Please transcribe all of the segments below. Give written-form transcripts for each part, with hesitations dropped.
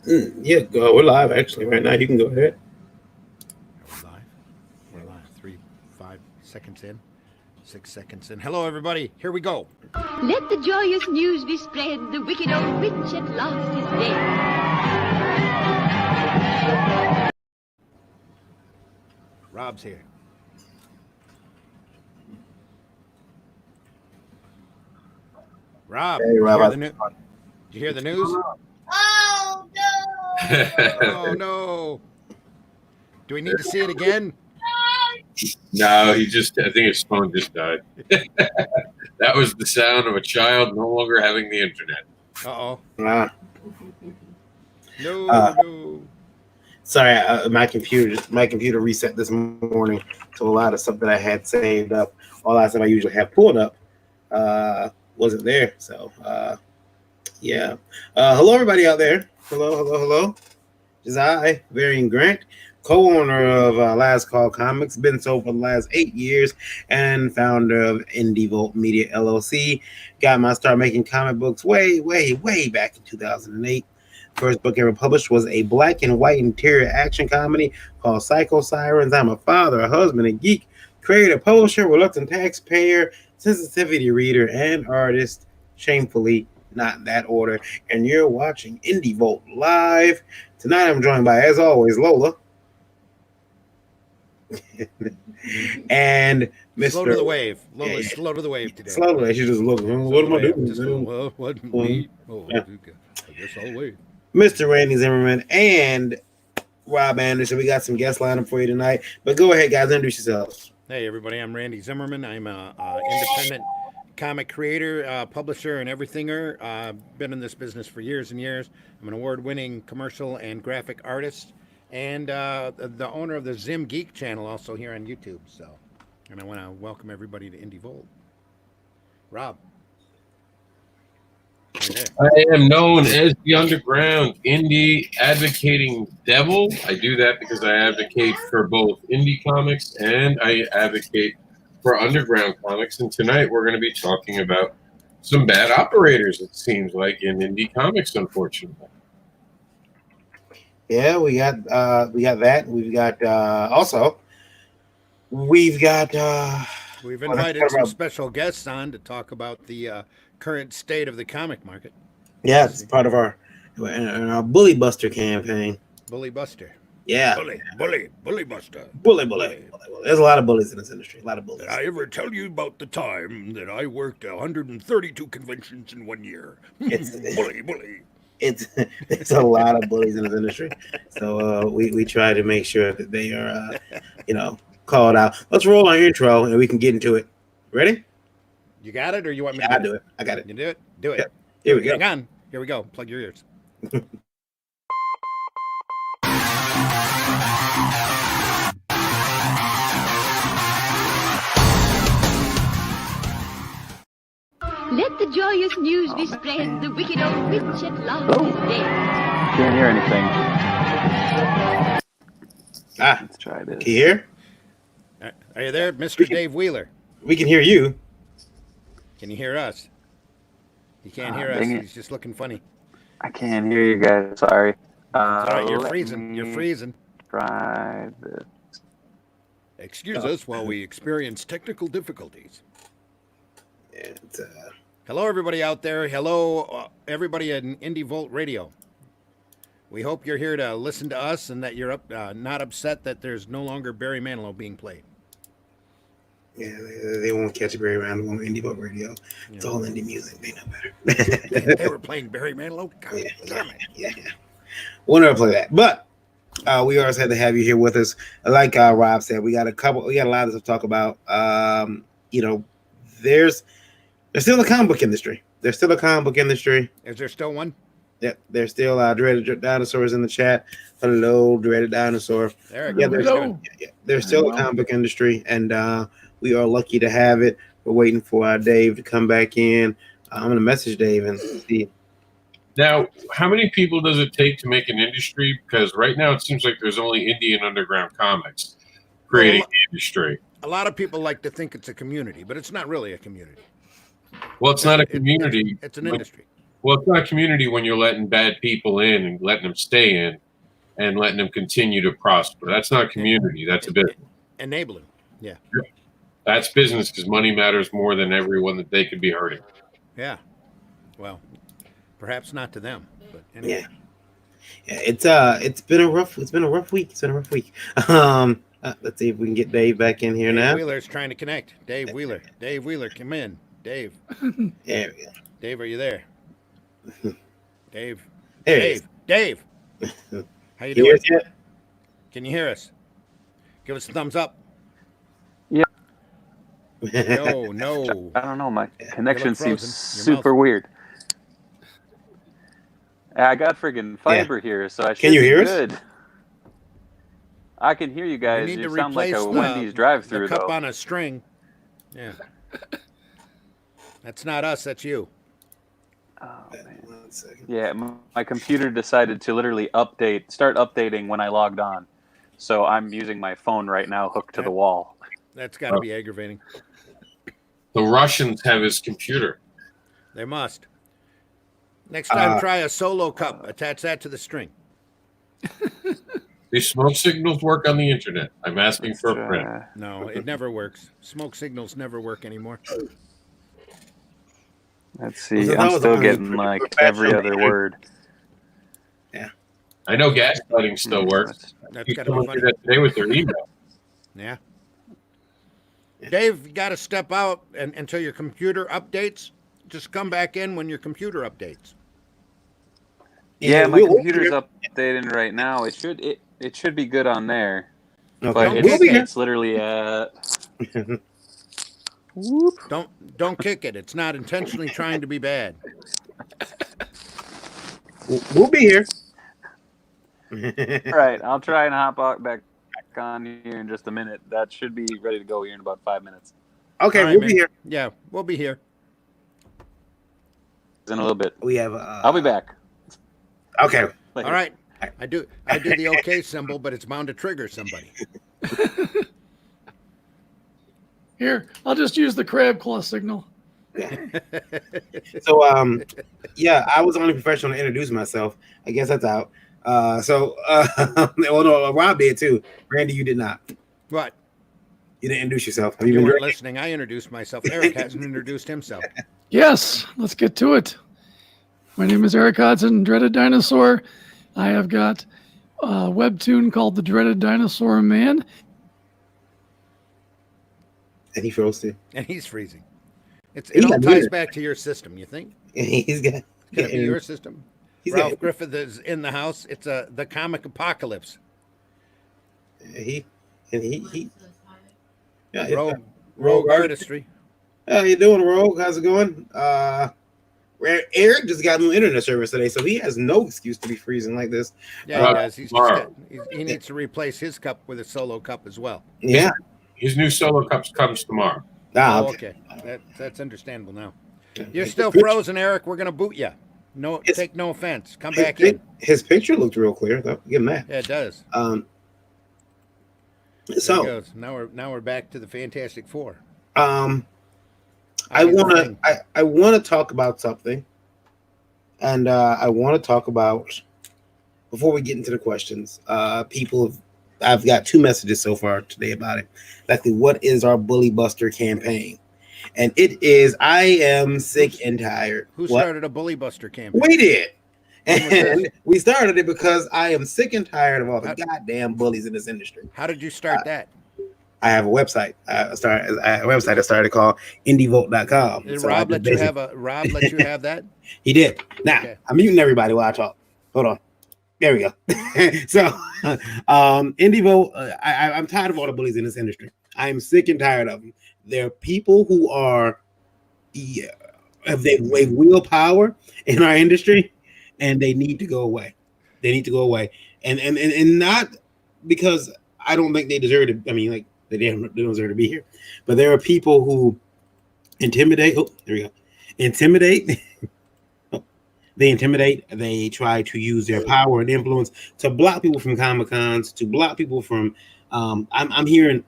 Yeah, we're live actually right now. You can go ahead. Are we live? We're live. 5 seconds in. 6 seconds in. Hello, everybody. Here we go. Let the joyous news be spread, the wicked old witch at last is dead. Rob's here. Rob, Hey, Rob. did you hear the news? Oh no! Oh no! Do we need to see it again? No, I think his phone just died. That was the sound of a child no longer having the internet. Uh-oh. Uh, No. Sorry, my computer reset this morning, so a lot of stuff that I had saved up, all that stuff I usually have pulled up, wasn't there. So yeah. Hello everybody out there. Hello. This is I, Varian Grant, co-owner of Last Call Comics, been so for the last 8 years, and founder of INDIE Media LLC. Got my start making comic books way back in 2008. First book ever published was a black and white interior action comedy called Psycho Sirens. I'm a father, a husband, a geek, creator, publisher, reluctant taxpayer, sensitivity reader, and artist. Shamefully, not that order. And you're watching Indie Vote live. Tonight I'm joined by, as always, Lola. And Mr. Slow to the wave. Lola's slow to the wave today. Slow to the wave. She just looking. What am I doing? Well, what? Me? Oh, I guess I'll wait. Mr. Randy Zimmerman and Rob Anderson. We got some guest lineup for you tonight. But go ahead, guys, introduce yourselves. Hey, everybody. I'm Randy Zimmerman. I'm a independent comic creator, publisher, and everythinger. Been in this business for years and years. I'm an award-winning commercial and graphic artist, and the owner of the Zim Geek channel, also here on YouTube. So, and I want to welcome everybody to Indie Volt. Rob. I am known as the underground indie advocating devil. I do that because I advocate for both indie comics and I advocate for underground comics. And tonight we're going to be talking about some bad operators, it seems like, in indie comics, unfortunately. Yeah, we got that. We've got also we've invited some special guests on to talk about the current state of the comic market. Yeah, it's part of our Bully Buster campaign. Bully Buster. Yeah. Bully Buster. Bully. There's a lot of bullies in this industry. A lot of bullies. Did I ever tell you about the time that I worked 132 conventions in 1 year? Bully. It's a lot of bullies in this industry. So we try to make sure that they are called out. Let's roll our intro and we can get into it. Ready? You got it, or you want me to I'll do it. I got it. You do it? Do it. Yeah. Here we go. Hang on. Here we go. Plug your ears. Let the joyous news be spread, the wicked old witch at last is dead. Can't hear anything. Let's try this. Can you hear? Are you there, Mr. Dave Wheeler? We can hear you. Can you hear us? He can't hear us. He's just looking funny. I can't hear you guys. Sorry. All right, you're freezing. You're freezing. Try this. Excuse us while we experience technical difficulties. Hello, everybody out there. Hello, everybody in Indie Volt Radio. We hope you're here to listen to us and that you're not upset that there's no longer Barry Manilow being played. Yeah, they won't catch Barry Manilow on Indie Volt Radio. It's all indie music. They know better. They were playing Barry Manilow? God damn it. Yeah. We'll never play that. But we always had to have you here with us. Like Rob said, we got a lot of stuff to talk about. There's still a comic book industry. There's still a comic book industry. Is there still one? Yeah, there's still Dreaded Dinosaurs in the chat. Hello, Dreaded Dinosaur. There there's still a comic book industry, and we are lucky to have it. We're waiting for Dave to come back in. I'm going to message Dave and see. Now, how many people does it take to make an industry? Because right now it seems like there's only indie and underground comics creating the industry. A lot of people like to think it's a community, but it's not really a community. Well, it's not a community. It's an industry. Well, it's not community when you're letting bad people in and letting them stay in and letting them continue to prosper. That's not community. That's a business. Enabling. Yeah. That's business because money matters more than everyone that they could be hurting. Yeah. Well, perhaps not to them, but anyway. Yeah, it's been a rough week. Let's see if we can get Dave back in here Dave now. Wheeler's trying to connect. Dave Wheeler, come in. Dave, There we go. Dave, are you there? Dave, There he Dave, how you Can you hear doing? us yet? Can you hear us? Give us a thumbs up. Yeah. No. I don't know. My connection frozen. seems Your super weird. I got friggin' fiber here, so I should Can you be hear us? good. I can hear you guys. You need You to sound like replace a Wendy's drive-through, the cup though. on a string. Yeah. That's not us. That's you. Oh, man. 1 second. Yeah, my computer decided to literally start updating when I logged on. So I'm using my phone right now hooked to the wall. That's got to be aggravating. The Russians have his computer. They must. Next time, try a solo cup. Attach that to the string. These smoke signals work on the internet. I'm asking for a friend. No, it never works. Smoke signals never work anymore. Let's see. That I'm was still only getting pretty like every professional. other word. I know gaslighting still works. That's got to be Someone funny. did that today with their email. Yeah. Dave, you got to step out until your computer updates. Just come back in when your computer updates. Yeah, my we'll computer's be here. updating right now. It should be good on there, Okay. but We'll be here. it's literally Don't kick it. It's not intentionally trying to be bad. We'll be here. All right, I'll try and hop back on here in just a minute. That should be ready to go here in about 5 minutes. Okay, All right, we'll man. be here. Yeah, we'll be here. In a little bit. We have. I'll be back. Okay. Later. All right. I do the okay symbol, but it's bound to trigger somebody. Here, I'll just use the crab claw signal. So yeah, I was the only professional to introduce myself. I guess that's out. Well, no, Rob did too. Randy, you did not. What? You didn't introduce yourself. Have you You been weren't drinking? listening. I introduced myself. Eric hasn't introduced himself. Yes, let's get to it. My name is Eric Hodson, Dreaded Dinosaur. I have got a webtoon called The Dreaded Dinosaur Man. And he froze too. And he's freezing. It He all got ties weird. back to your system, you think? He's got. Could it be your system? He's Ralph got. Griffith is in the house. It's the comic apocalypse. He. Yeah, Rogue artistry. How you doing, Rogue? How's it going? Eric just got new internet service today, so he has no excuse to be freezing like this. Yeah, he does. He's just tomorrow. he needs to replace his cup with a solo cup as well. Yeah. His new solo cups comes tomorrow. Oh, okay. That's understandable now. You're still frozen, Eric. We're gonna boot you. No, take no offense. Come back in. His picture looked real clear, though. Give him that. Yeah, it does. There So it goes. Now we're back to the Fantastic Four. I want to talk about something, and I want to talk about before we get into the questions. I've got 2 messages so far today about it. Exactly, what is our Bully Buster campaign? And it is, I am sick and tired. Who started a Bully Buster campaign? We did. And we started it because I am sick and tired of all the goddamn bullies in this industry. How did you start that? I have a website. I started called IndieVote.com. Did So Rob I let just Rob let you have that? He did. Now, Okay. I'm muting everybody while I talk. Hold on. There we go. So, IndieVote, I'm tired of all the bullies in this industry. I'm sick and tired of them. There are people who are, have willpower in our industry, and they need to go away. They need to go away. And not because I don't think they deserve to, I mean, like, they don't deserve to be here. But there are people who intimidate. Oh, there we go. Intimidate. They intimidate. They try to use their power and influence to block people from Comic-Cons, to block people from. I'm hearing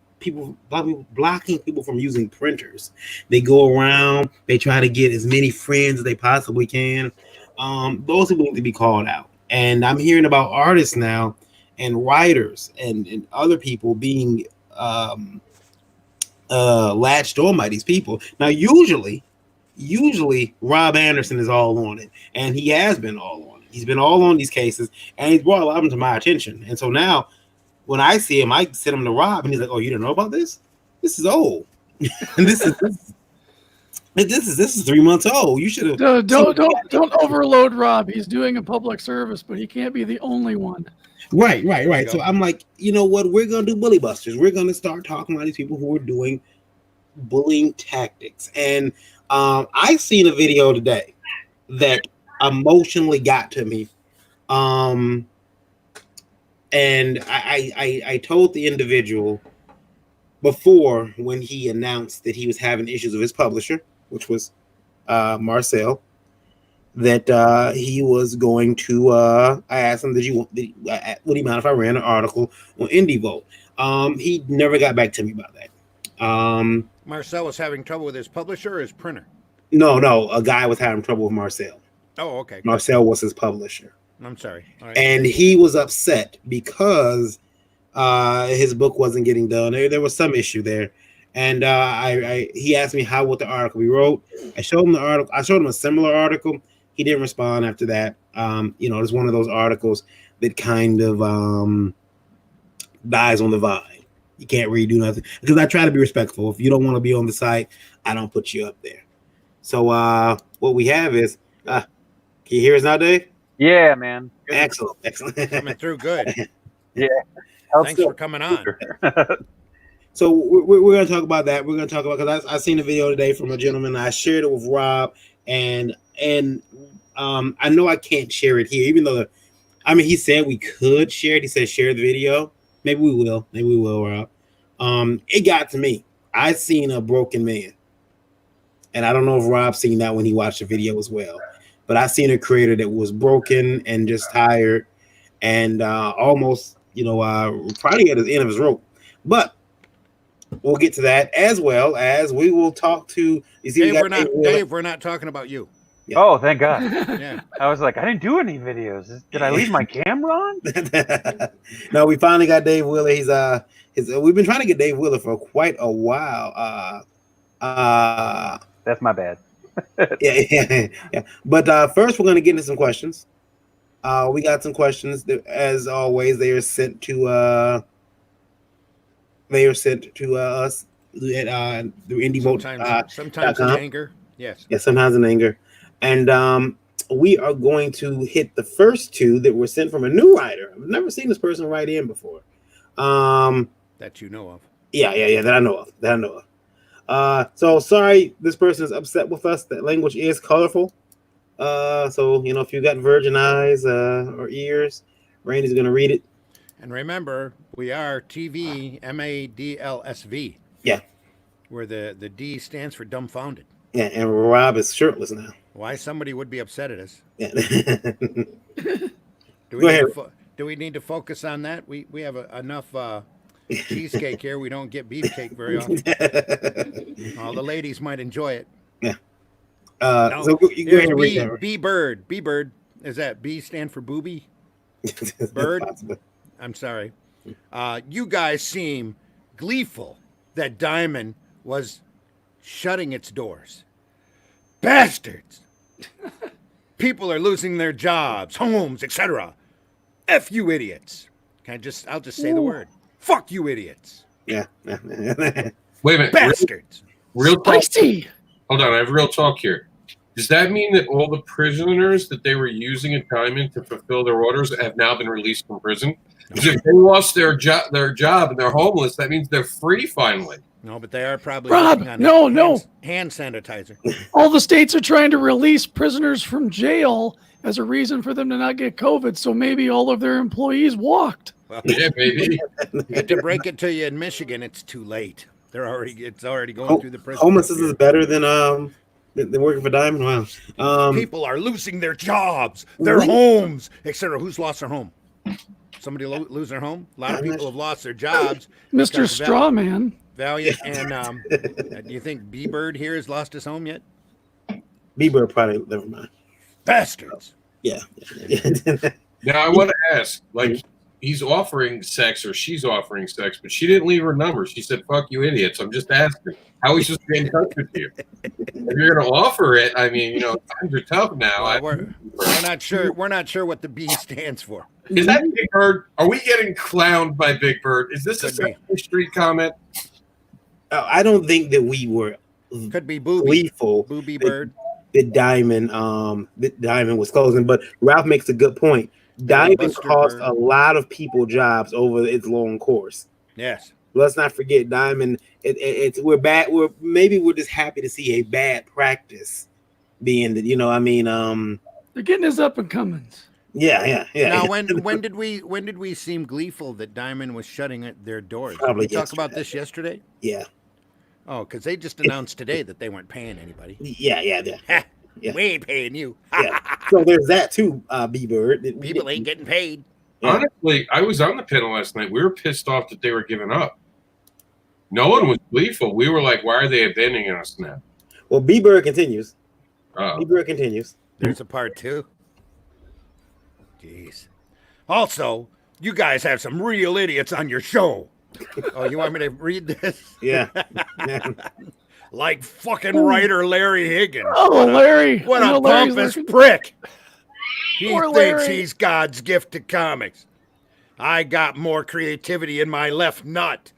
blocking people from using printers. They go around. They try to get as many friends as they possibly can. Those people need to be called out. And I'm hearing about artists now and writers and other people being latched on by these people. Now, usually Rob Anderson is all on it, and he has been all on it. He's been all on these cases, and he's brought a lot of them to my attention. And so now, when I see him, I send him to Rob, and he's like, "Oh, you didn't know about this? This is old, and this is 3 months old. You should have." Don't overload Rob. He's doing a public service, but he can't be the only one. Right. So I'm like, you know what? We're gonna do bully busters. We're gonna start talking about these people who are doing bullying tactics. And I seen a video today that emotionally got to me. And I told the individual before, when he announced that he was having issues with his publisher, which was Marcel, that he was going to I asked him, would you mind if I ran an article on Indie Vote? He never got back to me about that. Marcel was having trouble with his publisher or his printer? No, a guy was having trouble with Marcel. Oh, okay. Marcel was his publisher. I'm sorry. All right. And he was upset because his book wasn't getting done. There was some issue there. And he asked me what the article we wrote. I showed him the article. I showed him a similar article. He didn't respond after that. It's one of those articles that kind of dies on the vine. You can't really do nothing, because I try to be respectful. If you don't want to be on the site, I don't put you up there. So what we have is, can you hear us now, Dave? Yeah, man. Good. Excellent. Coming through good. Yeah. Thanks for coming on. So we're going to talk about that. We're going to talk about, because I seen a video today from a gentleman. I shared it with Rob, and I know I can't share it here, even though he said we could share it. He said share the video. Maybe we will, Rob. It got to me. I seen a broken man, and I don't know if Rob seen that when he watched the video as well. But I seen a creator that was broken and just tired, and almost, probably at the end of his rope. But we'll get to that, as well as we will talk to. Dave, we're not talking about you. Yeah. Oh, thank God. Yeah. I was like, I didn't do any videos. Did I leave my camera on? No, we finally got Dave Wheeler. We've been trying to get Dave Wheeler for quite a while. That's my bad. Yeah. But first, we're going to get into some questions. We got some questions that, as always, they are sent to us at through IndieVote. Sometimes in anger. Yes. Yeah, sometimes in anger. And we are going to hit the first two that were sent from a new writer. I've never seen this person write in before. That you know of. Yeah, that I know of. So sorry, this person is upset with us. That language is colorful. So if you got virgin eyes or ears, Randy's gonna read it. And remember, we are TV MADLSV. Yeah. Where the D stands for dumbfounded. Yeah, and Rob is shirtless now. Why somebody would be upset at us? Yeah. Do we need to focus on that? We have enough cheesecake here. We don't get beefcake very often. All the ladies might enjoy it. Yeah. No, so you go ahead and read that. B-bird. B-bird. Is that B stand for booby? Bird? I'm sorry. You guys seem gleeful that Diamond was shutting its doors. Bastards! People are losing their jobs, homes, etc. F you idiots. I'll just say the word. Fuck you idiots. Yeah. Wait a minute. Bastards. Real talk. Spicy. Hold on, I have real talk here. Does that mean that all the prisoners that they were using at Diamond to fulfill their orders have now been released from prison? Because if they lost their job and they're homeless, that means they're free finally. No, but they are probably Rob, working on no. hand sanitizer. All the states are trying to release prisoners from jail as a reason for them to not get COVID. So maybe all of their employees walked. Well, Yeah, maybe. to break it to you in Michigan, it's too late. It's already going through the prison. Homelessness is better than working for Diamond. Wow. People are losing their jobs, their homes, etc. Who's lost their home? Somebody lose their home? A lot of people have lost their jobs. Mr. Strawman. Valiant. And do you think B-Bird here has lost his home yet? B-Bird probably, never mind. Bastards. Yeah. Now I want to ask, like, he's offering sex or she's offering sex, but she didn't leave her number. She said, "Fuck you, idiots." I'm just asking, how are we supposed to get in touch with you? If you're going to offer it, I mean, you know, times are tough now. Well, we're not sure. We're not sure what the B stands for. Is that Big Bird? Are we getting clowned by Big Bird? Is this Could a be. Sesame Street comment? I don't think that we were Could be Booby. gleeful Booby Bird. that Diamond was closing, but Ralph makes a good point. Diamond Buster cost Bird. a lot of people jobs over its long course. Yes. Let's not forget Diamond. We're just happy to see a bad practice being that, you know, I mean, They're getting his up and comings. yeah. Now, when did we seem gleeful that Diamond was shutting their doors? Probably Did we talk about this yesterday? Yeah. Oh, because they just announced today that they weren't paying anybody. Yeah. Yeah. We ain't paying you. Yeah. So there's that too, B-Bird. People ain't getting paid. Yeah. Honestly, I was on the panel last night. We were pissed off that they were giving up. No one was gleeful. We were like, why are they abandoning us now? Well, B-Bird continues. Oh. B-Bird continues. There's a part 2. Jeez. Also, you guys have some real idiots on your show. Oh, you want me to read this? Yeah. Like fucking writer Larry Higgins. Oh, Larry. What I know a Larry's pompous looking- prick. He Poor thinks Larry. he's God's gift to comics. I got more creativity in my left nut.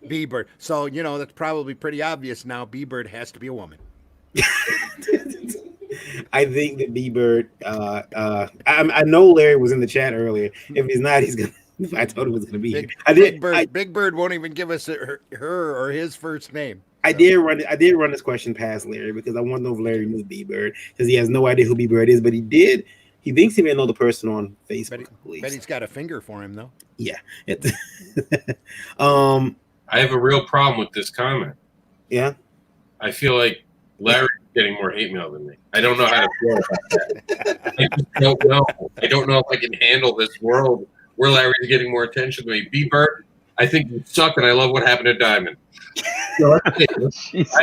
B-Bird. So, you know, that's probably pretty obvious now. B-Bird has to be a woman. I think that B-Bird, I know Larry was in the chat earlier. If he's not, he's gonna. I told him he was gonna be here. Big Bird won't even give us her or his first name. I did run this question past Larry because I want to know if Larry knew B-Bird because he has no idea who B-Bird is, but he did. He thinks he may know the person on Facebook. Bet he's got a finger for him though. Yeah. I have a real problem with this comment. Yeah. I feel like Larry's getting more hate mail than me. I don't know how to feel about that. I just don't know. I don't know if I can handle this world where Larry's getting more attention than me. B-Bird, I think you suck, and I love what happened to Diamond. So I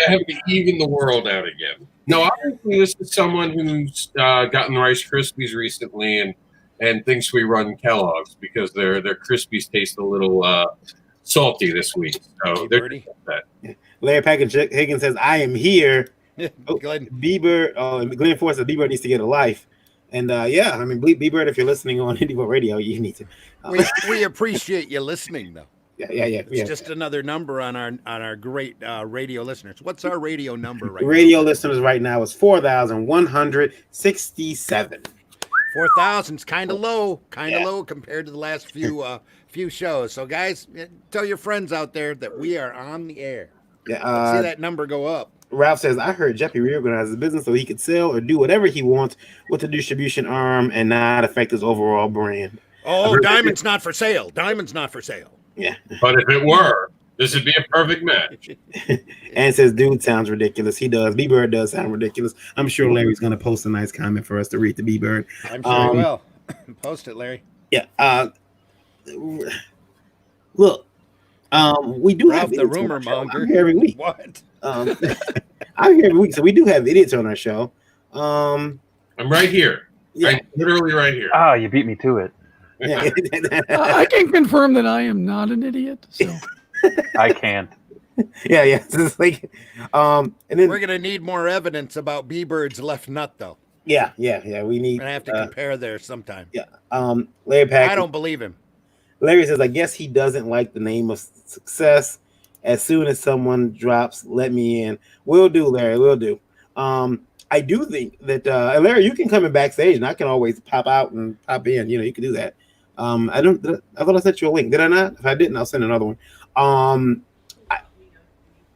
have to even the world out again. No, obviously, this is someone who's gotten Rice Krispies recently and thinks we run Kellogg's because their Krispies taste a little salty this week. So they're that. Larry Package Higgins says, "I am here." Glenn. B-Bird, Glenn Force says B-Bird needs to get a life. And yeah, I mean, B-Bird, if you're listening on INDIE Radio, you need to. We appreciate you listening, though. Yeah. It's just another number on our great radio listeners. What's our radio number right Radio now? listeners right now is 4,167. 4,000's kind of low, low compared to the last few shows. So, guys, tell your friends out there that we are on the air. Yeah, see that number go up. Ralph says, I heard Jeppy reorganized his business so he could sell or do whatever he wants with the distribution arm and not affect his overall brand. Oh, Diamond's not for sale. Diamond's not for sale. Yeah. But if it were, this would be a perfect match. And says, dude sounds ridiculous. He does. B-Bird does sound ridiculous. I'm sure Larry's going to post a nice comment for us to read the B-Bird. I'm sure he will. Post it, Larry. Yeah. Look, we do Ralph have the rumor monger. I'm here every week. What? I'm here every week, so we do have idiots on our show. I'm right here. Yeah. I'm literally right here. Ah, you beat me to it. Yeah. I can confirm that I am not an idiot. So I can't. Yeah. It's like, and then We're gonna need more evidence about B-Bird's left nut, though. yeah. We need. We're gonna have to compare there sometime. Yeah. Larry Pack. I don't believe him. Larry says, I guess he doesn't like the name of success. As soon as someone drops, let me in. Will do, Larry. Will do. I do think that Larry, you can come in backstage, and I can always pop out and pop in. You know, you can do that. I thought I sent you a link. Did I not? If I didn't, I'll send another one.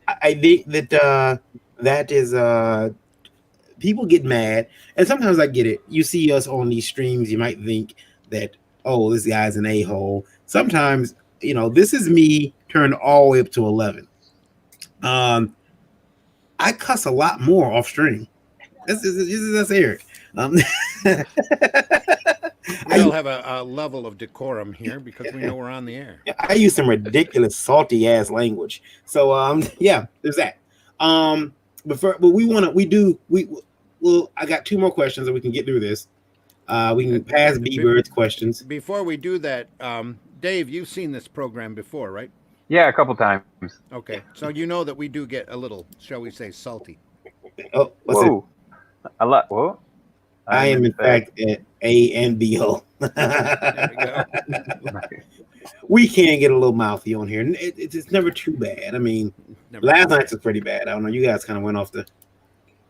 I think that that is people get mad, and sometimes I get it. You see us on these streams, you might think that, oh, this guy's an a-hole. Sometimes, you know, this is me turned all the way up to 11. I cuss a lot more off stream. That's Eric. We all have a level of decorum here because we know we're on the air. I use some ridiculous salty ass language. So yeah, there's that. But we well, I got 2 more questions, and we can get through this. We can pass B-Bird's questions. Before we do that, Dave, you've seen this program before, right? Yeah, a couple times. Okay, so you know that we do get a little, shall we say, salty. Oh, what's it? Whoa. A lot. Whoa. I am in fact at A and B hole. There we go. We can get a little mouthy on here. It's never too bad. I mean, Never last mind. night's was pretty bad. I don't know. You guys kind of went off the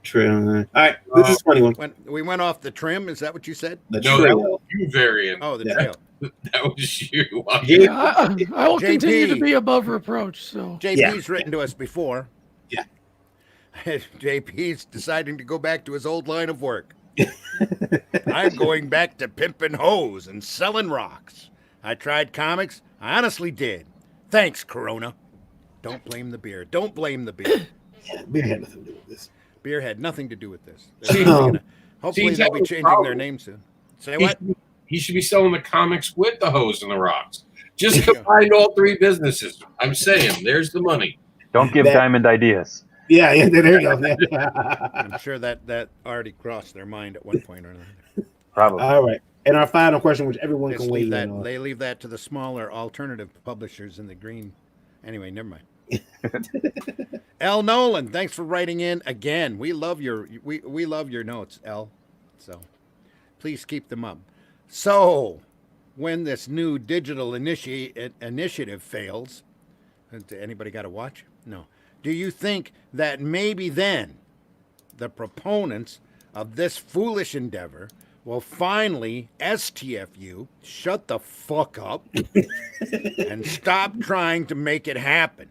trail. All right, this is a funny one. When we went off the trim, is that what you said? The No, that trail. was you variant. Oh, the Yeah. trail. That was you. Yeah. I will continue to JP. be above reproach. So JP's written to us before. Yeah. JP's deciding to go back to his old line of work. I'm going back to pimping hoes and selling rocks. I tried comics. I honestly did. Thanks, Corona. Don't blame the beer. Don't blame the beer. Yeah, beer had nothing to do with this. Beer had nothing to do with this. See, Hopefully see, they'll that be was the changing their problem. name soon. Say He what? he should be selling the comics with the hose and the rocks. Just There you go. combine all 3 businesses. I'm saying, there's the money. Don't give That- Diamond ideas. Yeah, there you go. I'm sure that already crossed their mind at one point or another. Probably. All right. And our final question, which everyone Just can weigh leave in on. they leave that to the smaller alternative publishers in the green. Anyway, never mind. L. Nolan, thanks for writing in again. We love your we love your notes, L. So please keep them up. So when this new digital initiative fails, anybody got a watch? No. Do you think that maybe then the proponents of this foolish endeavor will finally, STFU, shut the fuck up and stop trying to make it happen?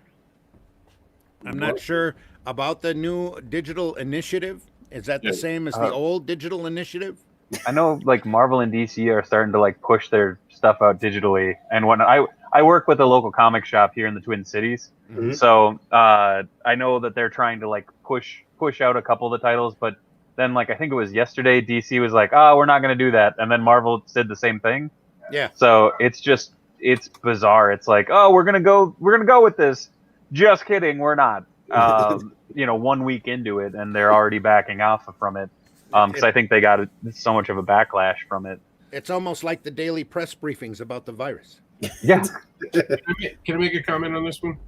I'm not sure about the new digital initiative. Is that the Yeah. same as the old digital initiative? I know like Marvel and DC are starting to like push their stuff out digitally, and when I work with a local comic shop here in the Twin Cities, Mhm. so I know that they're trying to like push out a couple of the titles, but then like I think it was yesterday, DC was like, oh, we're not going to do that, and then Marvel did the same thing. Yeah. So it's bizarre. It's like, oh, we're gonna go with this. Just kidding, we're not. 1 week into it, and they're already backing off from it. Because I think they got so much of a backlash from it. It's almost like the daily press briefings about the virus. Yeah. Can I make a comment on this one?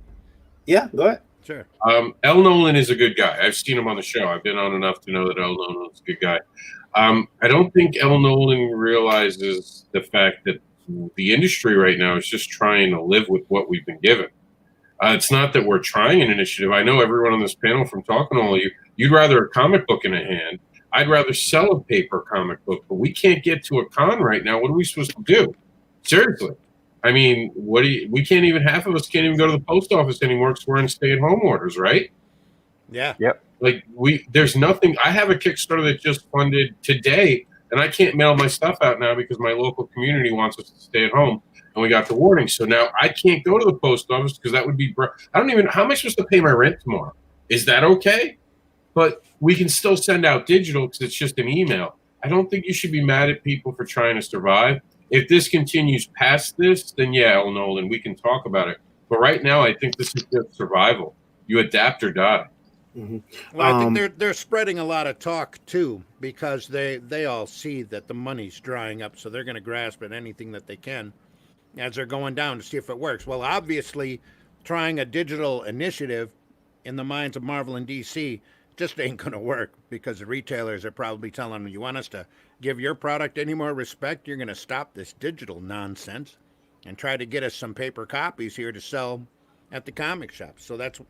Yeah, go ahead. Sure. L. Nolan is a good guy. I've seen him on the show. I've been on enough to know that L. Nolan is a good guy. I don't think L. Nolan realizes the fact that the industry right now is just trying to live with what we've been given. It's not that we're trying an initiative. I know everyone on this panel, from talking to all of you, you'd rather a comic book in a hand. I'd rather sell a paper comic book, but we can't get to a con right now. What are we supposed to do? Seriously. I mean, we can't even, half of us can't even go to the post office anymore because we're in stay-at-home orders, right? Yeah. Like there's nothing. I have a Kickstarter that just funded today, and I can't mail my stuff out now because my local community wants us to stay at home, and we got the warning. So now I can't go to the post office because that would be. I don't even. How am I supposed to pay my rent tomorrow? Is that okay? But we can still send out digital because it's just an email. I don't think you should be mad at people for trying to survive. If this continues past this, then yeah, El Nolan, we can talk about it. But right now, I think this is just survival. You adapt or die. Mm-hmm. Well, I think they're spreading a lot of talk too, because they all see that the money's drying up, so they're going to grasp at anything that they can as they're going down to see if it works. Well, obviously, trying a digital initiative in the minds of Marvel and DC just ain't going to work, because the retailers are probably telling them, you want us to give your product any more respect, you're going to stop this digital nonsense and try to get us some paper copies here to sell at the comic shops. So that's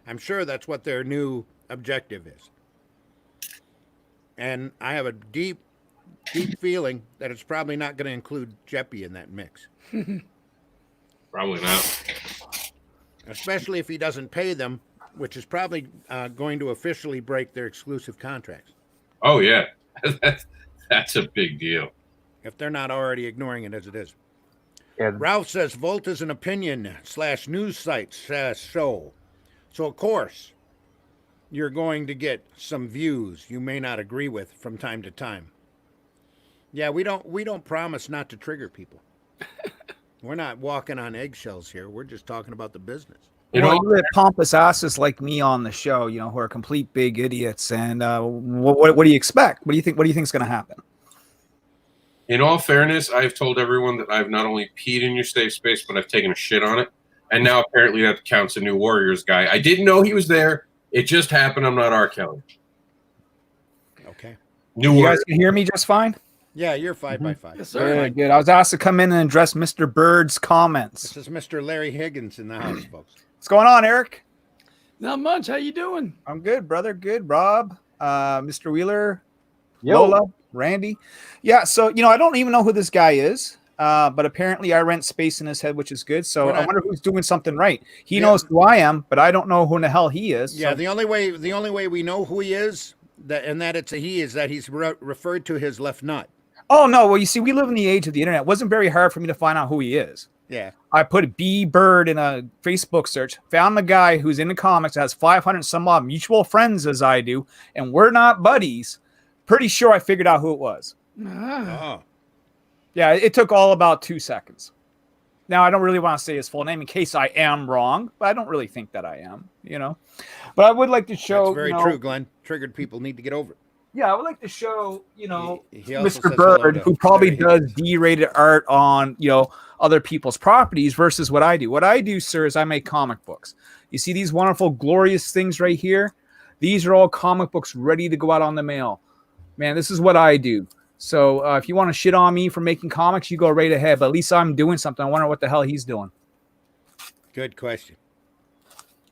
I'm sure that's what their new objective is. And I have a deep feeling that it's probably not going to include Jeppy in that mix. Probably not. Especially if he doesn't pay them, which is probably going to officially break their exclusive contracts. Oh yeah, that's a big deal. If they're not already ignoring it as it is. Yeah. Ralph says Volt is an opinion / news site show. So of course, you're going to get some views you may not agree with from time to time. Yeah, we don't promise not to trigger people. We're not walking on eggshells here. We're just talking about the business. You well, know, you let pompous asses like me on the show, you know, who are complete big idiots. And what do you expect? What do you think? What do you think is going to happen? in all fairness, I've told everyone that I've not only peed in your safe space, but I've taken a shit on it. And now apparently that counts a New Warriors guy. I didn't know he was there. It just happened. I'm not R. Kelly. Okay. New You guys Warriors. can hear me just fine? Yeah, you're 5 by 5. Yes, sir. Good, good. I was asked to come in and address Mr. Bird's comments. This is Mr. Larry Higgins in the house, folks. What's going on, Eric? Not much. How you doing? I'm good, brother. Good. Rob, Mr. Wheeler, Yo. Lola, Randy. Yeah, so, you know, I don't even know who this guy is, but apparently I rent space in his head, which is good. So We're I not- wonder who's doing something right. He Yeah. knows who I am, but I don't know who in the hell he is. Yeah, so- the only way we know who he is, that it's a he, is that he's referred to his left nut. Oh, no. Well, you see, we live in the age of the internet. It wasn't very hard for me to find out who he is. Yeah. I put B Bird in a Facebook search, found the guy who's in the comics, has 500 some odd mutual friends as I do, and we're not buddies. Pretty sure I figured out who it was. Ah, Oh. Yeah, it took all about 2 seconds. Now, I don't really want to say his full name in case I am wrong, but I don't really think that I am, you know. But I would like to show. That's very you know, true, Glenn. Triggered people need to get over it. Yeah, I would like to show, you know, He also Mr. says hello Bird, to who probably Larry does D-rated art on, you know, other people's properties versus what I do. What I do, sir, is I make comic books. You see these wonderful, glorious things right here? These are all comic books ready to go out on the mail. Man, this is what I do. So if you want to shit on me for making comics, you go right ahead. But at least I'm doing something. I wonder what the hell he's doing. Good question.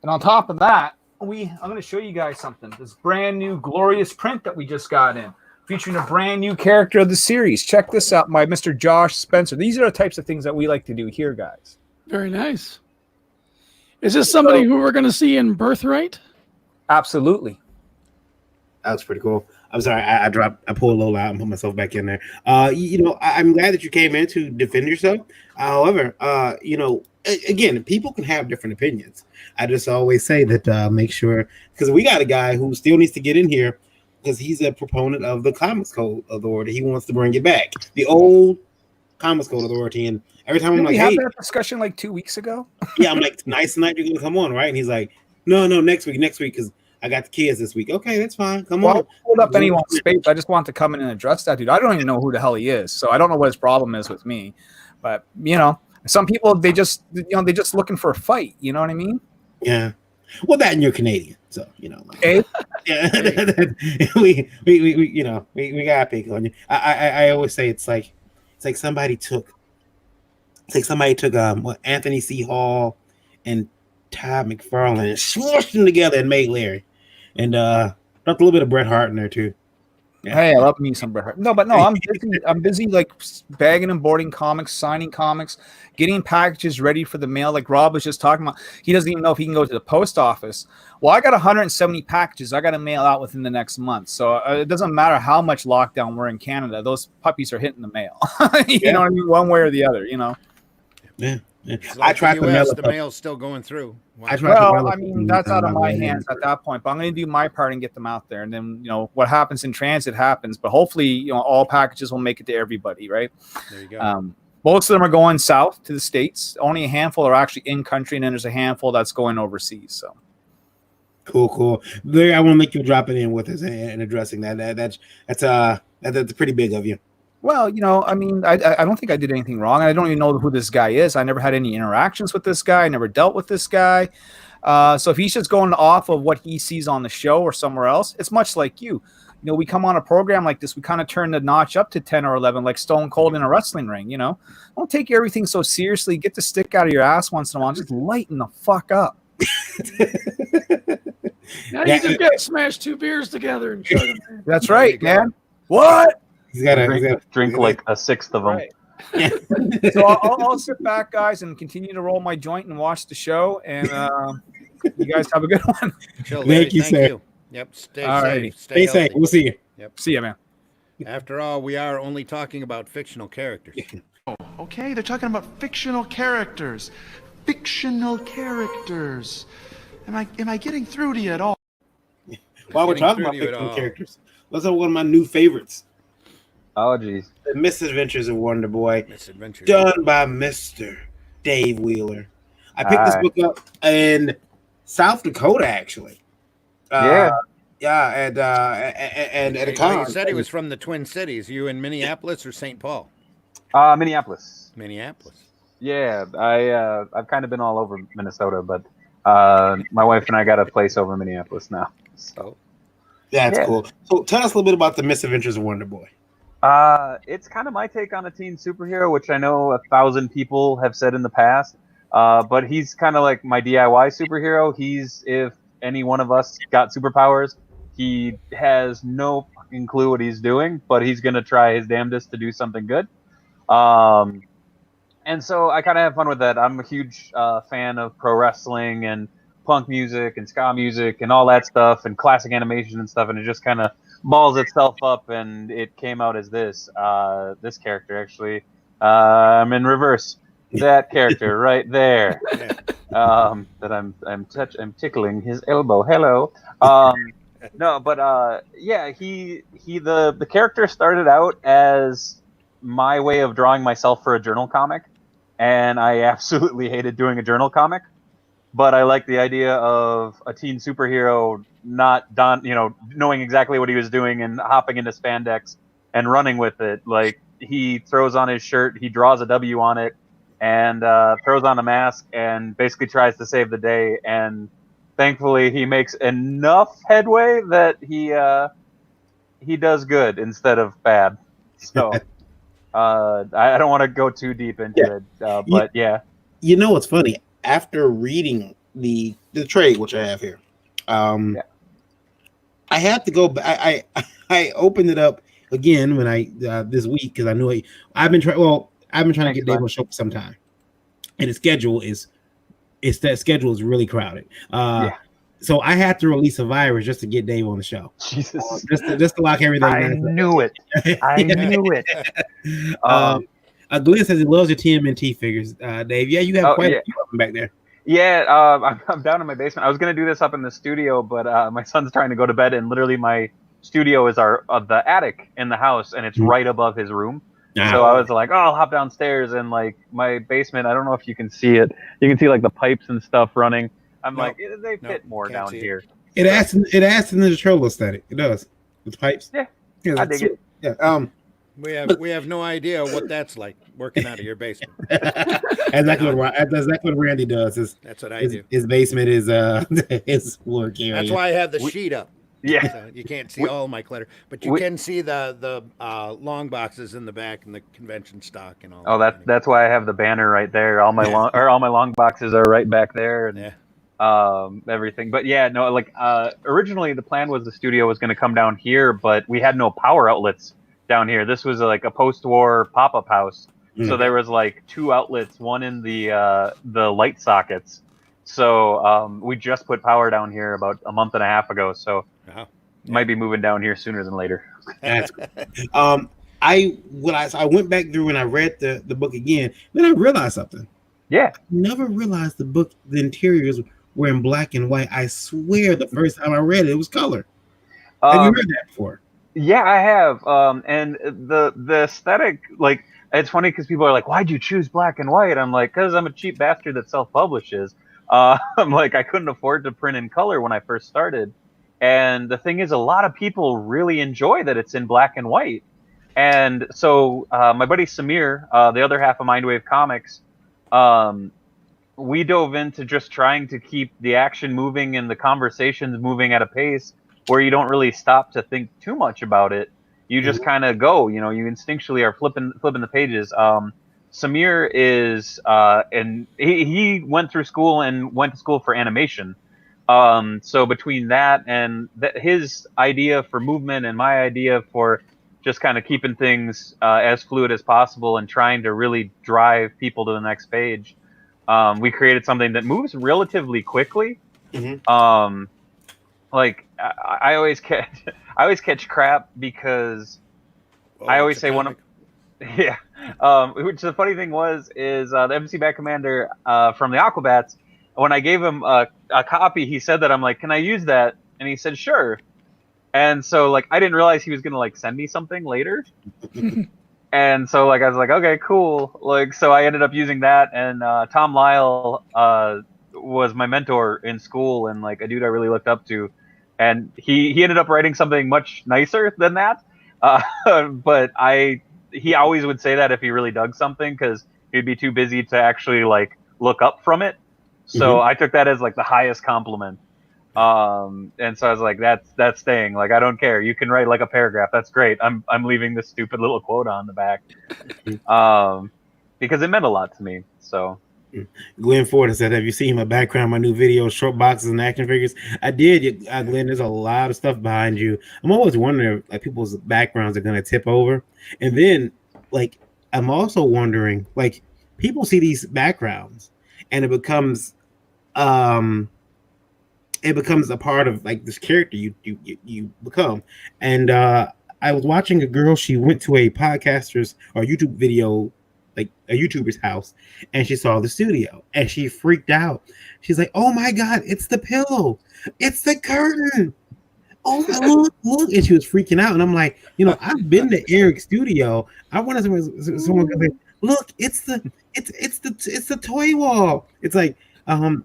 And on top of that, I'm going to show you guys something. This brand new glorious print that we just got in, featuring a brand new character of the series. Check this out by Mr. Josh Spencer. These are the types of things that we like to do here, guys. very nice. Is this somebody who we're going to see in Birthright? Absolutely. That was pretty cool. I'm sorry, I pulled a little out and put myself back in there. You know, I'm glad that you came in to defend yourself. However, you know, again, people can have different opinions. I just always say that make sure, because we got a guy who still needs to get in here because he's a proponent of the Comics Code Authority. He wants to bring it back, the old Comics Code Authority. And every time I'm Didn't like, we have hey, that discussion like 2 weeks ago? yeah, I'm like, nice tonight, you're gonna come on, right? And he's like, no, next week, because I got the kids this week. Okay, that's fine. Come Well, I on. pulled up anyone's space. I just want to come in and address that dude. I don't even know who the hell he is, so I don't know what his problem is with me. But you know, some people they're just looking for a fight. You know what I mean? Yeah. Well, that and you're Canadian, so you know. Like, Okay. yeah, we you know we gotta pick on you. I always say it's like somebody took what Anthony C. Hall and Todd McFarlane and smushed them together and made Larry, and dropped a little bit of Bret Hart in there too. Yeah. Hey, I love me some Bret Hart. No, but no, I'm busy like bagging and boarding comics, signing comics, getting packages ready for the mail. Like Rob was just talking about, he doesn't even know if he can go to the post office. Well, I got 170 packages I got to mail out within the next month. So it doesn't matter how much lockdown we're in Canada; those puppies are hitting the mail. You know what I mean? One way or the other. You know. Yeah. It's I like tried the to mail US, it the up. mail's still going through. I tried to mail Well, it I up mean, and, that's out of my right hands at that point. But I'm going to do my part and get them out there. And then, you know, what happens in transit happens. But hopefully, you know, all packages will make it to everybody, right? There you go. Most of them are going south to the States. Only a handful are actually in country, and then there's a handful that's going overseas. So Cool. Larry, I want to make you drop it in with us and addressing that. That's pretty big of you. well, you know, I mean, I don't think I did anything wrong. I don't even know who this guy is. I never had any interactions with this guy. I never dealt with this guy. So if he's just going off of what he sees on the show or somewhere else, it's much like you. You know, we come on a program like this, we kind of turn the notch up to 10 or 11, like Stone Cold in a wrestling ring, you know? Don't take everything so seriously. Get the stick out of your ass once in a while. Just lighten the fuck up. Now you just got to smash 2 beers together and chug them. That's right, man. What? He's got to Drink like a sixth of them. Right. So I'll sit back, guys, and continue to roll my joint and watch the show. And you guys have a good one. Chill, Thank Larry. you, Thank sir. you. Yep. Stay Alrighty. safe. Stay safe. healthy. We'll see you. See ya, man. After all, we are only talking about fictional characters. Okay, they're talking about fictional characters. Fictional characters. Am I getting through to you at all? While we're talking about Getting through to you at fictional all. characters, let's have one of my new favorites, Oh, geez. The Misadventures of Wonder Boy, Misadventures. done by Mr. Dave Wheeler. I picked this Hi. book up in South Dakota, actually. Yeah. Yeah, and at a Well, con. you said he was from the Twin Cities. You in Minneapolis or St. Paul? Minneapolis. Minneapolis. Yeah, I've kind of been all over Minnesota, but my wife and I got a place over in Minneapolis now. So Cool. That's yeah. cool. So tell us a little bit about the Misadventures of Wonder Boy. It's kind of my take on a teen superhero, which I know 1,000 people have said in the past. But he's kind of like my DIY superhero. He's if any one of us got superpowers, he has no fucking clue what he's doing, but he's gonna try his damnedest to do something good. Um, and so I kind of have fun with that. I'm a huge fan of pro wrestling and punk music and ska music and all that stuff and classic animation and stuff, and it just kind of balls itself up, and it came out as this character actually. I'm in reverse. That character right there. Yeah. That I'm tickling his elbow. Hello. No, but yeah, the character started out as my way of drawing myself for a journal comic, and I absolutely hated doing a journal comic. But I like the idea of a teen superhero not done, knowing exactly what he was doing and hopping into spandex and running with it. Like he throws on his shirt, he draws a W on it, and throws on a mask and basically tries to save the day. And thankfully, he makes enough headway that he does good instead of bad. So I don't want to go too deep into it, but yeah. You know what's funny? After reading the trade, which I have here, I had to go back. I opened it up again when I this week because I knew I've been trying. Well, I've been trying to get Dave on the show for some time, and the schedule is really crowded. So I had to release a virus just to get Dave on the show. Jesus, just to lock everything. I knew it. I knew it. Glenn says he loves your TMNT figures, Dave. Yeah, you have quite a few of them back there. Yeah, I'm down in my basement. I was gonna do this up in the studio, but my son's trying to go to bed, and literally my studio is the attic in the house, and it's right above his room. So I was like, oh, I'll hop downstairs, and like my basement. I don't know if you can see it. You can see like the pipes and stuff running. I'm like, they fit more down here. It adds in the Trollo aesthetic. It does with pipes. Yeah, I dig it. Yeah. We have no idea what that's like working out of your basement. That's what Randy does. That's what I do. His basement is his work area. That's why I have the sheet up. Yeah, so you can't see all my clutter, but you can see the long boxes in the back and the convention stock and all. Oh, that's why I have the banner right there. All my long boxes are right back there, and everything. But yeah, no, like originally the plan was the studio was going to come down here, but we had no power outlets down here. This was like a post-war pop-up house, so there was like 2 outlets, one in the light sockets. So we just put power down here about a month and a half ago. So might be moving down here sooner than later. That's I went back through and I read the book again. Then I realized something. Yeah, I never realized the interiors were in black and white. I swear the first time I read it was color. Have you read that before? Yeah, I have. And the aesthetic, like, it's funny because people are like, "Why'd you choose black and white?" I'm like, "Because I'm a cheap bastard that self-publishes." I'm like, I couldn't afford to print in color when I first started. And the thing is, a lot of people really enjoy that it's in black and white. And so my buddy Samir, the other half of Mindwave Comics, we dove into just trying to keep the action moving and the conversations moving at a pace where you don't really stop to think too much about it. You just kind of go, you instinctually are flipping the pages. Samir is, and he went through school and went to school for animation. So between that and his idea for movement and my idea for just kind of keeping things as fluid as possible and trying to really drive people to the next page, we created something that moves relatively quickly. Like I always catch crap because I always say one of which the funny thing is the MC Bat Commander from the Aquabats, when I gave him a copy, he said that I'm like, can I use that? And he said, sure. And so like I didn't realize he was gonna like send me something later. And so like I was like, okay, cool. Like so I ended up using that, and Tom Lyle was my mentor in school, and like a dude I really looked up to, and he ended up writing something much nicer than that. But he always would say that if he really dug something, because he'd be too busy to actually like look up from it. So I took that as like the highest compliment. And so I was like, that's staying. Like, I don't care. You can write like a paragraph. That's great. I'm leaving this stupid little quote on the back. Because it meant a lot to me. So Glenn Ford said, "Have you seen my background, my new videos, short boxes, and action figures?" I did, Glenn. There's a lot of stuff behind you. I'm always wondering, like, people's backgrounds are gonna tip over, and then, like, I'm also wondering, like, people see these backgrounds, and it becomes a part of like this character you become. And I was watching a girl. She went to a podcaster's or YouTube video, like a YouTuber's house, and she saw the studio and she freaked out. She's like, "Oh my god, it's the pillow, it's the curtain. Oh, look!" And she was freaking out. And I'm like, I've been to Eric's studio. I wanted someone to say, "Look, it's the toy wall." It's like, and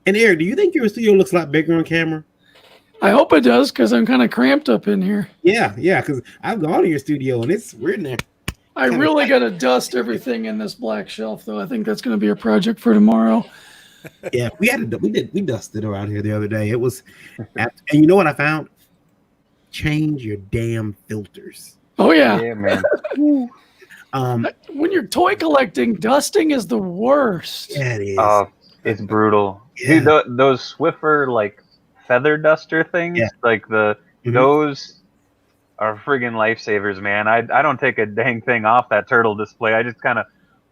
Eric, do you think your studio looks a lot bigger on camera? I hope it does, because I'm kind of cramped up in here. Yeah, because I've gone to your studio and we're in there. I really got to dust everything in this black shelf, though. I think that's going to be a project for tomorrow. Yeah, we dusted around here the other day. It was, and you know what I found? Change your damn filters. Oh yeah, man. When you're toy collecting, dusting is the worst. Yeah, it is. It's brutal. Yeah. Dude, those Swiffer like feather duster things, like those are friggin' lifesavers, man. I don't take a dang thing off that turtle display. I just kind of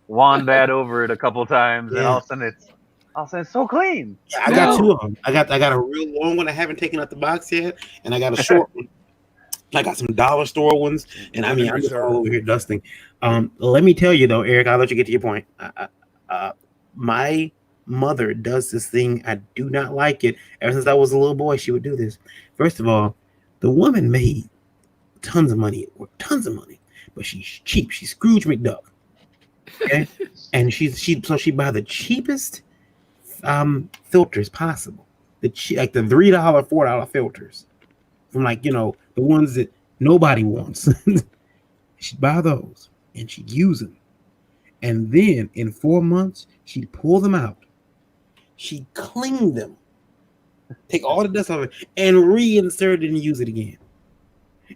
wand that over it a couple times, and all of a sudden it's so clean. Yeah, I got two of them. I got a real long one I haven't taken out the box yet, and I got a short one. I got some dollar store ones, and I mean I'm just all over here dusting. Let me tell you though, Eric, I'll let you get to your point. My mother does this thing. I do not like it. Ever since I was a little boy, she would do this. First of all, the woman made tons of money at work, but she's cheap. She's Scrooge McDuck. Okay, and she buy the cheapest filters possible. Like the $3, $4 filters from the ones that nobody wants. She'd buy those and she'd use them, and then in 4 months she'd pull them out. She'd clean them, take all the dust off it, and reinsert it and use it again.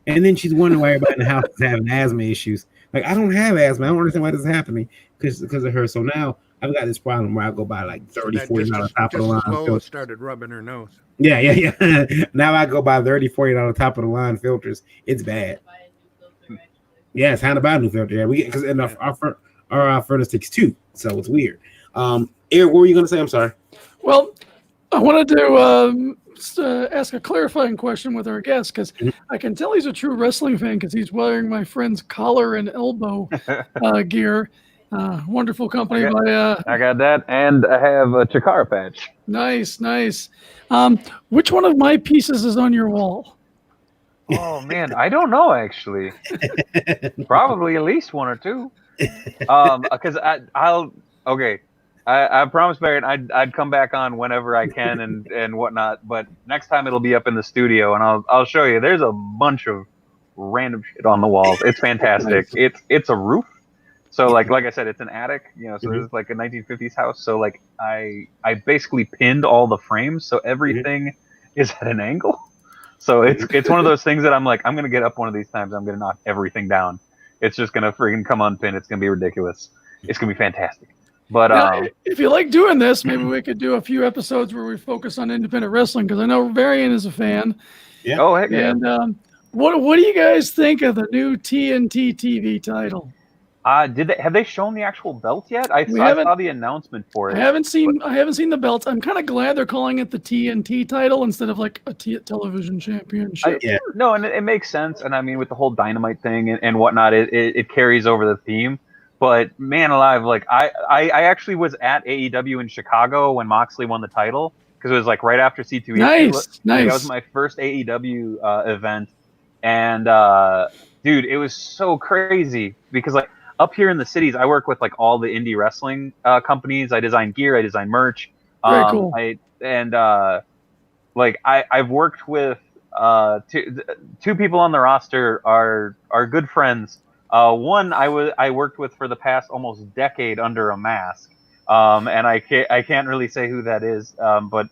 And then she's wondering why everybody in the house is having asthma issues. Like, I don't have asthma. I don't understand why this is happening because of her. So now I've got this problem where I go buy like $30, $40 top of the line. Lois started rubbing her nose. Yeah. Now I go buy $30, $40 top of the line filters. It's bad. Yeah, it's time to buy a new filter. Yeah, because our furnace takes two, so it's weird. Eric, what were you going to say? I'm sorry. Well, I wanted to ask a clarifying question with our guest, because I can tell he's a true wrestling fan because he's wearing my friend's collar and elbow gear. Wonderful company I got that, and I have a Chikara patch. Nice. Which one of my pieces is on your wall? Oh man, I don't know actually. Probably at least one or two. Because I promised Barrett I'd come back on whenever I can and whatnot. But next time it'll be up in the studio, and I'll show you. There's a bunch of random shit on the walls. It's fantastic. It's a roof. So like I said, it's an attic, so this is like a 1950s house. So like I basically pinned all the frames, so everything is at an angle. So it's one of those things that I'm like, I'm gonna get up one of these times, I'm gonna knock everything down. It's just gonna freaking come unpinned. It's gonna be ridiculous. It's gonna be fantastic. But if you like doing this, maybe we could do a few episodes where we focus on independent wrestling, because I know Varian is a fan. Yeah. Oh heck yeah. And what do you guys think of the new TNT TV title? Have they shown the actual belt yet? I saw the announcement for it. I haven't seen the belt. I'm kind of glad they're calling it the TNT title instead of like a television championship. No, and it makes sense. And I mean, with the whole Dynamite thing and whatnot, it carries over the theme. But man alive, like I actually was at AEW in Chicago when Moxley won the title, because it was like right after C2E. Nice. That was my first AEW event, and dude, it was so crazy because like up here in the cities, I work with like all the indie wrestling companies. I design gear, I design merch. Very cool. I've worked with two people on the roster are good friends. One I worked with for the past almost decade under a mask, and I can't really say who that is, but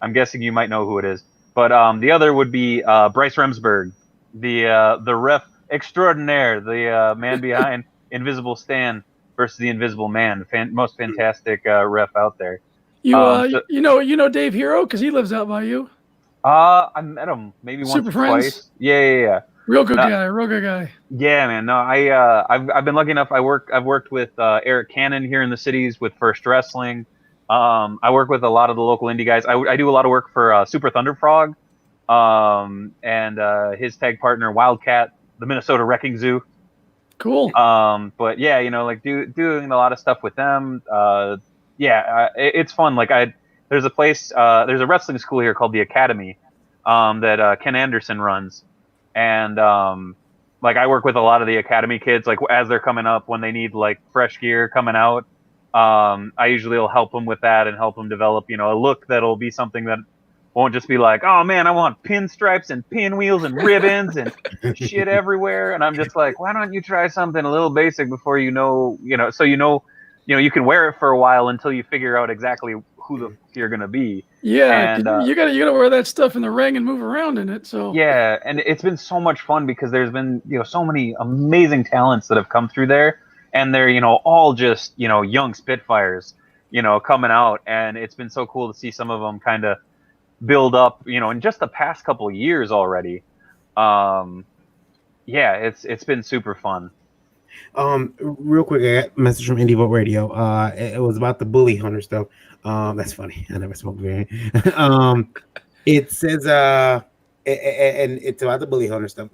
I'm guessing you might know who it is. But the other would be Bryce Remsburg, the ref extraordinaire, the man behind Invisible Stan versus the Invisible Man, most fantastic ref out there. You know Dave Hero because he lives out by you. I met him maybe once Super or friends? twice. Yeah. Real good guy. Real good guy. Yeah, man. No, I've been lucky enough. I've worked with Eric Cannon here in the cities with First Wrestling. I work with a lot of the local indie guys. I do a lot of work for Super Thunder Frog, and his tag partner Wildcat, the Minnesota Wrecking Zoo. Cool. But yeah, like doing a lot of stuff with them. It's fun. Like there's a wrestling school here called the Academy, that Ken Anderson runs, and like I work with a lot of the Academy kids. Like as they're coming up, when they need like fresh gear coming out, I usually will help them with that and help them develop, a look that'll be something that won't just be like, oh man, I want pinstripes and pinwheels and ribbons and shit everywhere. And I'm just like, why don't you try something a little basic before so you can wear it for a while until you figure out exactly who the fuck you're gonna be. Yeah, and you gotta wear that stuff in the ring and move around in it. So yeah, and it's been so much fun because there's been so many amazing talents that have come through there, and they're all just young spitfires coming out, and it's been so cool to see some of them kind of build up in just the past couple of years already. It's been super fun. Real quick, I got a message from Indie Vote Radio. It was about the bully hunter stuff. That's funny. I never spoke very. It says and it's about the bully hunter stuff.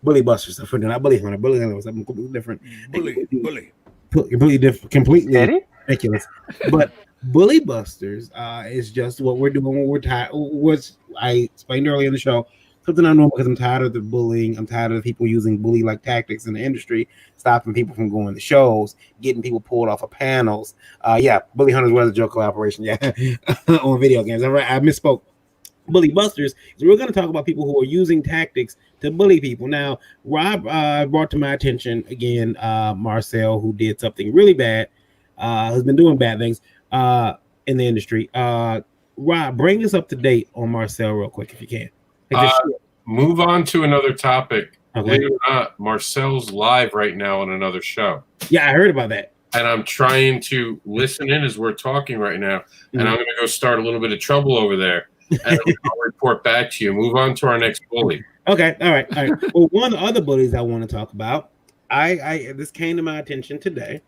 Bully buster stuff. Not bully hunter. Bully hunter was something completely different. Completely different. Completely ridiculous. But bully busters is just what we're doing when we're tired. What I explained earlier in the show. Something I know because I'm tired of the bullying. I'm tired of people using bully-like tactics in the industry, stopping people from going to shows, getting people pulled off of panels. Bully Hunters was a joke collaboration. Yeah, on video games. All right, I misspoke. Bully Busters. So we're going to talk about people who are using tactics to bully people. Now, Rob brought to my attention again Marcel, who did something really bad, has been doing bad things in the industry. Rob, bring us up to date on Marcel real quick if you can. Move on to another topic. Okay. Believe it or not, Marcel's live right now on another show. Yeah, I heard about that. And I'm trying to listen in as we're talking right now. And I'm going to go start a little bit of trouble over there. And I'll report back to you. Move on to our next bully. Okay. All right. Well, one of the other bullies I want to talk about, this came to my attention today,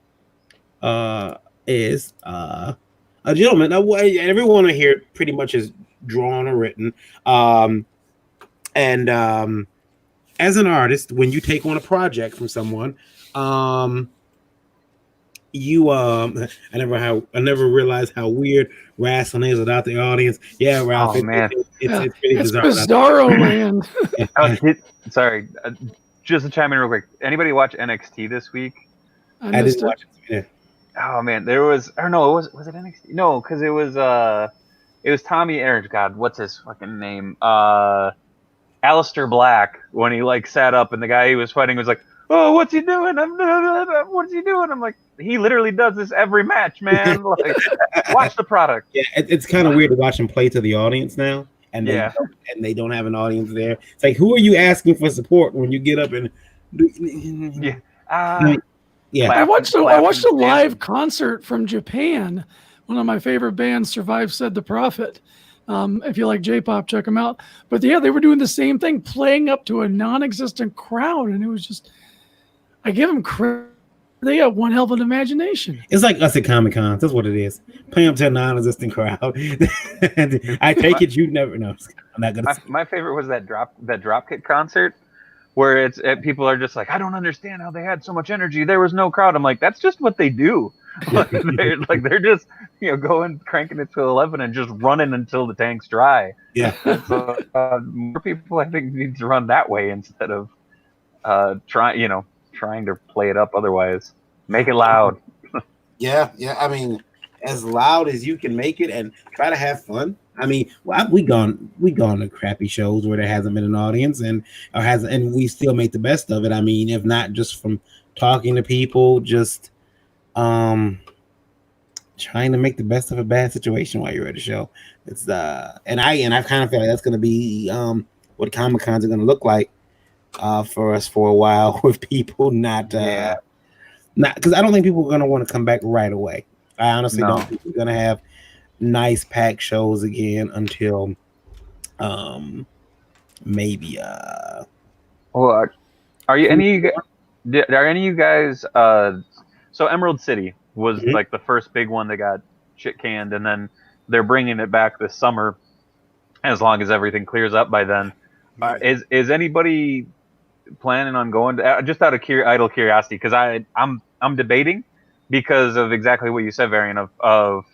is a gentleman. Now, everyone here pretty much is drawn or written. And as an artist, when you take on a project from someone, you I never realized how weird wrestling is without the audience. Yeah, Ralph. Oh, man. It's pretty bizarre. Bizarro land. Sorry, just to chime in real quick. Anybody watch NXT this week? I didn't watch it. Yeah. Oh man, there was. I don't know. Was it NXT? No, because it was Tommy Aaron. God, what's his fucking name? Aleister Black, when he like sat up and the guy he was fighting was like, "Oh, what's he doing? What's he doing?" I'm like, he literally does this every match, man. Like, watch the product. Yeah, it's kind of weird to watch him play to the audience now, and they don't have an audience there. It's like, who are you asking for support when you get up and? I watched a live concert from Japan. One of my favorite bands, Survive Said the Prophet. If you like J-pop, check them out. But yeah, they were doing the same thing, playing up to a non-existent crowd, and it was just, I give them credit. They have one hell of an imagination. It's like us at Comic Con. That's what it is. Playing up to a non-existent crowd. I take it you never know. I'm not gonna. My favorite was that Dropkick concert, where people are just like, I don't understand how they had so much energy. There was no crowd. I'm like, that's just what they do. they're just going cranking it to 11 and just running until the tank's dry. Yeah. So, more people I think need to run that way instead of trying to play it up otherwise. Make it loud. Yeah, yeah. I mean, as loud as you can make it, and try to have fun. I mean, we gone to crappy shows where there hasn't been an audience, and we still make the best of it. I mean, if not just from talking to people, just um trying to make the best of a bad situation while you're at a show. It's and I kind of feel like that's gonna be what Comic Cons are gonna look like for us for a while with people not because I don't think people are gonna want to come back right away. I honestly No. don't think we're gonna have nice packed shows again until maybe Well, are any of you guys? So Emerald City was Mhm. like the first big one that got shit canned, and then they're bringing it back this summer, as long as everything clears up by then. Is anybody planning on going to, just out of idle curiosity? Because I'm debating because of exactly what you said, Varian. Of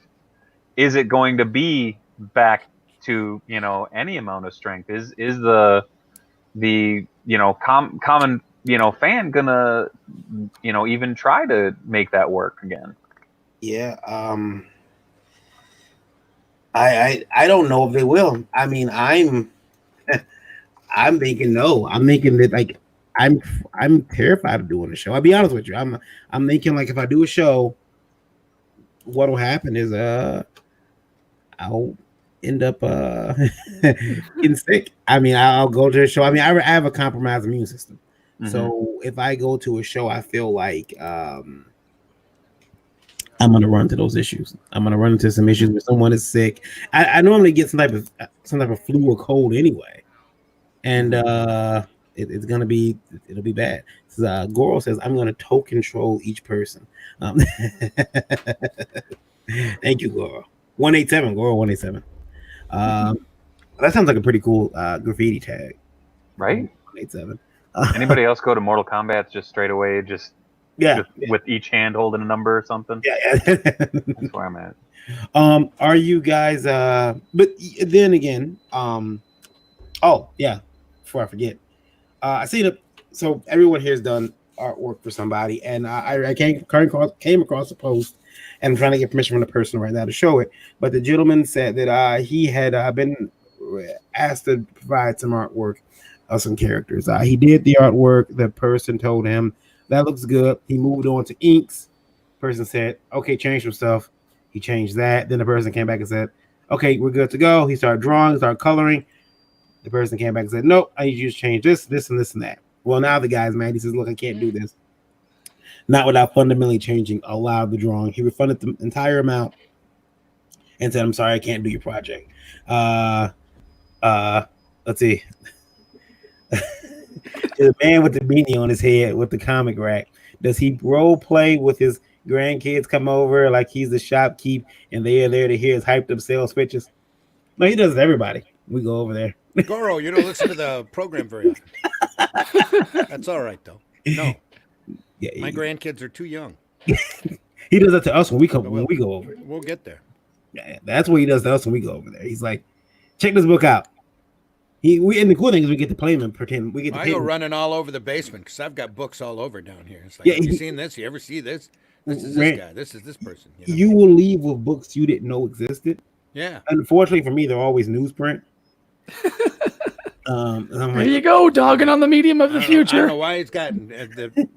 is it going to be back to any amount of strength? Is the common fan gonna even try to make that work again? Yeah. I don't know if they will. I mean, I'm thinking no. I'm thinking that like I'm terrified of doing a show. I'll be honest with you. I'm thinking like if I do a show, what'll happen is I'll end up getting sick. I mean, I'll go to a show. I mean, I have a compromised immune system. Mhm. So if I go to a show, I feel like I'm gonna run into those issues. I'm gonna run into some issues where someone is sick. I normally get some type of flu or cold anyway, and it's gonna be it'll be bad. Goro says I'm gonna toe control each person. Thank you, Goro. 187, Goro 187. That sounds like a pretty cool graffiti tag. Right? 187. Anybody else go to Mortal Kombat just straight away, just with each hand holding a number or something? Yeah. That's where I'm at. Are you guys but then again, oh yeah, before I forget, I seen it. So everyone here's done artwork for somebody, and I came across a post, and I'm trying to get permission from the person right now to show it. But the gentleman said that he had been asked to provide some artwork of some characters. He did the artwork. The person told him that looks good. He moved on to inks. Person said, "Okay, change some stuff." He changed that. Then the person came back and said, "Okay, we're good to go." He started drawing, started coloring. The person came back and said, "Nope, I need you to change this, this, and this, and that." Well, now the guy's mad. He says, "Look, I can't do this. Not without fundamentally changing a lot of the drawing." He refunded the entire amount and said, "I'm sorry, I can't do your project." Let's see. The man with the beanie on his head with the comic rack. Does he role play with his grandkids come over like he's the shopkeep and they are there to hear his hyped up sales pitches? No, he does it to everybody. We go over there. Goro, you don't listen to the program very often. That's all right, though. No, Yeah, my grandkids are too young. he does that to us when we go over. We'll get there. Yeah, that's what he does to us when we go over there. He's like, check this book out. And the cool thing is we get to play him and pretend we get to I play go him. running all over the basement because I've got books all over down here. It's like, have you seen this? You ever see this? This is this guy. This is this person. You will leave with books you didn't know existed. Yeah. Unfortunately for me, they're always newsprint. There you go, dogging on the medium of the I future. don't know why he's got the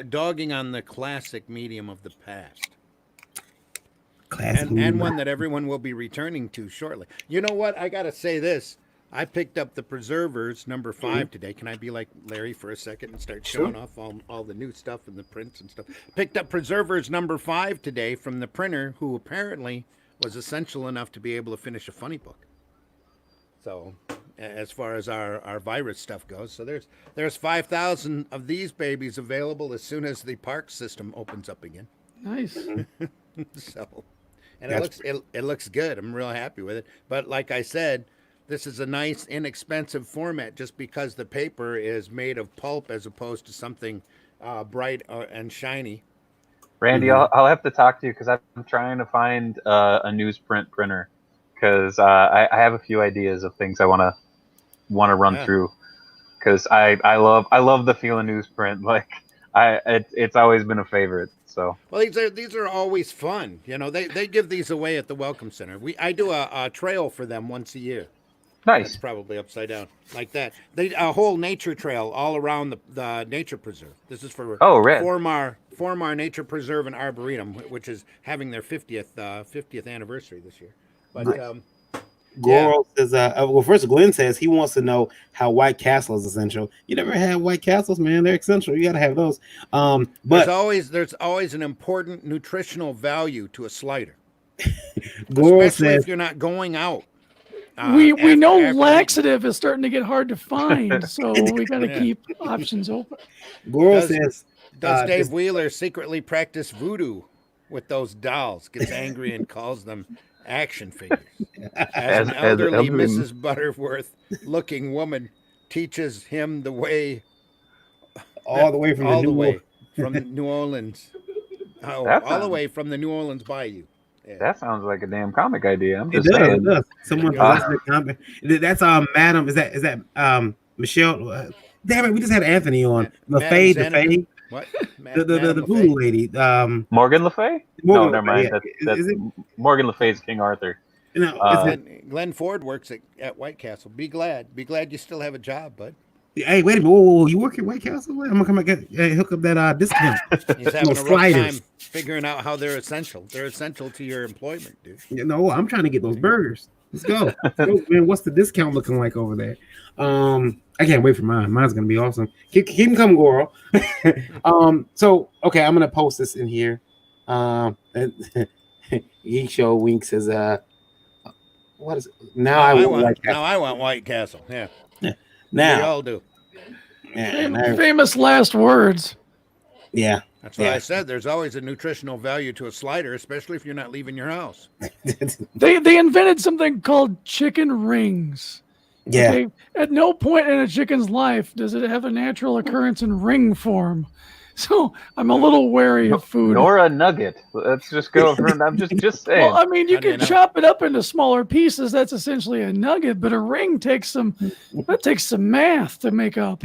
dogging on the classic medium of the past. And one that everyone will be returning to shortly. You know what? I got to say this. I picked up the Preservers number 5 today. Can I be like Larry for a second and start showing off all the new stuff and the prints and stuff? Picked up Preservers number 5 today from the printer who apparently was essential enough to be able to finish a funny book. So as far as our virus stuff goes. So there's 5,000 of these babies available as soon as the park system opens up again. Nice. So, and it looks good. I'm real happy with it. But like I said, this is a nice, inexpensive format just because the paper is made of pulp as opposed to something bright and shiny. Randy, I'll have to talk to you because I'm trying to find a newsprint printer because I have a few ideas of things I want to run through. because I love the Fila newsprint. Like it's always been a favorite. So Well, these are always fun. You know, they give these away at the Welcome Center. I do a trail for them once a year. That's nice. probably upside down, like that. They a whole nature trail all around the nature preserve. This is for Oh, red. Formar Nature Preserve and Arboretum, which is having their 50th anniversary this year. But Nice. Goro says, well, first Glenn says he wants to know how White Castle is essential. You never had White Castles, man. They're essential. You got to have those. But there's always an important nutritional value to a slider, Goro especially says, if you're not going out. We know laxative is starting to get hard to find, so we got to keep options open. Goro says, does Dave Wheeler secretly practice voodoo with those dolls? Gets angry and calls them action figures. As an elderly Mrs. Butterworth-looking woman teaches him the way, all the way from from New Orleans, all the way from the New Orleans Bayou. Yeah. That sounds like a damn comic idea. I'm just It saying. does. Someone comic. That's Madam. Is that Michelle? Damn it, we just had Anthony on. LaFay. What? The voodoo lady. Morgan Le Fay? No, never mind. Yeah. That's Morgan Le Fay's King Arthur. No, Glenn Ford works at White Castle. Be glad you still have a job, bud. Hey, wait a minute. Whoa. You work at White Castle? I'm gonna come and hook up that discount. He's having a rough time figuring out how they're essential. They're essential to your employment, dude. You know, I'm trying to get those burgers. Let's go. Man, what's the discount looking like over there? I can't wait for mine. Mine's gonna be awesome. Keep them coming, Goro. So okay, I'm gonna post this in here. Geek Show Wink says, what is it? Now I want White Castle. Yeah. Now we all do. Yeah, famous last words. Yeah. That's why I said there's always a nutritional value to a slider, especially if you're not leaving your house. They invented something called chicken rings. Yeah. Okay? At no point in a chicken's life does it have a natural occurrence in ring form. So I'm a little wary of food. Nor a nugget. Let's just go. I'm just saying. Well, I mean, you can chop it up into smaller pieces. That's essentially a nugget, but a ring takes some math to make up.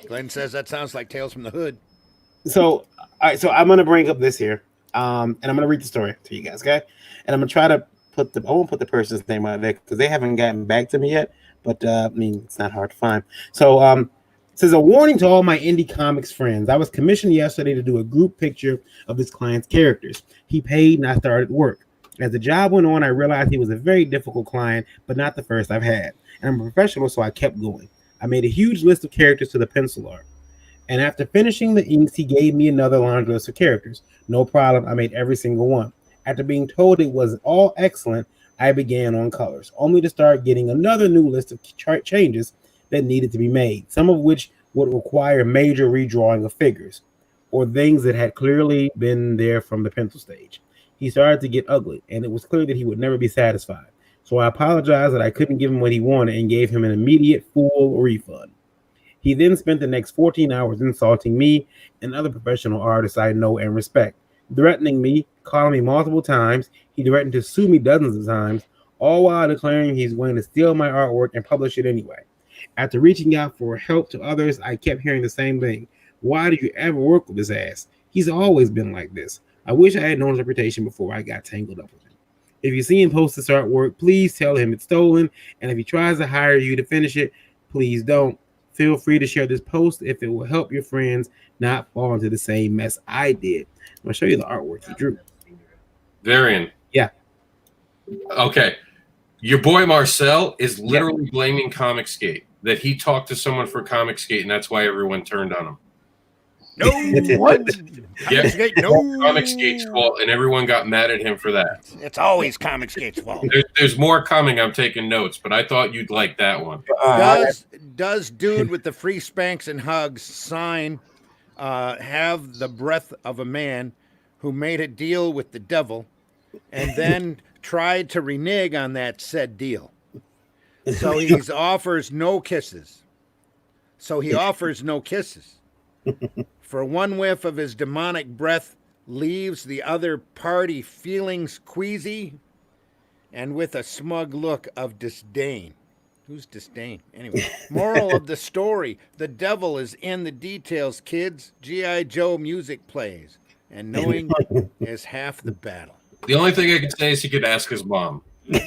Glenn says that sounds like Tales from the Hood. So, all right. So I'm gonna bring up this here, and I'm gonna read the story to you guys, okay? And I'm gonna try to I won't put the person's name out there because they haven't gotten back to me yet. But I mean, it's not hard to find. So, it says a warning to all my indie comics friends. I was commissioned yesterday to do a group picture of this client's characters. He paid and I started work. As the job went on, I realized he was a very difficult client, but not the first I've had. And I'm a professional, so I kept going. I made a huge list of characters to the pencil art. And after finishing the inks, he gave me another laundry list of characters. No problem, I made every single one. After being told it was all excellent, I began on colors, only to start getting another new list of changes that needed to be made, some of which would require major redrawing of figures or things that had clearly been there from the pencil stage. He started to get ugly, and it was clear that he would never be satisfied. So I apologized that I couldn't give him what he wanted and gave him an immediate full refund. He then spent the next 14 hours insulting me and other professional artists I know and respect, threatening me, calling me multiple times. He threatened to sue me dozens of times, all while declaring he's going to steal my artwork and publish it anyway. After reaching out for help to others, I kept hearing the same thing. Why did you ever work with his ass? He's always been like this. I wish I had known his reputation before I got tangled up with him. If you see him post this artwork, please tell him it's stolen. And if he tries to hire you to finish it, please don't. Feel free to share this post if it will help your friends not fall into the same mess I did. I'm going to show you the artwork he drew. Varian. Yeah. Okay. Your boy Marcel is literally blaming Comicsgate, that he talked to someone for Comicsgate, and that's why everyone turned on him. No, what? Yeah, Comicsgate, no. Comicsgate's fault, and everyone got mad at him for that. It's always Comicsgate's fault. There's more coming. I'm taking notes, but I thought you'd like that one. Does dude with the free spanks and hugs sign have the breath of a man who made a deal with the devil and then tried to renege on that said deal? So he offers no kisses. For one whiff of his demonic breath leaves the other party feeling queasy and with a smug look of disdain. Who's disdain? Anyway, moral of the story: the devil is in the details, kids. GI Joe music plays, and knowing is half the battle. The only thing I can say is he could ask his mom. You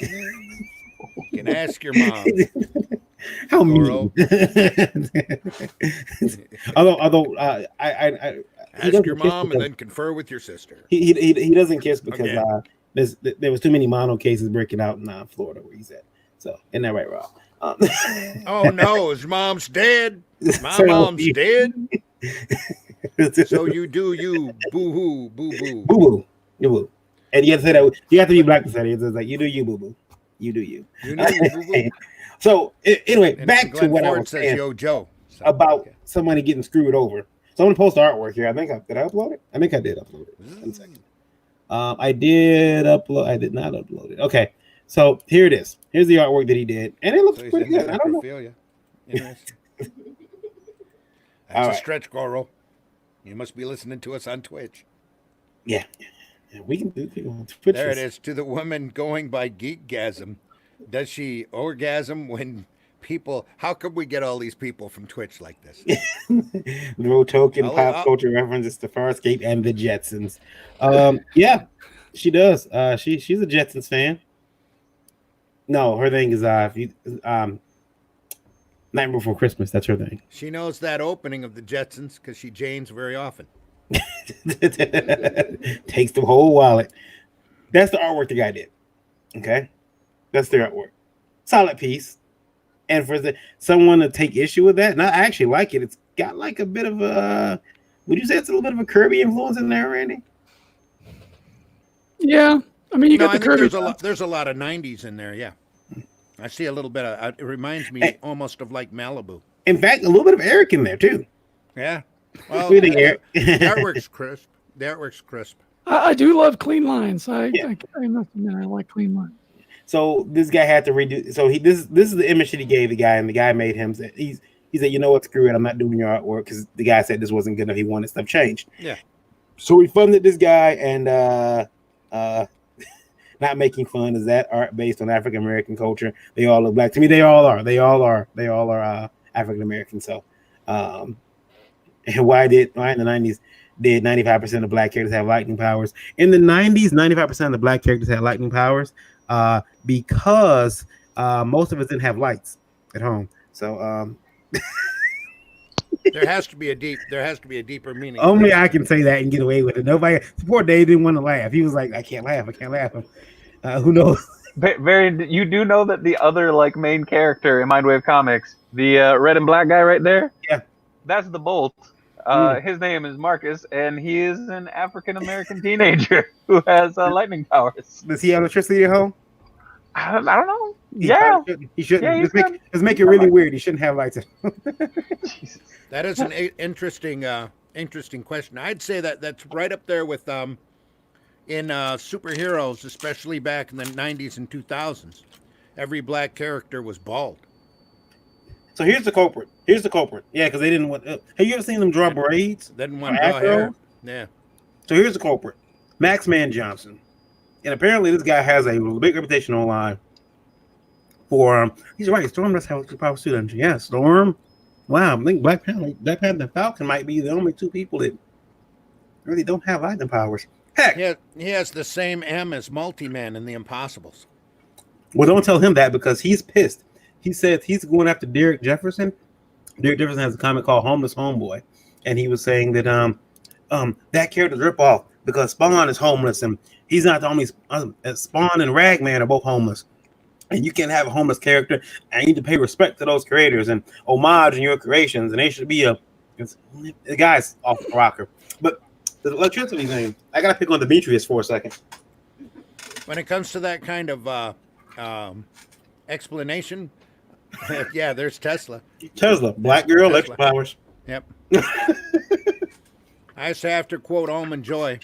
can ask your mom. How Goro. mean. although Ask your mom and then confer with your sister. he doesn't kiss because Okay. there was too many mono cases breaking out in Florida where he's at. So isn't that right, Rob? Oh no, his mom's dead. My So- mom's dead. So you do you, boo hoo, boo boo. Boo boo. And you have to say that you have to be black to say it. It's like you do you, boo boo. You do you. You know you, boo boo. So anyway, And back to Glenn what I Ford was says, saying "Yo, Joe." So, about okay. somebody getting screwed over. So I'm gonna post the artwork here. Did I upload it? I think I did upload it. 1 second. I did upload. I did not upload it. Okay, so here it is. Here's the artwork that he did, and it looks So he's pretty in good. I don't know. necrophilia. Interesting. All That's a right. stretch, Goro. You must be listening to us on Twitch. Yeah, we can do it on Twitch. There it is. To the woman going by geekgasm. Does she orgasm when people? How could we get all these people from Twitch like this? No token I'll- pop culture references to Farscape and the Jetsons. Yeah, she does. She's a Jetsons fan. No, her thing is Nightmare Before Christmas. That's her thing. She knows that opening of the Jetsons because she Janes very often. Takes the whole wallet. That's the artwork the guy did. Okay, that's their artwork. Solid piece. And for someone to take issue with that, and I actually like it. It's got like a bit of a. Would you say it's a little bit of a Kirby influence in there, Randy? Yeah, I mean, you No, got I the think Kirby. there's a lot of '90s in there. Yeah, I see a little bit of. It reminds me almost of like Malibu. In fact, a little bit of Eric in there too. Yeah. Well, What do you think, Eric? the artwork's crisp. The artwork's crisp. I do love clean lines. Yeah. I must admit, I like clean lines. So this guy had to redo. So this is the image that he gave the guy, and the guy made him say he said, you know what, screw it, I'm not doing your artwork because the guy said this wasn't good enough. He wanted stuff changed. Yeah. So we funded this guy, and not making fun is that art based on African American culture. They all look black to me. They all are. African American. So, and why in the 90s did 95% of black characters have lightning powers? In the 90s, 95% of the black characters had lightning powers. Because most of us didn't have lights at home, so There has to be a deeper meaning. only I can say that and get away with it. Nobody. Poor Dave didn't want to laugh. He was like, "I can't laugh. Who knows?" Very, you do know that the other like main character in Mindwave Comics, the red and black guy right there. Yeah. That's the Bolt. His name is Marcus, and he is an African American teenager who has lightning powers. Does he have electricity at home? I don't know. He Yeah. probably shouldn't. He shouldn't. Yeah, Let's make it really weird. He shouldn't have lights at home. Jesus. That is an interesting question. I'd say that's right up there with in superheroes, especially back in the 90s and 2000s. Every black character was bald. So here's the culprit. Yeah, because they didn't want. Have you ever seen them draw braids? Didn't want Or to draw hair. afro? Yeah. So here's the culprit, Max Man Johnson, and apparently this guy has a big reputation online for. He's right. Storm does have a superpower too, doesn't she? Yeah, Storm. Wow, I think Black Panther and Falcon might be the only two people that really don't have lightning powers. Heck, He has the same M as Multi-Man in The Impossibles. well, don't tell him that because he's pissed. He said he's going after Derek Jefferson. Derek Jefferson has a comic called Homeless Homeboy, and he was saying that that character's rip off because Spawn is homeless and he's not the only Spawn and Ragman are both homeless. And you can't have a homeless character, and you need to pay respect to those creators and homage in your creations. And they should be the guy's off the rocker. But the electricity thing, I gotta pick on Demetrius for a second. When it comes to that kind of explanation, yeah, there's Tesla. Tesla, black girl, Tesla. electric powers. Yep. I used to have to quote Almond Joy.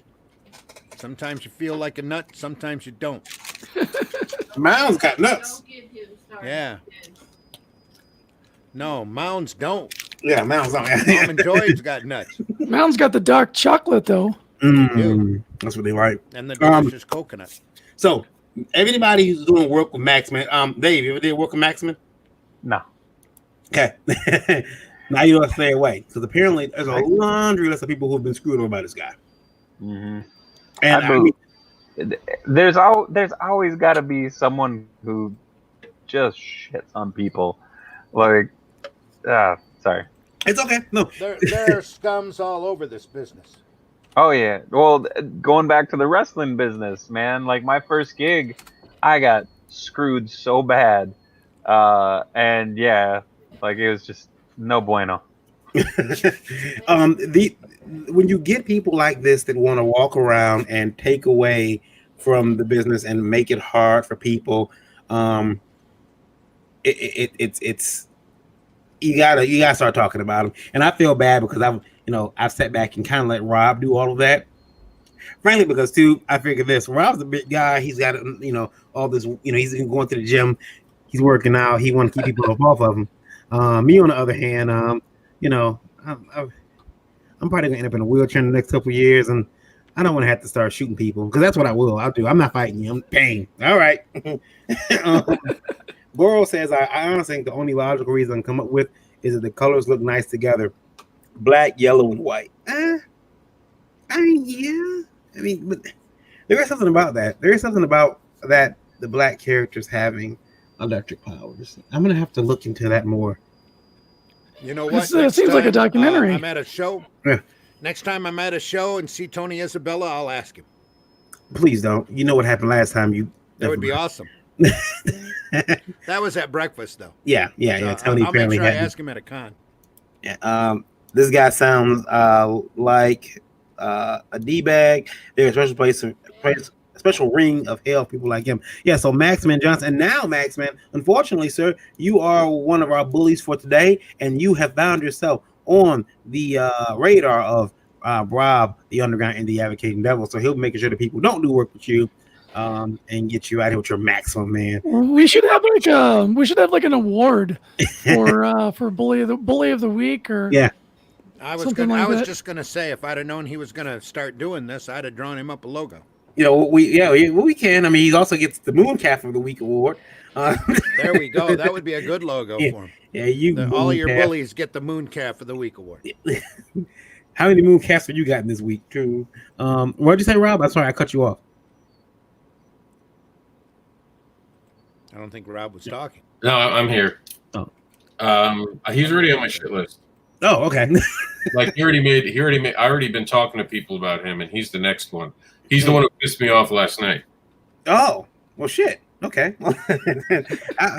Sometimes you feel like a nut, sometimes you don't. Mounds got nuts. Yeah. No, Mounds don't. Yeah, Mounds don't. Almond Joy's got nuts. Mountain's got the dark chocolate though. That's what they like. And the delicious coconut. So, everybody who's doing work with Maxman, Dave, you ever did work with Maxman? No. Okay. Now you don't stay away because apparently there's a laundry list of people who've been screwed over by this guy. Mm-hmm. And I mean, There's always got to be someone who just shits on people. Like, sorry. it's okay. No, There are scums all over this business. Oh yeah. Well, going back to the wrestling business, man. Like my first gig, I got screwed so bad, and yeah, like it was just no bueno. when you get people like this that want to walk around and take away from the business and make it hard for people, it's you gotta start talking about them. And I feel bad because I've sat back and kind of let Rob do all of that. Frankly, because too, I figure this: Rob's a big guy. He's got all this. He's been going to the gym. He's working out. He wants to keep people off of him. Me, on the other hand, I'm probably gonna end up in a wheelchair in the next couple of years, and I don't want to have to start shooting people because that's what I'll do. I'm not fighting you. I'm pain. All right. Goro says, I honestly think the only logical reason I can come up with is that the colors look nice together. Black, yellow, and white. Yeah. I mean, but there is something about that. There is something about that the black characters having electric powers. I'm going to have to look into that more. You know what? It seems like a documentary. I'm at a show. Yeah. Next time I'm at a show and see Tony Isabella, I'll ask him. Please don't. You know what happened last time. That would be awesome. That was at breakfast, though. Yeah. Tony I'll make sure I had ask him at a con. Yeah. This guy sounds like a D-bag. There's a special ring of hell for people like him. Yeah, so Maxman Johnson. And now, Maxman, unfortunately, sir, you are one of our bullies for today, and you have found yourself on the radar of Rob, the Underground Indie Advocating Devil. So he'll be making sure that people don't do work with you and get you out here with your maximum, man. We should have like an award for bully of the week or yeah. I was just gonna say, if I'd have known he was gonna start doing this, I'd have drawn him up a logo. We can. I mean, he also gets the Mooncalf of the Week award. There we go. That would be a good logo for him. Yeah, all of your bullies get the Mooncalf of the Week award. How many Mooncalfs have you gotten this week, too? What'd you say, Rob? I'm sorry, I cut you off. I don't think Rob was talking. No, I'm here. Oh. He's already on my shit list. Oh, okay. Like I already been talking to people about him, and he's the next one. He's the one who pissed me off last night. Oh, well, shit. Okay.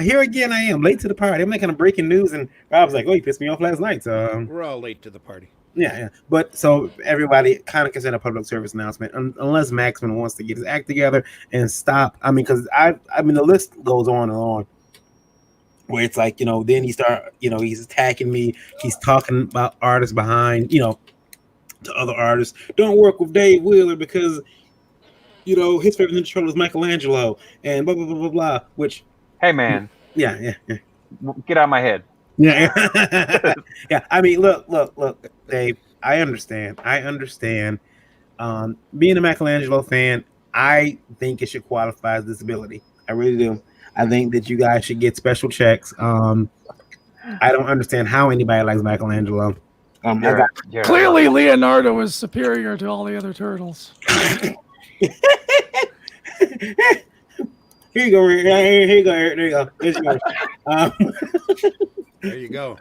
Here again, I am late to the party. I'm making a breaking news, and Rob's like, "Oh, you pissed me off last night." So we're all late to the party. Yeah. But so everybody kind of consider a public service announcement, unless Maxman wants to get his act together and stop. I mean, because the list goes on and on. Where it's like, then he's attacking me. He's talking about artists behind, to other artists. Don't work with Dave Wheeler because, his favorite Ninja Turtle is Michelangelo and blah, blah, blah, blah, blah, which. Hey, man. Yeah. Get out of my head. Yeah. Yeah. I mean, look, Dave, I understand. Being a Michelangelo fan, I think it should qualify as disability. I really do. I think that you guys should get special checks. I don't understand how anybody likes Michelangelo. Clearly, Leonardo is superior to all the other turtles. Here you go. There you go. There you go.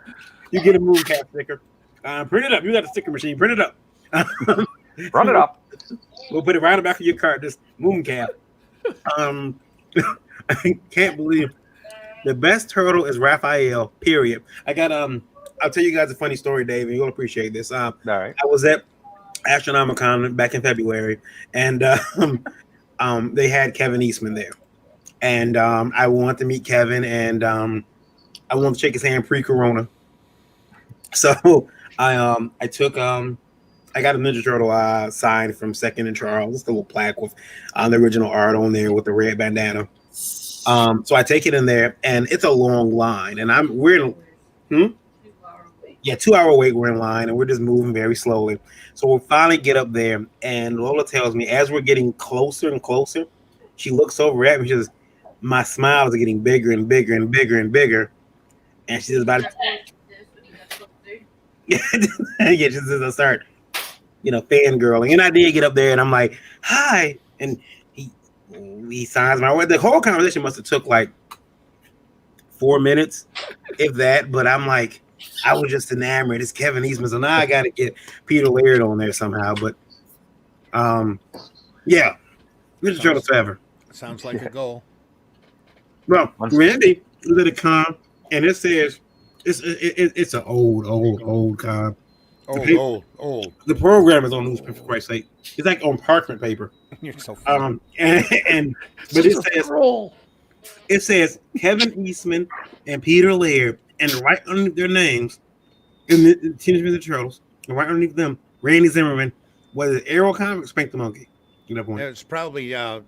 You get a Mooncalf sticker. Print it up. You got a sticker machine. Print it up. Run it up. We'll put it right on the back of your card. This Mooncalf. I can't believe the best turtle is Raphael. Period. I got I'll tell you guys a funny story, Dave, and you'll appreciate this. All right. I was at Astronomicon back in February, and they had Kevin Eastman there, and I wanted to meet Kevin, and I wanted to shake his hand pre-corona. So I took I got a Ninja Turtle sign from Second and Charles, just a little plaque with the original art on there with the red bandana. So I take it in there, and it's a long line, and we're in 2-hour wait. We're in line, and we're just moving very slowly. So we finally get up there, and Lola tells me as we're getting closer and closer, she looks over at me. She says, "My smiles are getting bigger and bigger and bigger and bigger." and she's about to yeah, she's just start, fangirling. And I did get up there, and I'm like, "Hi," and he signs my word. The whole conversation must have took like 4 minutes, if that. But I'm like, I was just enamored. It's Kevin Eastman, so now I got to get Peter Laird on there somehow. But yeah, Ninja Turtles forever. Sounds like a goal. Well, Randy was at a con, and it says it's an old con. Old. The program is on newspaper, for Christ's sake. It's like on parchment paper. You're so funny. But it says Kevin Eastman and Peter Laird, and right underneath their names in the Teenage Mutant Ninja Turtles, and right underneath them, Randy Zimmerman, was it Arrow Comics, Spank the Monkey? It's probably Arrow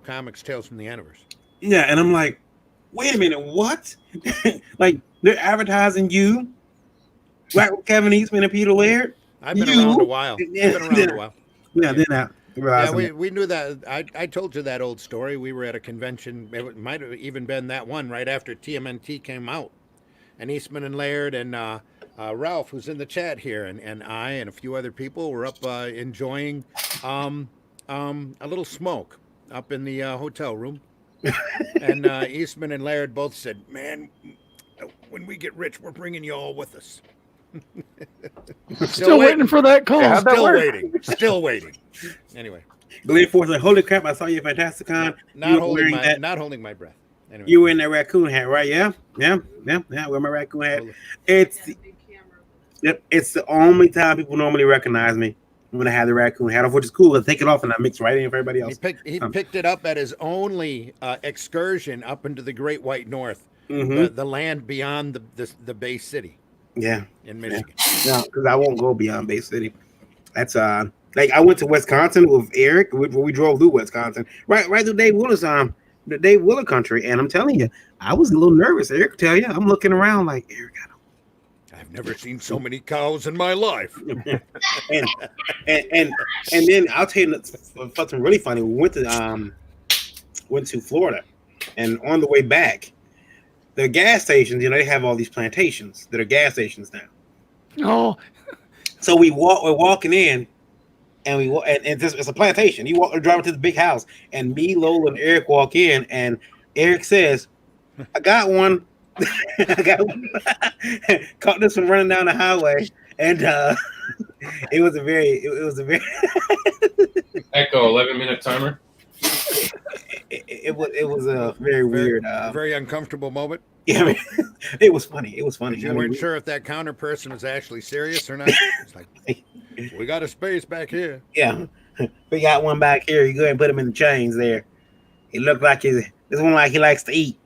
Comics Tales from the Universe. Yeah, and I'm like, wait a minute, what? Like, they're advertising you? Right with Kevin Eastman and Peter Laird? I've been around a while. Yeah, they're not. Yeah, we knew that. I told you that old story. We were at a convention. It might have even been that one right after TMNT came out. And Eastman and Laird and Ralph, who's in the chat here, and I and a few other people were up enjoying a little smoke up in the hotel room. And Eastman and Laird both said, "Man, when we get rich, we're bringing you all with us." Still waiting for that call. Yeah, Still waiting. Anyway, Glenn Ford's like, "Holy crap! I saw you at Fantasticon. Not holding my breath. Anyway. You were in that raccoon hat, right? Yeah. Wear my raccoon hat. It's the only time people normally recognize me when I have the raccoon hat off, which is cool. I take it off and I mix right in with everybody else. He picked it up at his only excursion up into the Great White North, Mm-hmm. the land beyond the Bay City. Yeah, in Michigan. No, because I won't go beyond Bay City. That's like I went to Wisconsin with Eric. We drove through Wisconsin, right through Dave Willer's the Dave Willer country, and I'm telling you, I was a little nervous. Eric, tell you, I'm looking around like Eric. I've never seen so many cows in my life. and then I'll tell you something really funny. We went to Florida, and on the way back, the gas stations, they have all these plantations that are gas stations now. Oh, so we're walking in, and it's a plantation. You drive to the big house, and me, Lola, and Eric walk in, and Eric says, "I got one." I got one. Caught this one running down the highway, and it was a very Echo 11-minute timer. It was a very weird, very uncomfortable moment. Yeah, I mean, it was funny. You weren't sure if that counter person was actually serious or not. It's like, we got a space back here. Yeah, we got one back here. You go ahead and put him in the chains there. He looked like this one like he likes to eat.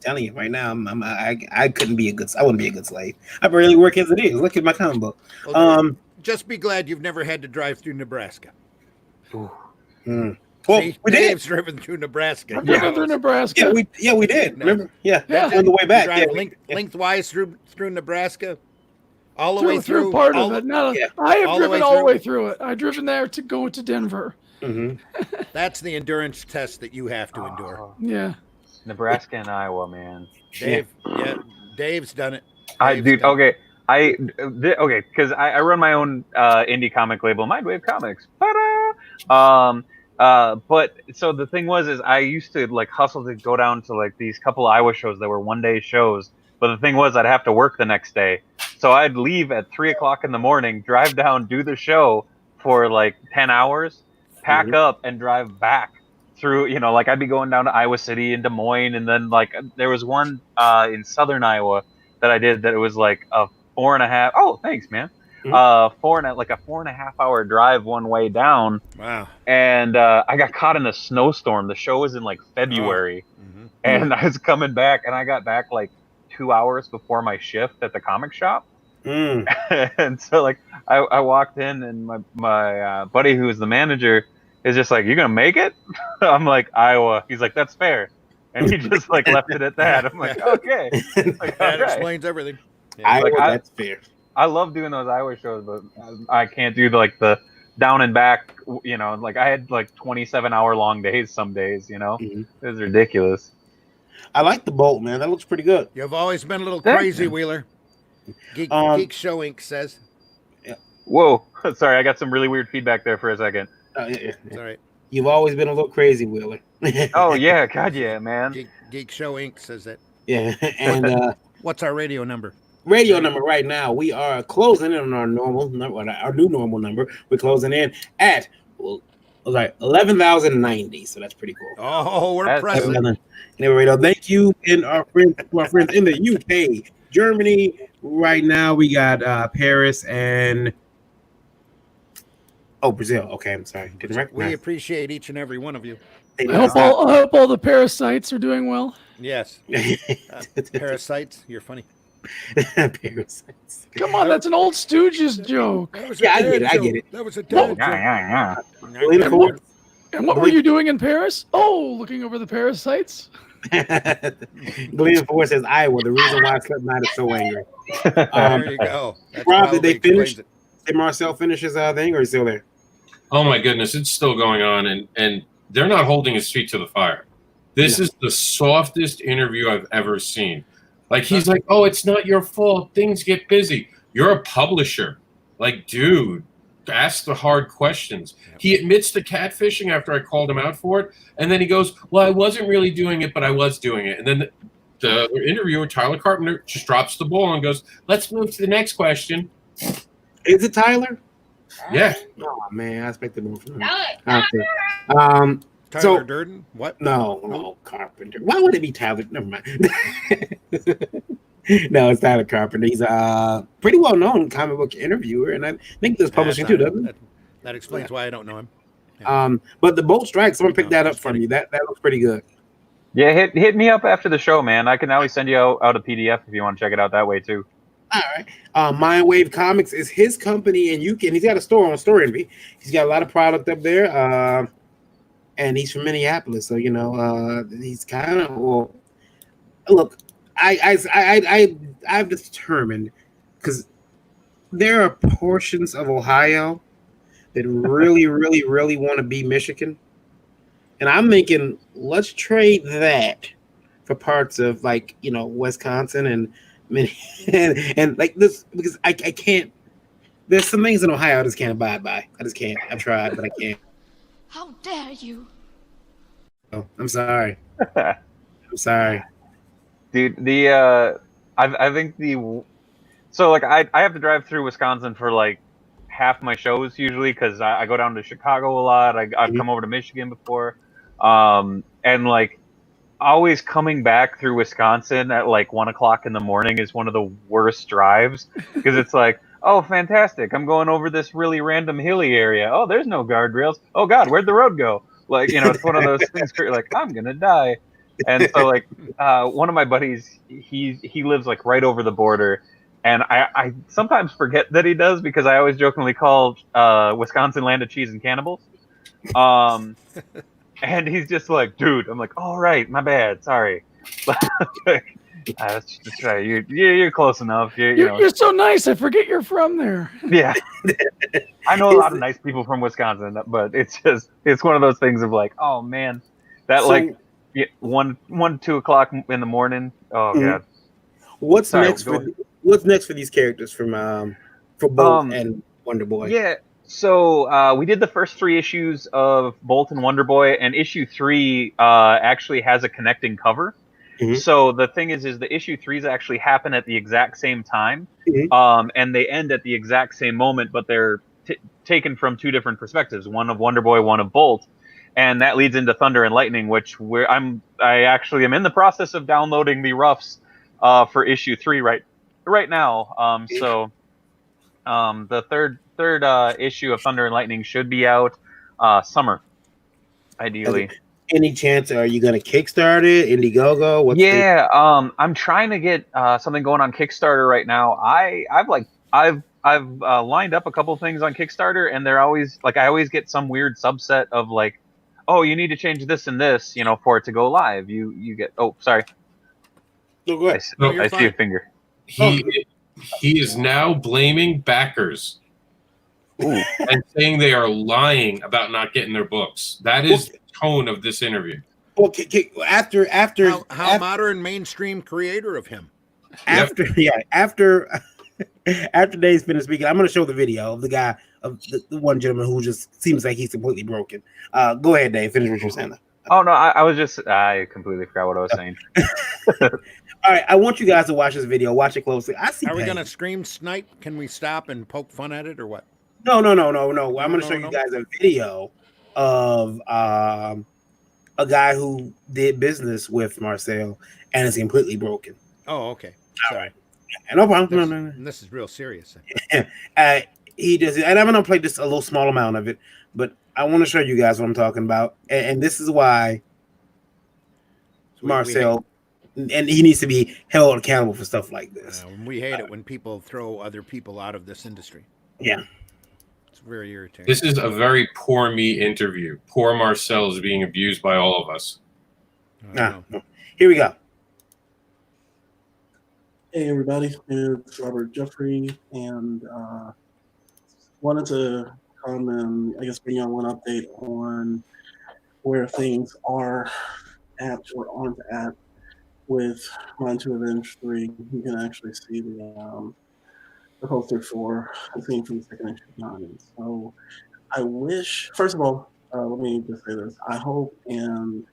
Telling you right now, I couldn't be I wouldn't be a good slave. I barely work as it is. Look at my comic book. Well, just be glad you've never had to drive through Nebraska. Well, See, we Dave's did. driven through Nebraska. I've driven through Nebraska. We did. Remember? Yeah. Yeah. On the way back. Drive Yeah. lengthwise through Nebraska, all the way through through. part of it. No, Yeah. I have all the driven way all the through. way through it. I've driven there to go to Denver. Mm-hmm. That's the endurance test that you have to endure. Yeah. Nebraska and Iowa, man. Dave, Dave's done it. Okay, because I run my own indie comic label, Mindwave Comics. But so the thing is I used to like hustle to go down to like these couple Iowa shows that were 1-day shows. But the thing was, I'd have to work the next day, so I'd leave at 3:00 in the morning, drive down, do the show for like 10 hours, pack up, and drive back through. Like I'd be going down to Iowa City and Des Moines, and then like there was one in southern Iowa that I did that it was like a 4.5. Oh, thanks, man. 4.5 hour drive one way down. Wow. And I got caught in a snowstorm. The show was in like February, and I was coming back, and I got back like 2 hours before my shift at the comic shop. And so like I walked in, and my buddy who was the manager is just like, "You gonna make it?" I'm like, "Iowa." He's like, "That's fair," and he just like left it at that. I'm like, "Okay." Like, That okay. explains everything. That's fair. I love doing those Iowa shows, but I can't do like the down and back. Like I had like 27-hour long days some days. It was ridiculous. I like the bolt, man. That looks pretty good. You've always been a little Thank crazy, you. Wheeler. Geek Show Inc. says. Whoa, sorry, I got some really weird feedback there for a second. It's all right. You've always been a little crazy, Wheeler. Oh yeah, God yeah, man. Geek Show Inc. says that. Yeah, and What's our radio number? radio number right now, we are closing in on our normal number, our new normal number. We're closing in at 11,090. So that's pretty cool. Oh, we're That's- present. And everybody, thank you, and our friends in the UK, Germany. Right now, we got Paris and Brazil. Okay, I'm sorry, didn't We recognize. appreciate each and every one of you. I hope all the parasites are doing well. Yes. Parasites, you're funny. Parasites. Come on, that's an old Stooges joke. That was Yeah, I get it. That was a dad Yeah. Lean forward. And what were you doing in Paris? Oh, looking over the parasites. Glenn Ford says Iowa. The reason why Slipknot is so angry. There you go. That Rob, did they probably finish? explains it. Did Marcel finish his thing, or is he still there? Oh my goodness, it's still going on, and they're not holding his feet to the fire. This is the softest interview I've ever seen. Like, he's like, oh, it's not your fault. Things get busy. You're a publisher. Like, dude, ask the hard questions. He admits to catfishing after I called him out for it. And then he goes, well, I wasn't really doing it, but I was doing it. And then the interviewer, Tyler Carpenter, just drops the ball and goes, let's move to the next question. Is it Tyler? Yeah. Oh man, I expected more from him. Tyler So- Durden? What? No, Carpenter. Why would it be Tyler? Never mind. No, it's Tyler Carpenter. He's a pretty well known comic book interviewer, and I think there's publishing too, doesn't it? That explains why I don't know him. But the Bolt Strike, someone picked that up from you. That looks pretty good. Yeah, hit me up after the show, man. I can always send you out a PDF if you want to check it out that way too. All right. Mindwave Comics is his company, and he's got a store on Story Envy. He's got a lot of product up there, and he's from Minneapolis, so he's kind of look. I've determined, because there are portions of Ohio that really, really, really want to be Michigan, and I'm thinking let's trade that for parts of Wisconsin and like this, because I can't. There's some things in Ohio I just can't abide by. I just can't. I've tried, but I can't. How dare you? Oh, I'm sorry. I'm sorry. Dude, I think I have to drive through Wisconsin for like half my shows usually, because I go down to Chicago a lot. I've come over to Michigan before, and like always coming back through Wisconsin at like 1 o'clock in the morning is one of the worst drives, because it's like, oh, fantastic, I'm going over this really random hilly area. Oh, there's no guardrails. Oh God, where'd the road go? Like, it's one of those things where you're like, I'm gonna die. And so like one of my buddies, he lives like right over the border, and I sometimes forget that he does, because I always jokingly call Wisconsin land of cheese and cannibals. And he's just like, dude, I'm like, all right, my bad, sorry. That's just right. You're close enough. You're so nice. I forget you're from there. Yeah. I know a lot of nice people from Wisconsin, but it's one of those things of like, oh man, that So- like 2 o'clock in the morning. Oh God. What's Sorry, next go What's next for these characters for Bolt and Wonder Boy? Yeah. So we did the first 3 issues of Bolt and Wonder Boy, and issue 3 actually has a connecting cover. Mhm. So the thing is the issue 3s actually happen at the exact same time, and they end at the exact same moment, but they're taken from 2 different perspectives: one of Wonder Boy, one of Bolt, and that leads into Thunder and Lightning, which I actually am in the process of downloading the roughs for issue 3 right now. So the third issue of Thunder and Lightning should be out summer, ideally. Any chance? Are you gonna kickstart it? Indiegogo? I'm trying to get something going on Kickstarter right now. I've lined up a couple things on Kickstarter, and they're always like, I always get some weird subset of like, oh, you need to change this and this, for it to go live. You get, oh, sorry. No, go ahead. I see a finger. He is now blaming backers and saying they are lying about not getting their books. That is the tone of this interview. Well, after How modern mainstream creator of him. after after Dave's finished speaking, I'm going to show the video of the guy, of the one gentleman who just seems like he's completely broken. Go ahead, Dave. Finish what you're saying. Oh no, I completely forgot what I was saying. All right, I want you guys to watch this video. Watch it closely. I see. Are we pain. gonna scream snipe? Can we stop and poke fun at it or what? No. I'm going to show you guys a video of a guy who did business with Marcel and is completely broken. Oh, okay. Sorry. No problem. This is real serious. He does it, and I'm going to play just a little small amount of it, but I want to show you guys what I'm talking about, and this is why Marcel, and he needs to be held accountable for stuff like this. We hate it when people throw other people out of this industry. Yeah. It's very irritating. This is a very poor me interview. Poor Marcel is being abused by all of us. Here we go. Hey everybody, it's Robert Jeffrey, and wanted to come and I guess bring you one update on where things are at or aren't at with Mind to Avenge 3. You can actually see the poster for the scene from the second issue of Nine. So I wish, first of all, let me just say this. I hope and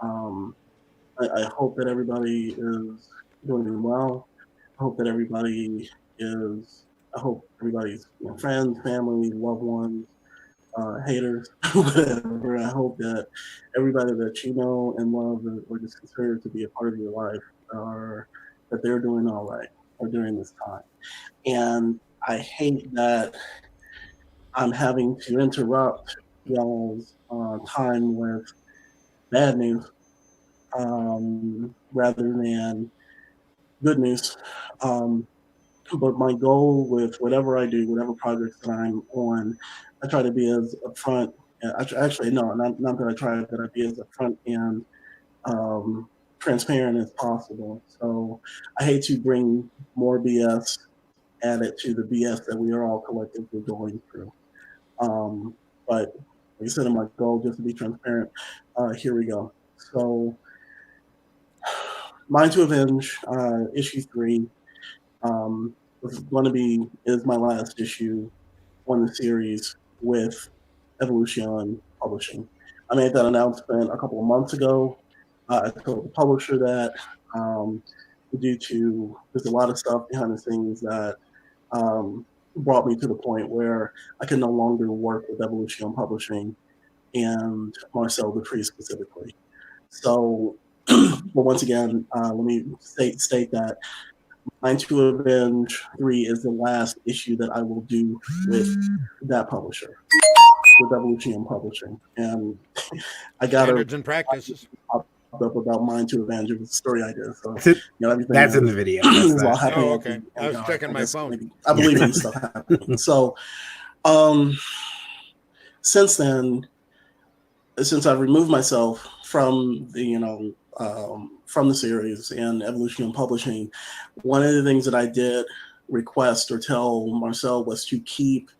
I hope that everybody is doing well. I hope that everybody is, I hope everybody's friends, family, loved ones, haters, whatever. I hope that everybody that you know and love or just consider to be a part of your life that they're doing all right during this time. And I hate that I'm having to interrupt y'all's time with bad news rather than good news. But my goal with whatever I do, whatever projects that I'm on, I try to be as upfront. Actually, no, not that I try, that I be as upfront and transparent as possible. So I hate to bring more BS added to the BS that we are all collectively going through. But like I said, in my goal, just to be transparent, here we go. So Mind to Avenge, issue 3, is my last issue on the series with Evolution Publishing. I made that announcement a couple of months ago. I told the publisher that due to there's a lot of stuff behind the scenes that brought me to the point where I could no longer work with Evolution Publishing and Marcel Dupree specifically. So, but once again, let me state that Mind to Avenge 3 is the last issue that I will do with that publisher, with Evolution Publishing. And I got standards and practices up about Mind to Avenge. It was a story I did. So, everything that's in the video. Is all happening. Oh, okay. I was checking my phone. I believe in stuff happening. So, since then, since I've removed myself from the, from the series and Evolution Publishing, one of the things that I did request or tell Marcel was to keep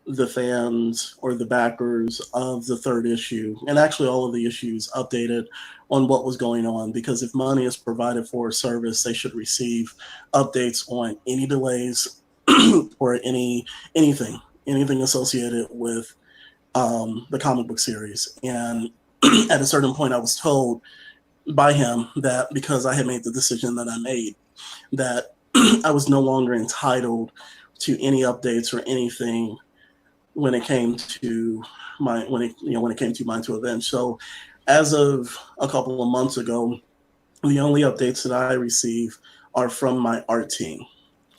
the fans or the backers of the third issue, and actually all of the issues, updated on what was going on, because if money is provided for a service, they should receive updates on any delays or anything associated with the comic book series. And at a certain point, I was told by him that because I had made the decision that I made, that I was no longer entitled to any updates or anything when it came to Mind to Avenge. So as of a couple of months ago, the only updates that I receive are from my art team,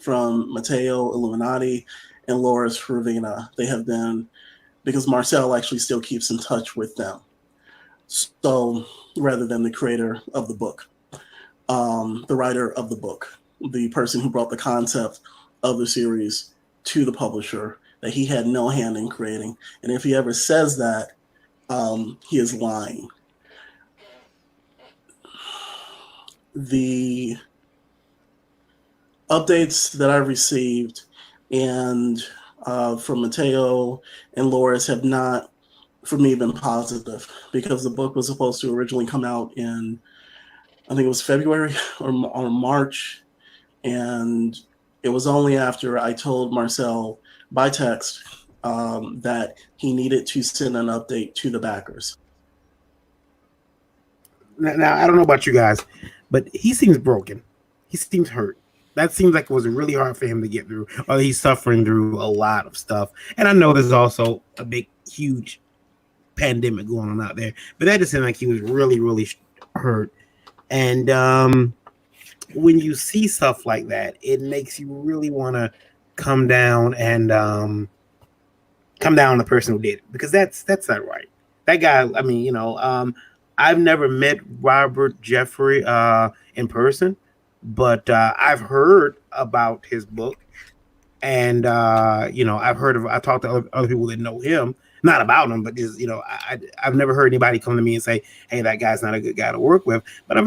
from Matteo Illuminati and Loris Ravina. They have been, because Marcel actually still keeps in touch with them. So rather than the creator of the book, the writer of the book, the person who brought the concept of the series to the publisher that he had no hand in creating. And if he ever says that, he is lying. The updates that I received and from Matteo and Loris have not for me been positive, because the book was supposed to originally come out in, I think it was February or March, and it was only after I told Marcel by text that he needed to send an update to the backers. Now, I don't know about you guys, but he seems broken. He seems hurt. That seems like it was really hard for him to get through, or he's suffering through a lot of stuff. And I know there's also a big, huge pandemic going on out there, but that just seemed like he was really, really hurt. And when you see stuff like that, it makes you really want to come down and come down on the person who did it, because that's not right. That guy, I mean, I've never met Robert Jeffrey in person, but I've heard about his book, and I've talked to other people that know him, not about him, but just I've never heard anybody come to me and say, "Hey, that guy's not a good guy to work with." But I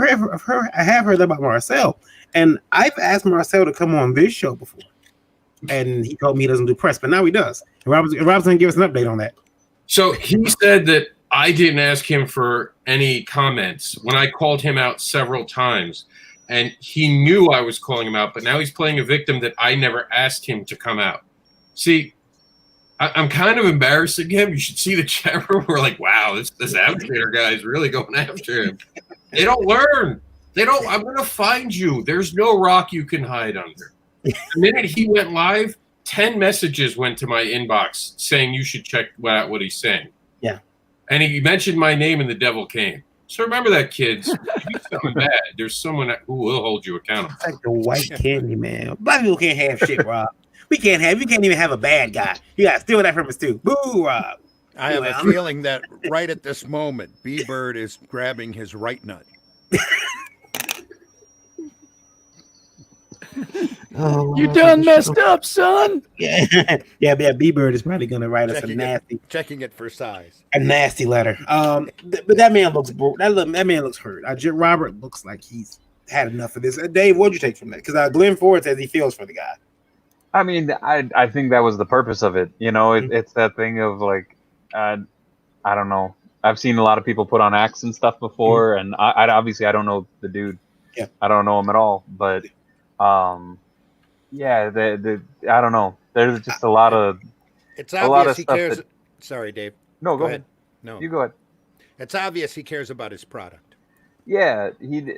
have heard about Marcel, and I've asked Marcel to come on this show before, and he told me he doesn't do press, but now he does. And Rob's going to give us an update on that. So he said that I didn't ask him for any comments when I called him out several times, and he knew I was calling him out, but now he's playing a victim that I never asked him to come out. See, I'm kind of embarrassing him. You should see the chat room. We're like, wow, this advocator guy is really going after him. They don't learn. I'm going to find you. There's no rock you can hide under. The minute he went live, 10 messages went to my inbox saying you should check out what he's saying. Yeah. And he mentioned my name and the devil came. So remember that, kids. If you do something bad, there's someone who will hold you accountable. It's like the white candy, man. Black people can't have shit, Rob. You can't even have a bad guy. You got to steal that from us too. Boo, Rob. I have a feeling that right at this moment, B-Bird is grabbing his right nut. You done messed up, son. Yeah. B-Bird is probably gonna write us checking it for size. A nasty letter. But that man looks broke. That man looks hurt. Robert looks like he's had enough of this. Dave, what'd you take from that? Because Glenn Ford says he feels for the guy. I mean, I think that was the purpose of it. It's that thing of like, I don't know. I've seen a lot of people put on acts and stuff before, and I obviously I don't know the dude. Yeah. I don't know him at all, but yeah, I don't know. There's just a lot of. It's obvious he cares. Sorry, Dave. No, go ahead. No, you go ahead. It's obvious he cares about his product. Yeah,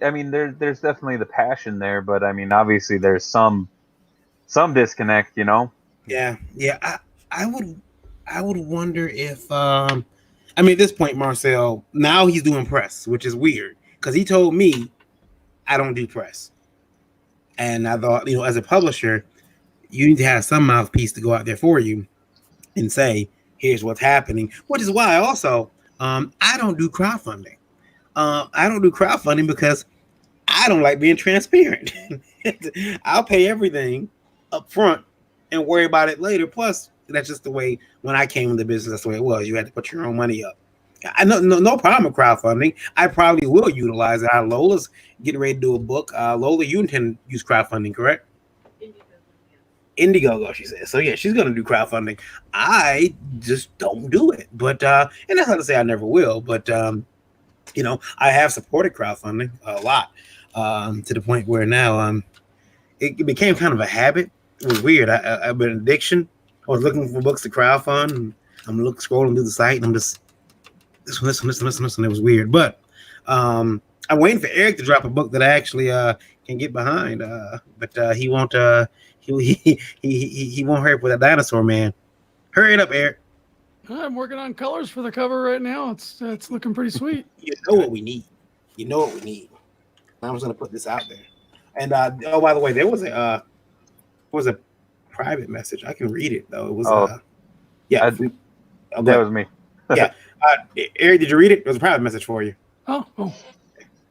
I mean, there's definitely the passion there, but I mean, obviously, there's some disconnect, Yeah. I would wonder if at this point, Marcel, now he's doing press, which is weird because he told me I don't do press. And I thought, as a publisher, you need to have some mouthpiece to go out there for you and say, here's what's happening, which is why also I don't do crowdfunding. I don't do crowdfunding because I don't like being transparent. I'll pay everything up front and worry about it later. Plus, that's just the way when I came into business, that's the way it was. You had to put your own money up. I know no problem with crowdfunding. I probably will utilize it. Lola's getting ready to do a book. Lola, you intend to use crowdfunding, correct? Indiegogo, she says. So yeah, she's gonna do crowdfunding. I just don't do it. But and that's not to say I never will, but I have supported crowdfunding a lot. To the point where now it became kind of a habit. It was weird. I've been an addiction. I was looking for books to crowdfund, and I'm scrolling through the site, and I'm just this one. It was weird, but I'm waiting for Eric to drop a book that I actually can get behind. But he won't. He won't hurry up with a dinosaur man. Hurry it up, Eric. I'm working on colors for the cover right now. It's looking pretty sweet. You know what we need. I'm just gonna put this out there. And by the way, there was a private message. I can read it though. It was that was me. Yeah. Eric, did you read it? It was a private message for you. Oh,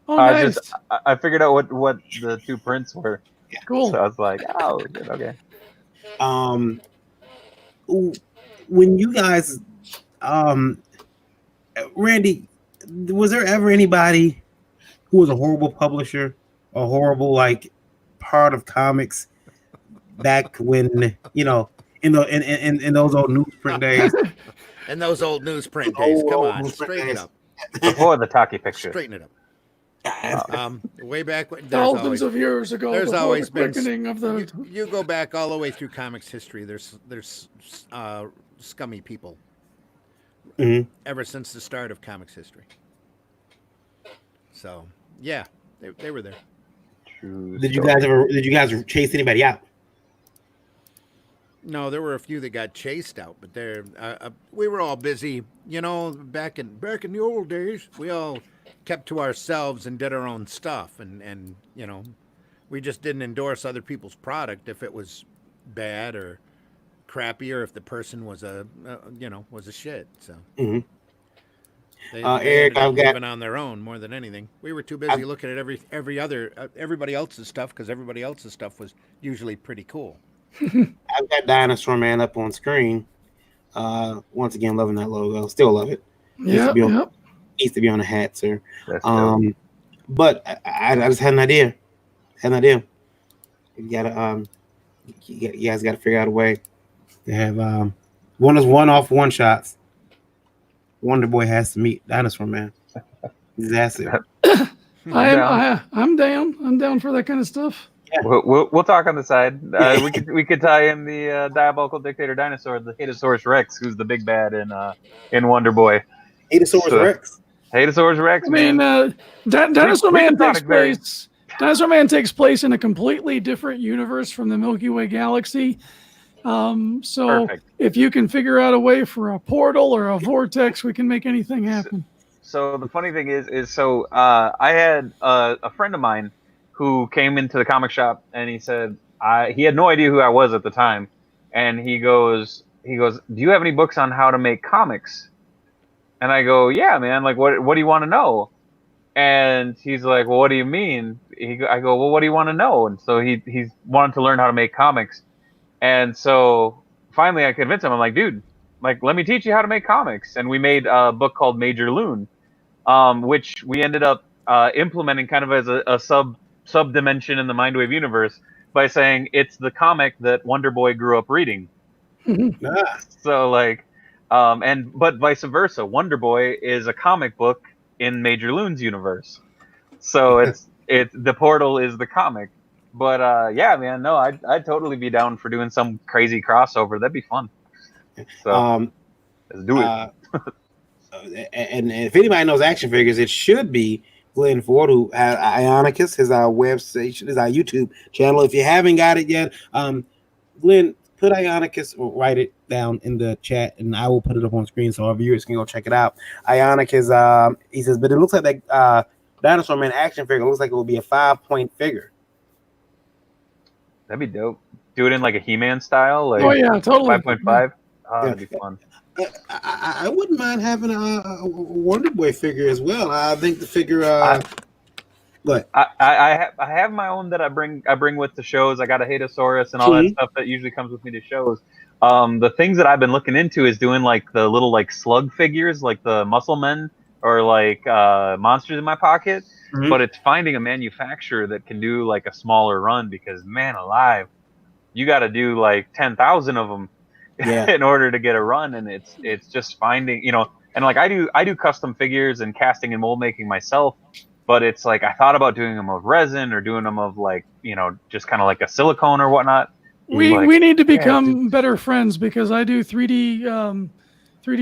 nice. I figured out what the two prints were. Yeah. Cool. So I was like, oh, good, okay. When you guys, Randy, was there ever anybody who was a horrible publisher, a horrible part of comics back when in those old newsprint days? And those old newsprint days. Come on, straighten it up. Before the talkie picture. Straighten it up. Way back when, Thousands of years ago, there's before always the been quickening of the. you go back all the way through comics history. There's scummy people ever since the start of comics history. So yeah, they were there. True Did story. you guys chase anybody out? No, there were a few that got chased out, but we were all busy. You know, back in the old days, we all kept to ourselves and did our own stuff, and you know, we just didn't endorse other people's product if it was bad or crappy, or if the person was a shit. So they Eric, ended up I've got living on their own more than anything. We were too busy looking at everybody else's stuff, because everybody else's stuff was usually pretty cool. I've got Dinosaur Man up on screen. Once again, loving that logo. Still love it. Yeah. Needs to be on a hat, sir. That's dope. But I just had an idea. You gotta you guys gotta figure out a way to have one-off one shots. Wonder Boy has to meet Dinosaur Man. That's it. I'm down. I'm down for that kind of stuff. Yeah. We'll talk on the side. We could tie in the diabolical dictator dinosaur, the Hatosaurus Rex, who's the big bad in Wonder Boy. Hatosaurus Rex. Hatosaurus Rex. I mean, Dinosaur Man takes very- place. Dinosaur Man takes place in a completely different universe from the Milky Way galaxy. So Perfect. if you can figure out a way for a portal or a vortex, we can make anything happen. So the funny thing is I had a friend of mine who came into the comic shop, and he said he had no idea who I was at the time, and he goes, do you have any books on how to make comics? And I go, yeah, man. Like, what do you want to know? And he's like, well, what do you mean? I go, well, what do you want to know? And so he's wanted to learn how to make comics. And so finally I convinced him. I'm like, dude, like, let me teach you how to make comics. And we made a book called Major Loon, which we ended up implementing kind of as a sub dimension in the Mindwave universe by saying it's the comic that Wonder Boy grew up reading. So like, but vice versa, Wonder Boy is a comic book in Major Loon's universe. So it's the portal is the comic. But yeah, man, no, I'd totally be down for doing some crazy crossover. That'd be fun. So let's do it. And if anybody knows action figures, it should be Glenn Ford, who has Ionicus, his website, his YouTube channel. If you haven't got it yet, Glenn, put Ionicus or write it down in the chat, and I will put it up on screen so our viewers can go check it out. Ionicus, he says, but it looks like that Dinosaur Man action figure looks like it will be a 5-point figure. That'd be dope. Do it in like a He-Man style, like 5.5. That'd be fun. I wouldn't mind having a Wonder Boy figure as well. I think the figure. But I have my own that I bring with the shows. I got a Hatosaurus and all that stuff that usually comes with me to shows. The things that I've been looking into is doing like the little like slug figures, like the Muscle Men or like Monsters in My Pocket. But it's finding a manufacturer that can do like a smaller run, because man alive, you got to do like 10,000 of them in order to get a run, and it's just finding, you know. And like I do custom figures and casting and mold making myself, but it's like I thought about doing them of resin or doing them of like, you know, just kind of like a silicone or whatnot. We need to become better friends, because I do 3D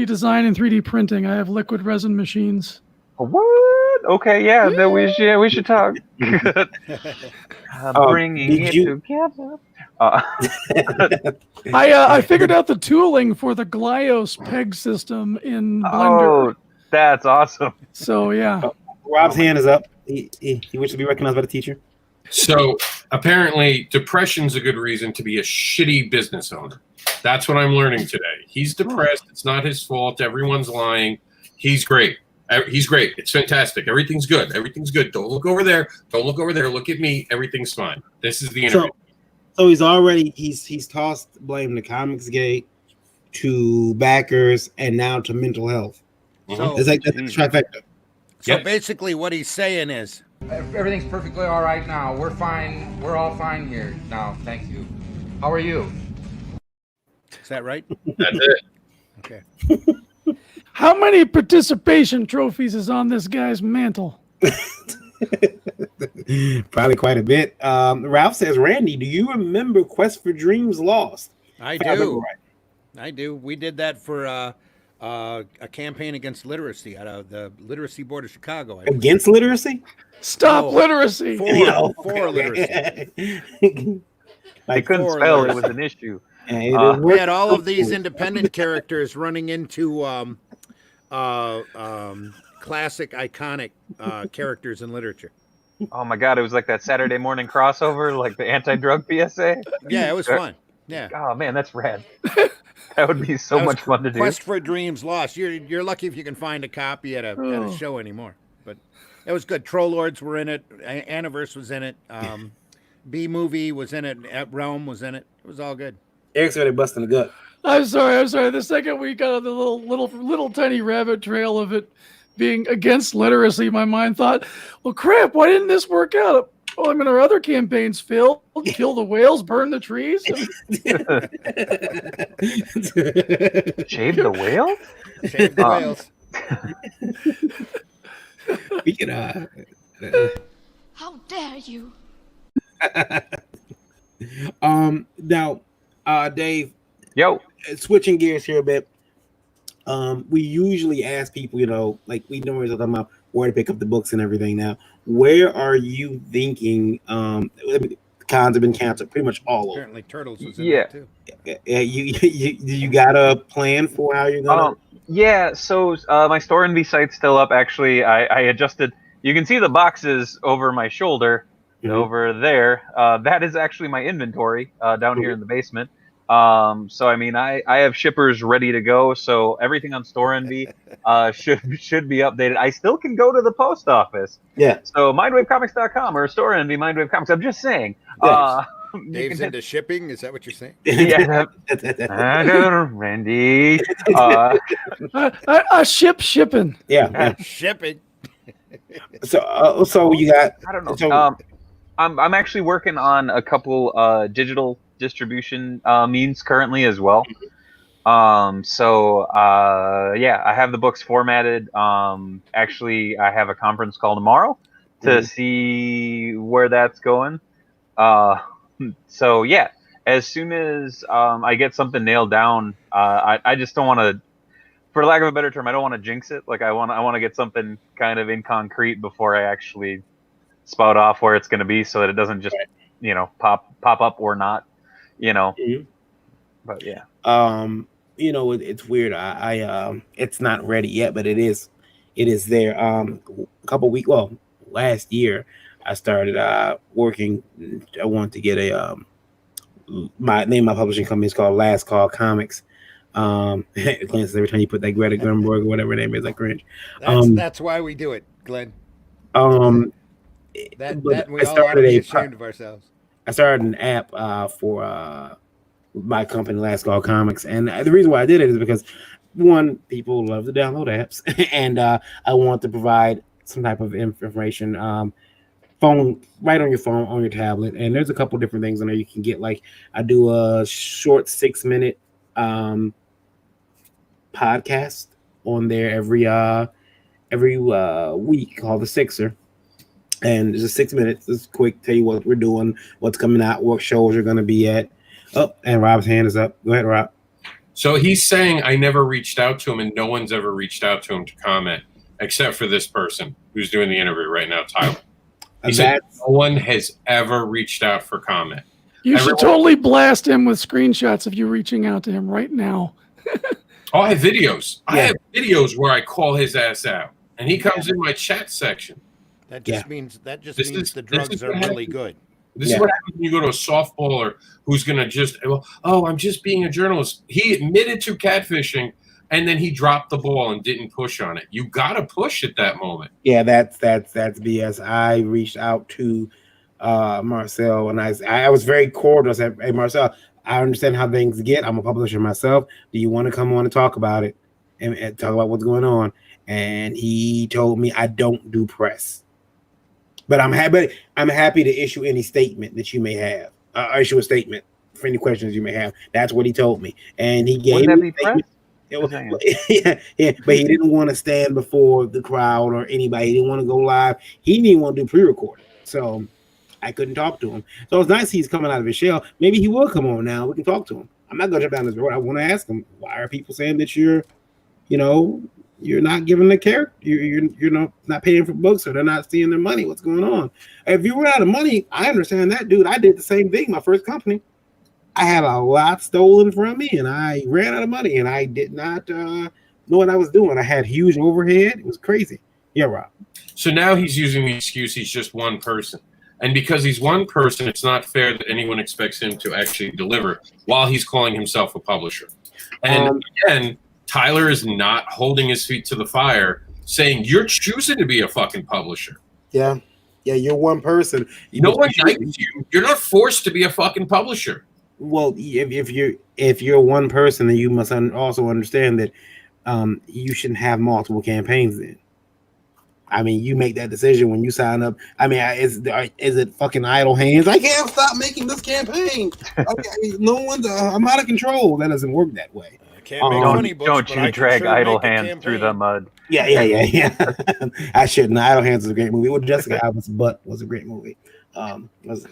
design and 3D printing. I have liquid resin machines. What? Okay, yeah, then we should talk. Bringing it together. I figured out the tooling for the Glyos peg system in Blender. Oh, that's awesome. So yeah. Rob's hand is up. He wishes to be recognized by the teacher. So apparently, depression's a good reason to be a shitty business owner. That's what I'm learning today. He's depressed. It's not his fault. Everyone's lying. He's great. He's great. It's fantastic. Everything's good. Everything's good. Don't look over there. Don't look over there. Look at me. Everything's fine. This is the interview. So he's already he's tossed blame to Comicsgate, to backers, and now to mental health. So, it's like that's a trifecta. So basically, what he's saying is everything's perfectly all right now. We're fine. We're all fine here now. Thank you. How are you? Is that right? That's it. Okay. How many participation trophies is on this guy's mantle? Probably quite a bit. Ralph says, Randy, do you remember Quest for Dreams Lost? I If I remember do. right. I do. We did that for a campaign against literacy out of the Literacy Board of Chicago. I believe. Against literacy? Stop No, literacy. For literacy. They couldn't for spell. It literacy. was an issue. We had all of these independent characters running into classic, iconic characters in literature. Oh my God! It was like that Saturday morning crossover, like the anti-drug PSA. Yeah, it was fun. Yeah. Oh man, that's rad. That would be so That was much fun to do. Quest for Dreams Lost. You're lucky if you can find a copy at a show anymore. But it was good. Troll Lords were in it. Anniverse was in it. B Movie was in it. Realm was in it. It was all good. Eric's already busting the gut. I'm sorry. The second we got on the little tiny rabbit trail of it being against literacy, my mind thought, well, crap, why didn't this work out? Oh, I mean, our other campaigns failed. Kill the whales, burn the trees. Shave the whale? Shave the whales. We can, How dare you? now, Dave. Yo. Switching gears here a bit. We usually ask people, like we know we're talking about where to pick up the books and everything. Now, where are you thinking? Cons have been canceled pretty much all over. Apparently, Turtles was in it too. Yeah, you got a plan for how you're gonna? Yeah. So my Store Envy site's still up. Actually, I adjusted. You can see the boxes over my shoulder, over there. That is actually my inventory down here in the basement. So I mean, I have shippers ready to go. So everything on Store Envy should be updated. I still can go to the post office. Yeah. So mindwavecomics.com or Store Envy, Mindwave Comics. I'm just saying. Dave's into shipping. Is that what you're saying? Yeah. Randy. Shipping. Yeah. Shipping. So you got? I don't know. So, I'm actually working on a couple digital distribution means currently as well. Yeah, I have the books formatted. Actually, I have a conference call tomorrow to see where that's going. So yeah, as soon as I get something nailed down, I just don't want to, for lack of a better term, I don't want to jinx it. Like I want to get something kind of in concrete before I actually spout off where it's going to be, so that it doesn't just pop up or not. But yeah. It's weird. I it's not ready yet, but it is there. Last year I started working. I wanted to get a my publishing company is called Last Call Comics. Glenn, every time you put that Greta Grunberg or whatever her name is, I cringe. That's why we do it, Glenn. That we all ought to be ashamed of ourselves. I started an app for my company, Last Call Comics, and the reason why I did it is because one, people love to download apps, and I want to provide some type of information, phone right on your phone, on your tablet, and there's a couple different things on there you can get. Like I do a short 6-minute podcast on there every week called The Sixer. And it's just 6 minutes. It's quick. Tell you what we're doing, what's coming out, what shows you're going to be at. Oh, and Rob's hand is up. Go ahead, Rob. So he's saying I never reached out to him, and no one's ever reached out to him to comment, except for this person who's doing the interview right now, Tyler. He said no one has ever reached out for comment. You should totally blast him with screenshots of you reaching out to him right now. Oh, I have videos. Yeah. I have videos where I call his ass out, and he comes in my chat section. That just means the drugs are really good. This is what happens when you go to a softballer who's going to just, I'm just being a journalist. He admitted to catfishing, and then he dropped the ball and didn't push on it. You got to push at that moment. Yeah, that's BS. I reached out to Marcel, and I was very cordial. I said, hey, Marcel, I understand how things get. I'm a publisher myself. Do you want to come on and talk about it and talk about what's going on? And he told me I don't do press. But I'm happy to issue any statement that you may have. Issue a statement for any questions you may have. That's what he told me, and he gave me a statement. Yeah, but he didn't want to stand before the crowd or anybody. He didn't want to go live. He didn't want to do pre-recording. So I couldn't talk to him. So it's nice he's coming out of his shell. Maybe he will come on now. We can talk to him. I'm not going to jump down his road. I want to ask him, why are people saying that you're not giving the character, you're not paying for books, or they're not seeing their money? What's going on? If you run out of money, I understand that, dude. I did the same thing. My first company, I had a lot stolen from me, and I ran out of money, and I did not know what I was doing. I had huge overhead. It was crazy. Yeah, Rob. So now he's using the excuse he's just one person. And because he's one person, it's not fair that anyone expects him to actually deliver while he's calling himself a publisher. And again, Tyler is not holding his feet to the fire, saying you're choosing to be a fucking publisher. Yeah, you're one person. No one likes you. You're not forced to be a fucking publisher. Well, if you're one person, then you must also understand that you shouldn't have multiple campaigns. Then, I mean, you make that decision when you sign up. I mean, is it fucking idle hands? I can't stop making this campaign. Okay, no one's. I'm out of control. That doesn't work that way. Can't make money books, don't but you I can drag sure idle make a hands campaign. through the mud. Yeah. I shouldn't. Idle Hands is a great movie. Well, Jessica Alba's Butt was a great movie. It was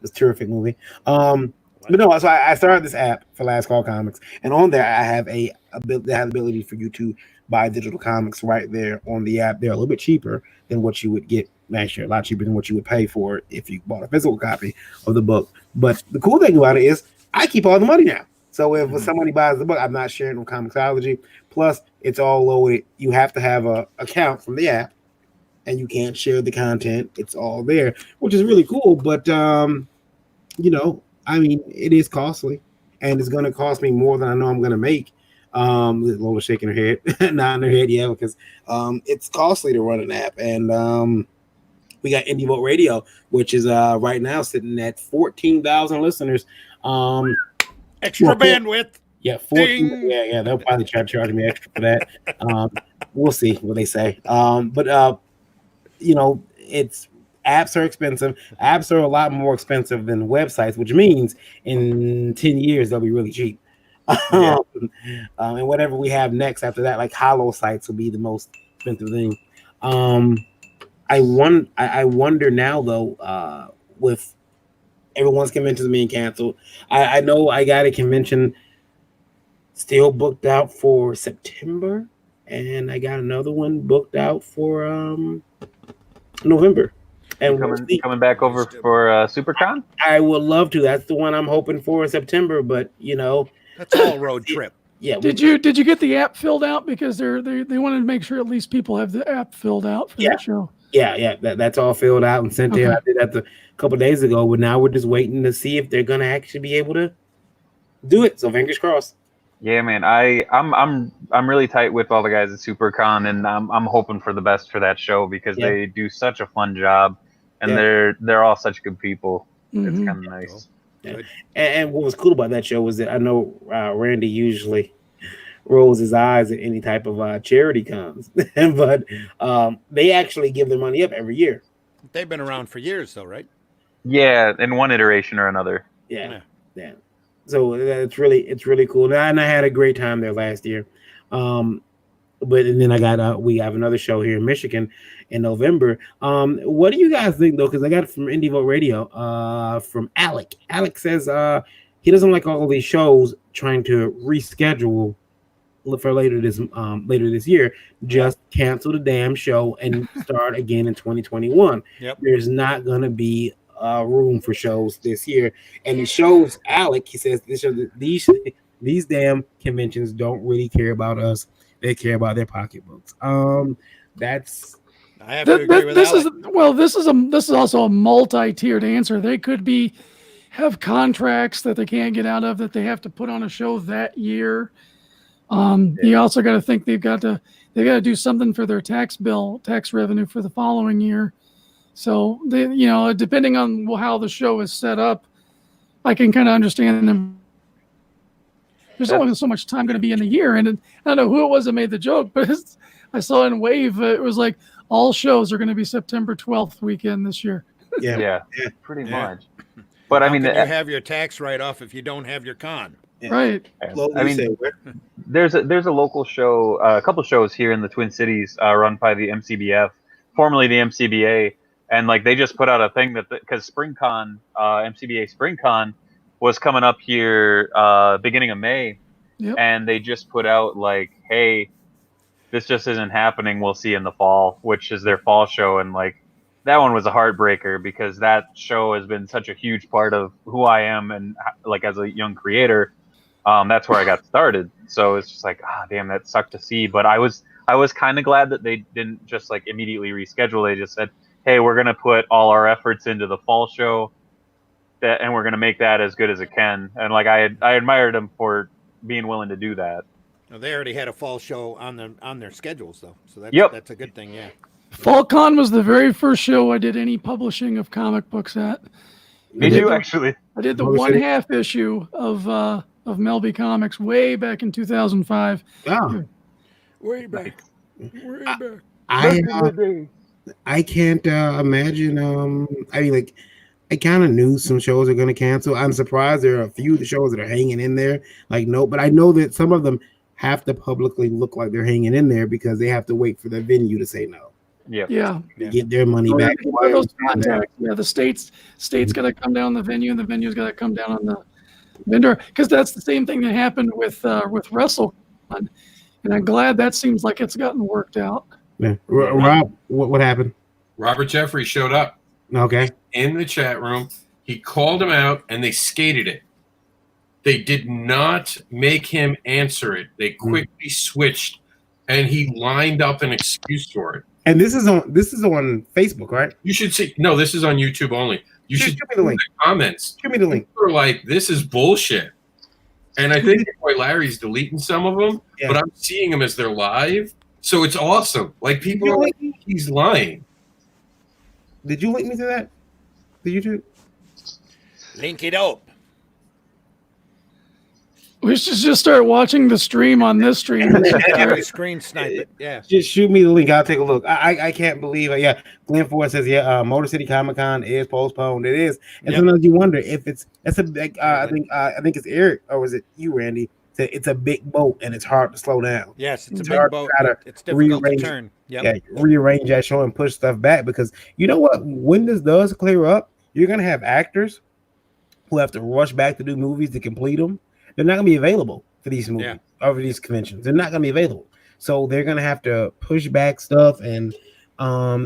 a terrific movie. But no, so I started this app for Last Call Comics, and on there I have the ability for you to buy digital comics right there on the app. They're a little bit cheaper than what you would get next year, a lot cheaper than what you would pay for it if you bought a physical copy of the book. But the cool thing about it is I keep all the money now. So if somebody buys the book, I'm not sharing with Comixology. Plus, it's all loaded. You have to have an account from the app, and you can't share the content. It's all there, which is really cool. But I mean, it is costly, and it's going to cost me more than I know I'm going to make. Lola shaking her head, nodding her head, yeah, because it's costly to run an app. And we got Indie Vote Radio, which is right now sitting at 14,000 listeners. Extra bandwidth. Yeah, 14. Yeah, they'll probably try to charge me extra for that. We'll see what they say. But it's apps are expensive. Apps are a lot more expensive than websites, which means in 10 years they'll be really cheap. Yeah. And whatever we have next after that, like hollow sites, will be the most expensive thing. I wonder now though, with everyone's conventions being canceled, I know I got a convention still booked out for September, and I got another one booked out for November. And coming back over for SuperCon? I would love to. That's the one I'm hoping for in September, but that's all road trip. Yeah. Did you get the app filled out, because they wanted to make sure at least people have the app filled out for that show? Yeah. That's all filled out and sent there. I did that a couple of days ago, but now we're just waiting to see if they're gonna actually be able to do it. So fingers crossed. Yeah, man. I'm really tight with all the guys at SuperCon, and I'm hoping for the best for that show, because they do such a fun job, and they're all such good people. It's kind of nice. Yeah. And what was cool about that show was that I know Randy usually rolls his eyes at any type of charity comes, but they actually give their money up every year. They've been around for years, though, right? Yeah, in one iteration or another. Yeah. So it's really cool. And I had a great time there last year. But and then we have another show here in Michigan in November. What do you guys think though? Because I got it from Indie Vote Radio, from Alec. Alec says he doesn't like all these shows trying to reschedule for later this year. Just cancel the damn show and start again in 2021. Yep. There's not gonna be room for shows this year, and it shows Alec. He says these damn conventions don't really care about us. They care about their pocketbooks. That's. I have to agree with Alec. This is also a multi-tiered answer. They could have contracts that they can't get out of, that they have to put on a show that year. You also got to think they got to do something for their tax revenue for the following year. So they, depending on how the show is set up, I can kind of understand them. There's only so much time going to be in a year, and I don't know who it was that made the joke, but I saw in Wave it was like all shows are going to be September 12th weekend this year. Yeah, pretty much. But How can you have your tax write-off if you don't have your con? Right. I mean, there's a local show, a couple shows here in the Twin Cities, run by the MCBF, formerly the MCBA, and like they just put out a thing that because SpringCon, MCBA SpringCon was coming up here beginning of May, Yep. and they just put out like, hey, this just isn't happening. We'll see in the fall, which is their fall show, and like that one was a heartbreaker because that show has been such a huge part of who I am and like as a young creator. That's where I got started. So it's just like, damn, that sucked to see. But I was kind of glad that they didn't just like immediately reschedule. They just said, hey, we're gonna put all our efforts into the fall show, and we're gonna make that as good as it can. And like I admired them for being willing to do that. Well, they already had a fall show on their schedules though, so that's a good thing. Yeah. FallCon was the very first show I did any publishing of comic books at. Me too, actually. I did the one half issue of Melby Comics way back in 2005. Oh, Way back. Way back. I can't imagine. I mean, like, I kind of knew some shows are going to cancel. I'm surprised there are a few of the shows that are hanging in there. Like, no, but I know that some of them have to publicly look like they're hanging in there because they have to wait for the venue to say no. Yeah. To get their money back. Those contacts. Yeah, the state's got to come down on the venue, and the venue's got to come down on the vendor, because that's the same thing that happened with WrestleCon, and I'm glad that seems like it's gotten worked out. Yeah. Rob, what happened? Robert Jeffrey showed up. Okay. In the chat room. He called him out, and they skated it. They did not make him answer it. They quickly switched, and he lined up an excuse for it. And this is on Facebook, right? You should see. No, this is on YouTube only. You should give me the link. Comments. Give me the link. People are like, this is bullshit. And I think boy Larry's deleting some of them, but I'm seeing them as they're live, so it's awesome. Like people are like, he's lying. Did you link me to that? The YouTube? Link it up. We should just start watching the stream on this stream. Screen snipe it. Yeah. Just shoot me the link. I'll take a look. I can't believe it. Yeah. Glenn Ford says, Motor City Comic Con is postponed. It is. And sometimes you wonder if that's a big, I think it's Eric, or was it you, Randy? Said it's a big boat and it's hard to slow down. Yes, it's a big boat. It's difficult to turn. Yep. Yeah, rearrange that show and push stuff back, because you know what? When this does clear up, you're going to have actors who have to rush back to do movies to complete them. They're not going to be available for these movies or for these conventions. They're not going to be available. So they're going to have to push back stuff. And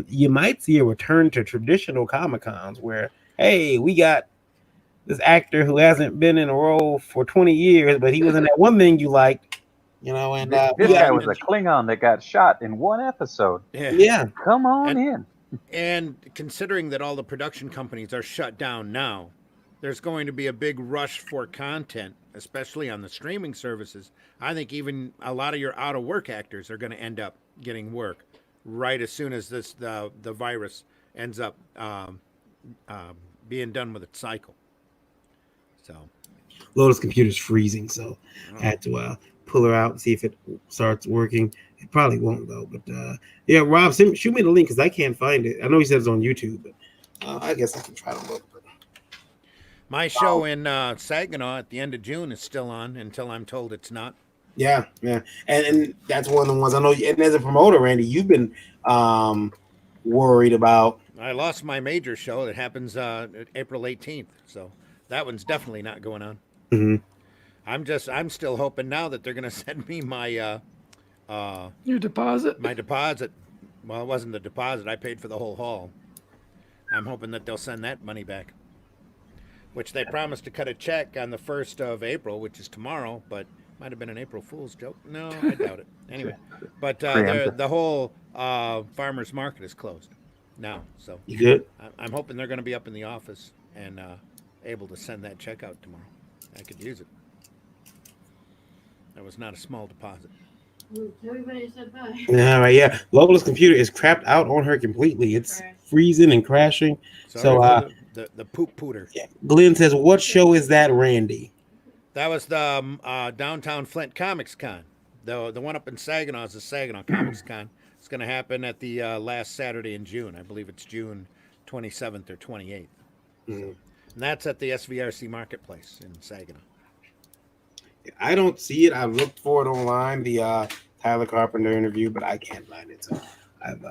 you might see a return to traditional Comic Cons where, hey, we got this actor who hasn't been in a role for 20 years, but he was in that one thing you liked, you know. And this guy was a Klingon that got shot in one episode. Yeah. Come on in. And considering that all the production companies are shut down now, there's going to be a big rush for content, especially on the streaming services. I think even a lot of your out-of-work actors are going to end up getting work right as soon as the virus ends up being done with its cycle. So, Lotus computer's freezing, so I had to pull her out and see if it starts working. It probably won't though. But yeah, Rob, shoot me the link because I can't find it. I know he said it's on YouTube, but I guess I can try to look. But my show in Saginaw at the end of June is still on until I'm told it's not. Yeah. And that's one of the ones I know. And as a promoter, Randy, you've been worried about. I lost my major show that happens April 18th, so that one's definitely not going on. Mm-hmm. I'm still hoping now that they're going to send me my your deposit. My deposit. Well, it wasn't the deposit. I paid for the whole haul. I'm hoping that they'll send that money back, which they promised to cut a check on the 1st of April, which is tomorrow, but might have been an April Fool's joke. No, I doubt it. Anyway, but the whole farmers market is closed now, so you good? I'm hoping they're going to be up in the office and able to send that check out tomorrow. I could use it. That was not a small deposit. Everybody said bye. All right, yeah. Lola's computer is crapped out on her completely. It's freezing and crashing. Sorry so the poop pooter. Yeah. Glenn says, "What show is that, Randy?" That was the Downtown Flint Comics Con. The one up in Saginaw is the Saginaw Comics Con. It's going to happen at the last Saturday in June. I believe it's June 27th or 28th. Mm-hmm. And that's at the SVRC Marketplace in Saginaw. I don't see it. I've looked for it online, the Tyler Carpenter interview, but I can't find it. So I've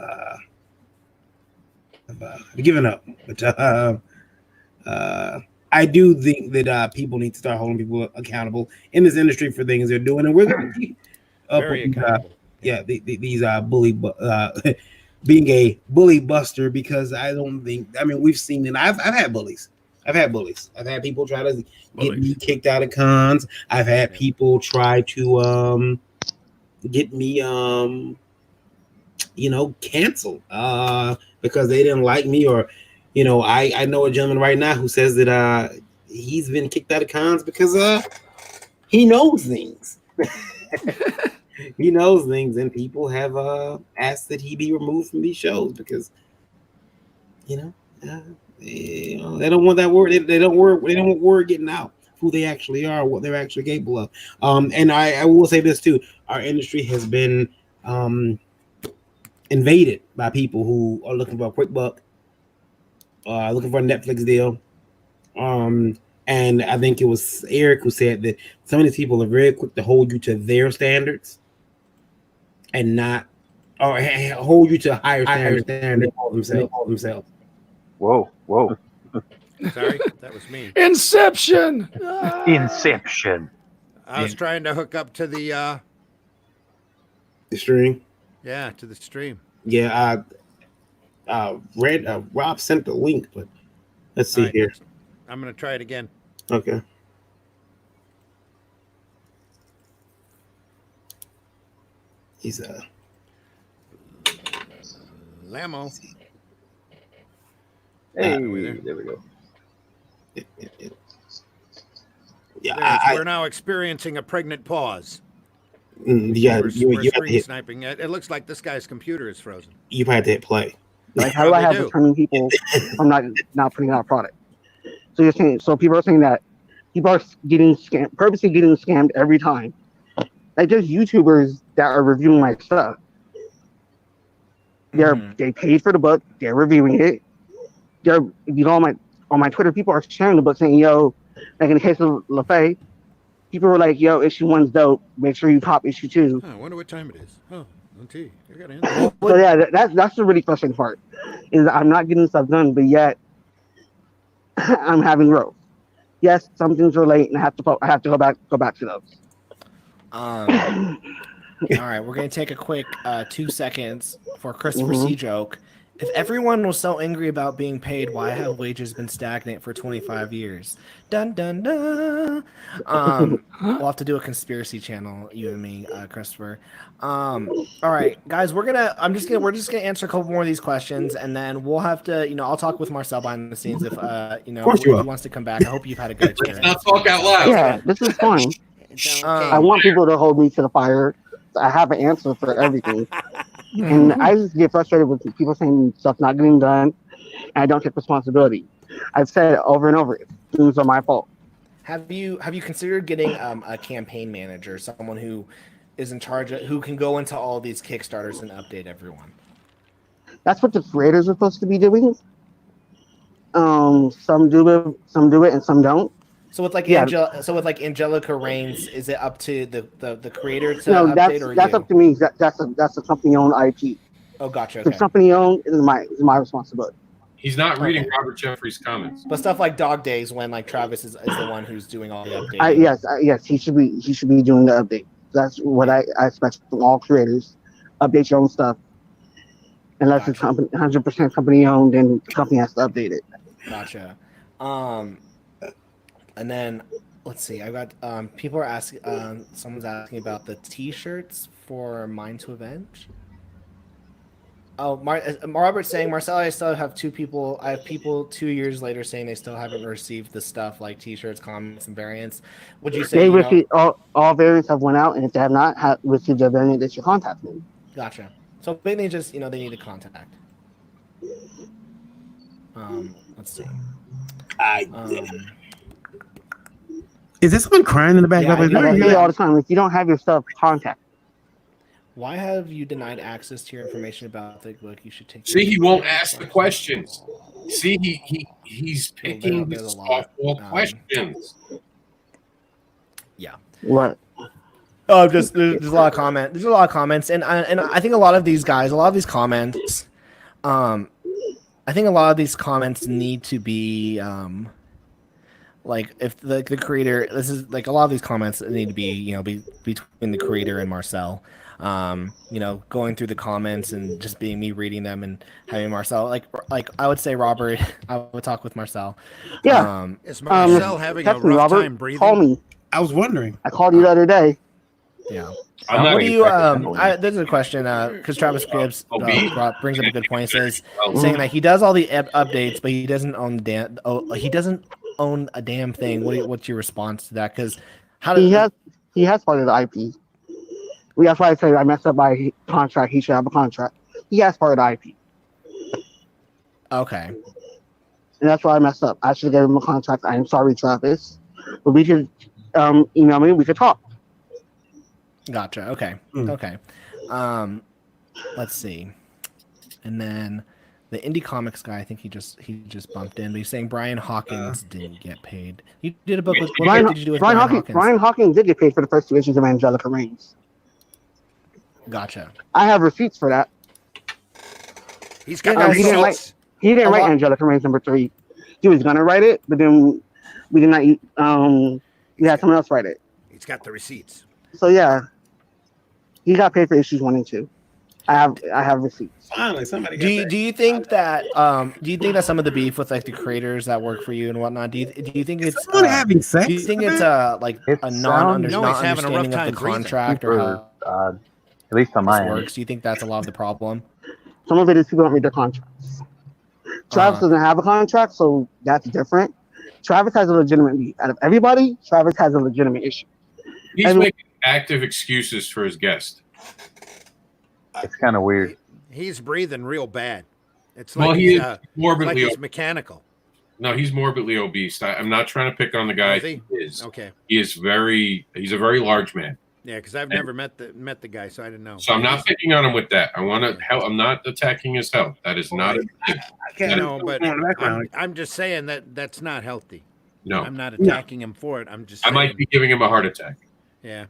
given up. But I do think that people need to start holding people accountable in this industry for things they're doing, and we're going to keep up Very with accountable. these bully being a bully buster, because I don't think, I mean, we've seen it. I've had bullies. I've had people try to get me kicked out of cons. I've had people try to get me canceled because they didn't like me, or I know a gentleman right now who says that he's been kicked out of cons because he knows things. He knows things, and people have asked that he be removed from these shows because they don't want that word. They don't want word getting out who they actually are, what they're actually capable of. And I will say this too: our industry has been invaded by people who are looking for a quick buck, looking for a Netflix deal. And I think it was Eric who said that some of these people are very quick to hold you to their standards and not, or hold you to higher standards than they hold themselves. Whoa. Sorry, that was me. Inception. Inception. I was trying to hook up to the stream. Yeah, to the stream. Yeah, Rob sent the link, but let's see here. I'm gonna try it again. Okay. He's Lamo. Hey, there we go. Yeah, we're now experiencing a pregnant pause. Yeah, we're screen sniping. It looks like this guy's computer is frozen. You had to hit play. Like, how do I have returning people from not putting out product? So you're saying, so people are saying that people are getting scammed, purposely getting scammed every time. Like, there's YouTubers that are reviewing my stuff. They paid for the book. They're reviewing it. On my Twitter, people are sharing the book, saying, "Yo," like in the case of LaFay, people were like, "Yo, issue 1's dope. Make sure you cop issue 2." I wonder what time it is. Oh, LT, I got in. So yeah, that's the really frustrating part. Is I'm not getting stuff done, but yet I'm having growth. Yes, some things are late, and I have to go back to those. All right, we're gonna take a quick 2 seconds for Christopher C. joke. If everyone was so angry about being paid, why have wages been stagnant for 25 years? Dun dun dun. We'll have to do a conspiracy channel, you and me, Christopher. All right, guys, we're just gonna answer a couple more of these questions, and then we'll have to, I'll talk with Marcel behind the scenes if if he wants to come back. I hope you've had a good experience. Let's not talk out loud. Yeah, this is fun. I want people to hold me to the fire. I have an answer for everything. And I just get frustrated with people saying stuff not getting done, and I don't take responsibility. I've said it over and over. Things are my fault. Have you considered getting a campaign manager, someone who is in charge of, who can go into all these Kickstarters and update everyone? That's what the creators are supposed to be doing. Some do it, and some don't. So with like Angelica Reigns, is it up to the creator to no, update, that's up to me. That's a company-owned IP. Oh, gotcha. If Okay. it's company-owned, it's my responsibility. He's not reading Robert Jeffrey's comments. But stuff like Dog Days, when like Travis is the one who's doing all the updating. Yes, he should be doing the update. That's what I expect from all creators. Update your own stuff. Unless it's 100% company-owned, then the company has to update it. Gotcha. And then let's see. I got people are asking. Someone's asking about the T-shirts for Mind to Avenge. Oh, Robert's saying, Marcel, I still have two people. I have people 2 years later saying they still haven't received the stuff like T-shirts, comments, and variants. Would you say they received all variants have went out, and if they have not received a variant, they should contact me. Gotcha. So maybe just they need to contact. Let's see. Is there someone crying in the back? I hear all the time. If you don't have your stuff, contact. Why have you denied access to your information about the book? You should take. See, he won't ask the questions. See, he's picking the softball questions. Yeah. What? Oh, just there's a lot of comment. There's a lot of comments, and I think a lot of these guys, a lot of these comments, I think a lot of these comments need to be like if the creator. This is like a lot of these comments need to be between the creator and Marcel. Going through the comments and just being me reading them and having Marcel like I would say Robert. I would talk with Marcel. Yeah. Is Marcel having a text me, rough Robert. time breathing? Call me. I was wondering. I called you the other day. Yeah. I'm not What do you? exactly There's a question because Travis Gibbs brings up a good point. Says Oh. saying that he does all the updates, but he doesn't own he doesn't own a damn thing. What's your response to that? Because he has part of the IP. That's why I said I messed up my contract. He should have a contract. He has part of the IP, okay. and that's why I messed up. I should have given him a contract. I am sorry, Travis, but we could email me. We could talk. Gotcha. Okay. Okay. Let's see. And then the indie comics guy, I think he just bumped in, but he's saying Brian Hawkins didn't get paid. You did a book with what did you do with Brian Hawkins? Brian Hawkins did get paid for the first 2 issues of Angelica Reigns. Gotcha. I have receipts for that. He's got he didn't write Angelica Reigns #3. He was gonna write it, but then we did not. We had someone else write it. He's got the receipts. So yeah, he got paid for issues 1 and 2. I have receipts. Finally, somebody. Do you think that some of the beef with like the creators that work for you and whatnot? Do you think it's someone having sex? Do you think it's like a non-understanding of the contract or how at least on my this end. works? Do you think that's a lot of the problem? Some of it is people don't read their contracts. Travis doesn't have a contract, so that's different. Travis has a legitimate beef. Out of everybody, Travis has a legitimate issue. He's making active excuses for his guest. It's kind of weird. He's breathing real bad. It's like He he's, is morbidly. it's like he's mechanical. No, he's morbidly obese. I'm not trying to pick on the guy. Is he? He is. Okay. He's a very large man. Yeah, because I've never met the guy, so I didn't know. So I'm not picking on him with that. I'm not attacking his health. That is not a thing. I can't know, but I'm just saying that's not healthy. No. I'm not attacking him for it. I'm just saying, I might be giving him a heart attack. Yeah.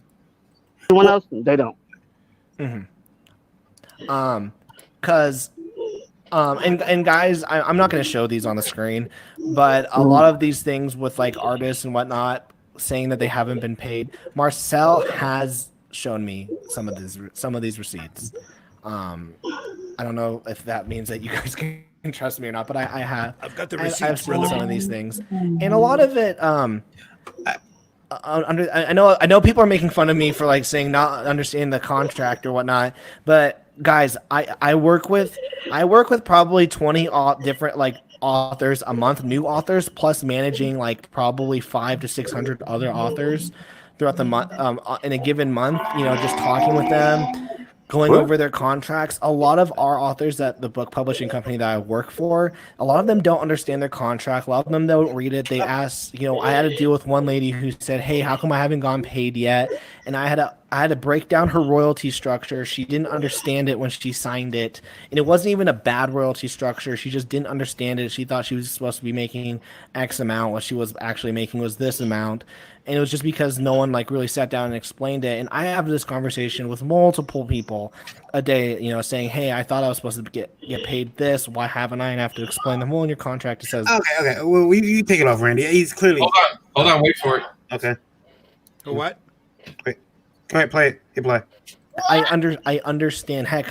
Everyone else, they don't. Because and guys, I'm not going to show these on the screen, but a lot of these things with like artists and whatnot saying that they haven't been paid, Marcel has shown me some of these receipts. I don't know if that means that you guys can trust me or not, but I have. I've got the receipts. I've seen some of these things, and a lot of it. I know people are making fun of me for like saying not understanding the contract or whatnot, but guys, I work with probably 20 different like authors a month, new authors, plus managing like probably 500 to 600 other authors throughout the month in a given month. Just talking with them, going over their contracts. A lot of our authors at the book publishing company that I work for, a lot of them don't understand their contract. A lot of them don't read it. They ask, I had to deal with one lady who said, "Hey, how come I haven't gone paid yet?" And I had to break down her royalty structure. She didn't understand it when she signed it. And it wasn't even a bad royalty structure. She just didn't understand it. She thought she was supposed to be making X amount. What she was actually making was this amount. And it was just because no one like really sat down and explained it. And I have this conversation with multiple people a day, saying, "Hey, I thought I was supposed to get paid this. Why haven't I?" And I have to explain them. Well, in your contract, it says. Okay. Well, you take it off, Randy. He's clearly. Hold on. Wait for it. Okay. For what? Wait. All right, play it. Hit play. I understand. Heck,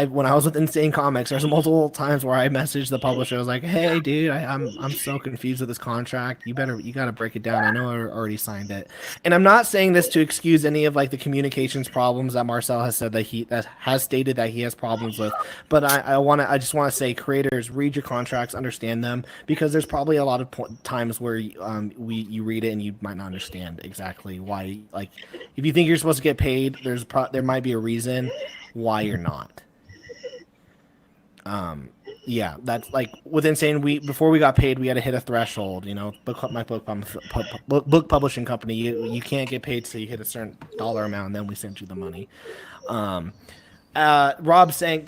when I was with Insane Comics, there's multiple times where I messaged the publisher. I was like, "Hey, dude, I'm so confused with this contract. You gotta break it down. I know I already signed it." And I'm not saying this to excuse any of like the communications problems that Marcel has said that has stated that he has problems with. But I just want to say, creators, read your contracts, understand them, because there's probably a lot of times where you read it and you might not understand exactly why. Like, if you think you're supposed to get paid, there might be a reason why you're not. Yeah, that's like with Insane. Before we got paid, we had to hit a threshold. Book publishing company, you can't get paid till you hit a certain dollar amount, and then we sent you the money. Rob saying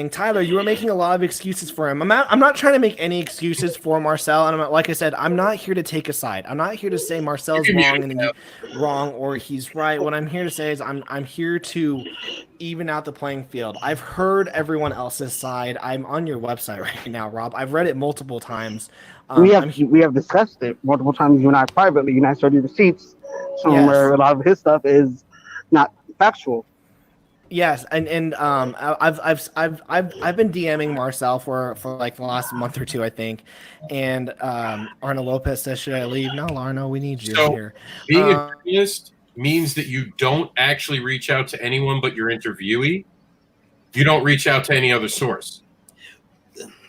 Tyler, you were making a lot of excuses for him. I'm not trying to make any excuses for Marcel, and like I said, I'm not here to take a side. I'm not here to say Marcel's wrong and wrong or he's right. What I'm here to say is I'm here to even out the playing field. I've heard everyone else's side. I'm on your website right now, Rob. I've read it multiple times. We have discussed it multiple times, you and I privately, and I showed you receipts showing where a lot of his stuff is not factual. Yes, and I've been DMing Marcel for like the last month or two, I think, and Arna Lopez says, "Should I leave?" No, Larno, we need you here. Being a journalist means that you don't actually reach out to anyone but your interviewee. You don't reach out to any other source.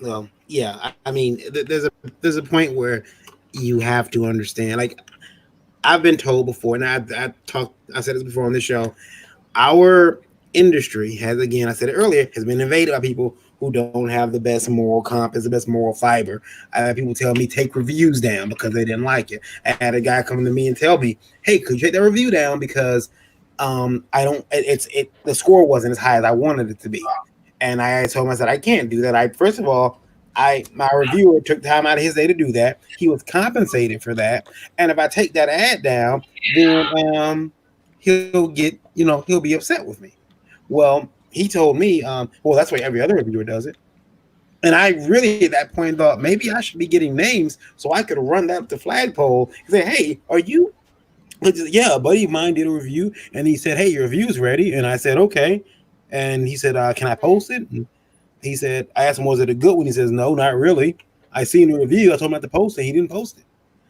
Well, yeah, I mean, there's a point where you have to understand. Like, I've been told before, and I said this before on this show. Our industry has, again, I said it earlier, has been invaded by people who don't have the best moral compass, the best moral fiber. I had people tell me take reviews down because they didn't like it. I had a guy come to me and tell me, "Hey, could you take that review down because the score wasn't as high as I wanted it to be." And I told him, I said, "I can't do that. First of all, my reviewer took time out of his day to do that. He was compensated for that. And if I take that ad down, then he'll be upset with me." Well, he told me, well, that's why every other reviewer does it. And I really, at that point, thought maybe I should be getting names so I could run that up the flagpole and say, "Hey, are you?" Yeah, a buddy of mine did a review, and he said, "Hey, your review's ready." And I said, "Okay." And he said, "Can I post it?" And he said, I asked him, "Was it a good one?" He says, "No, not really. I seen the review. I told him not to post it. He didn't post it."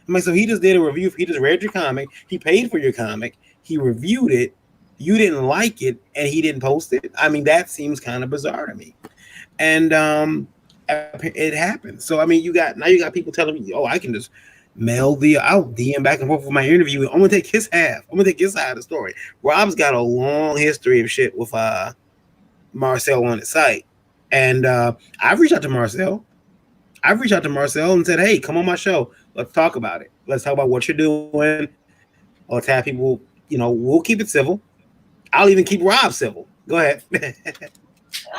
I'm like, so he just did a review. He just read your comic. He paid for your comic. He reviewed it. You didn't like it, and he didn't post it. I mean, that seems kind of bizarre to me. And it happened. So I mean, you got people telling me, "Oh, I can just I'll DM back and forth with my interview. I'm gonna take his half. I'm gonna take his side of the story." Rob's got a long history of shit with Marcel on his site, and I've reached out to Marcel. And said, "Hey, come on my show. Let's talk about it. Let's talk about what you're doing. Let's have people. We'll keep it civil. I'll even keep Rob civil. Go ahead."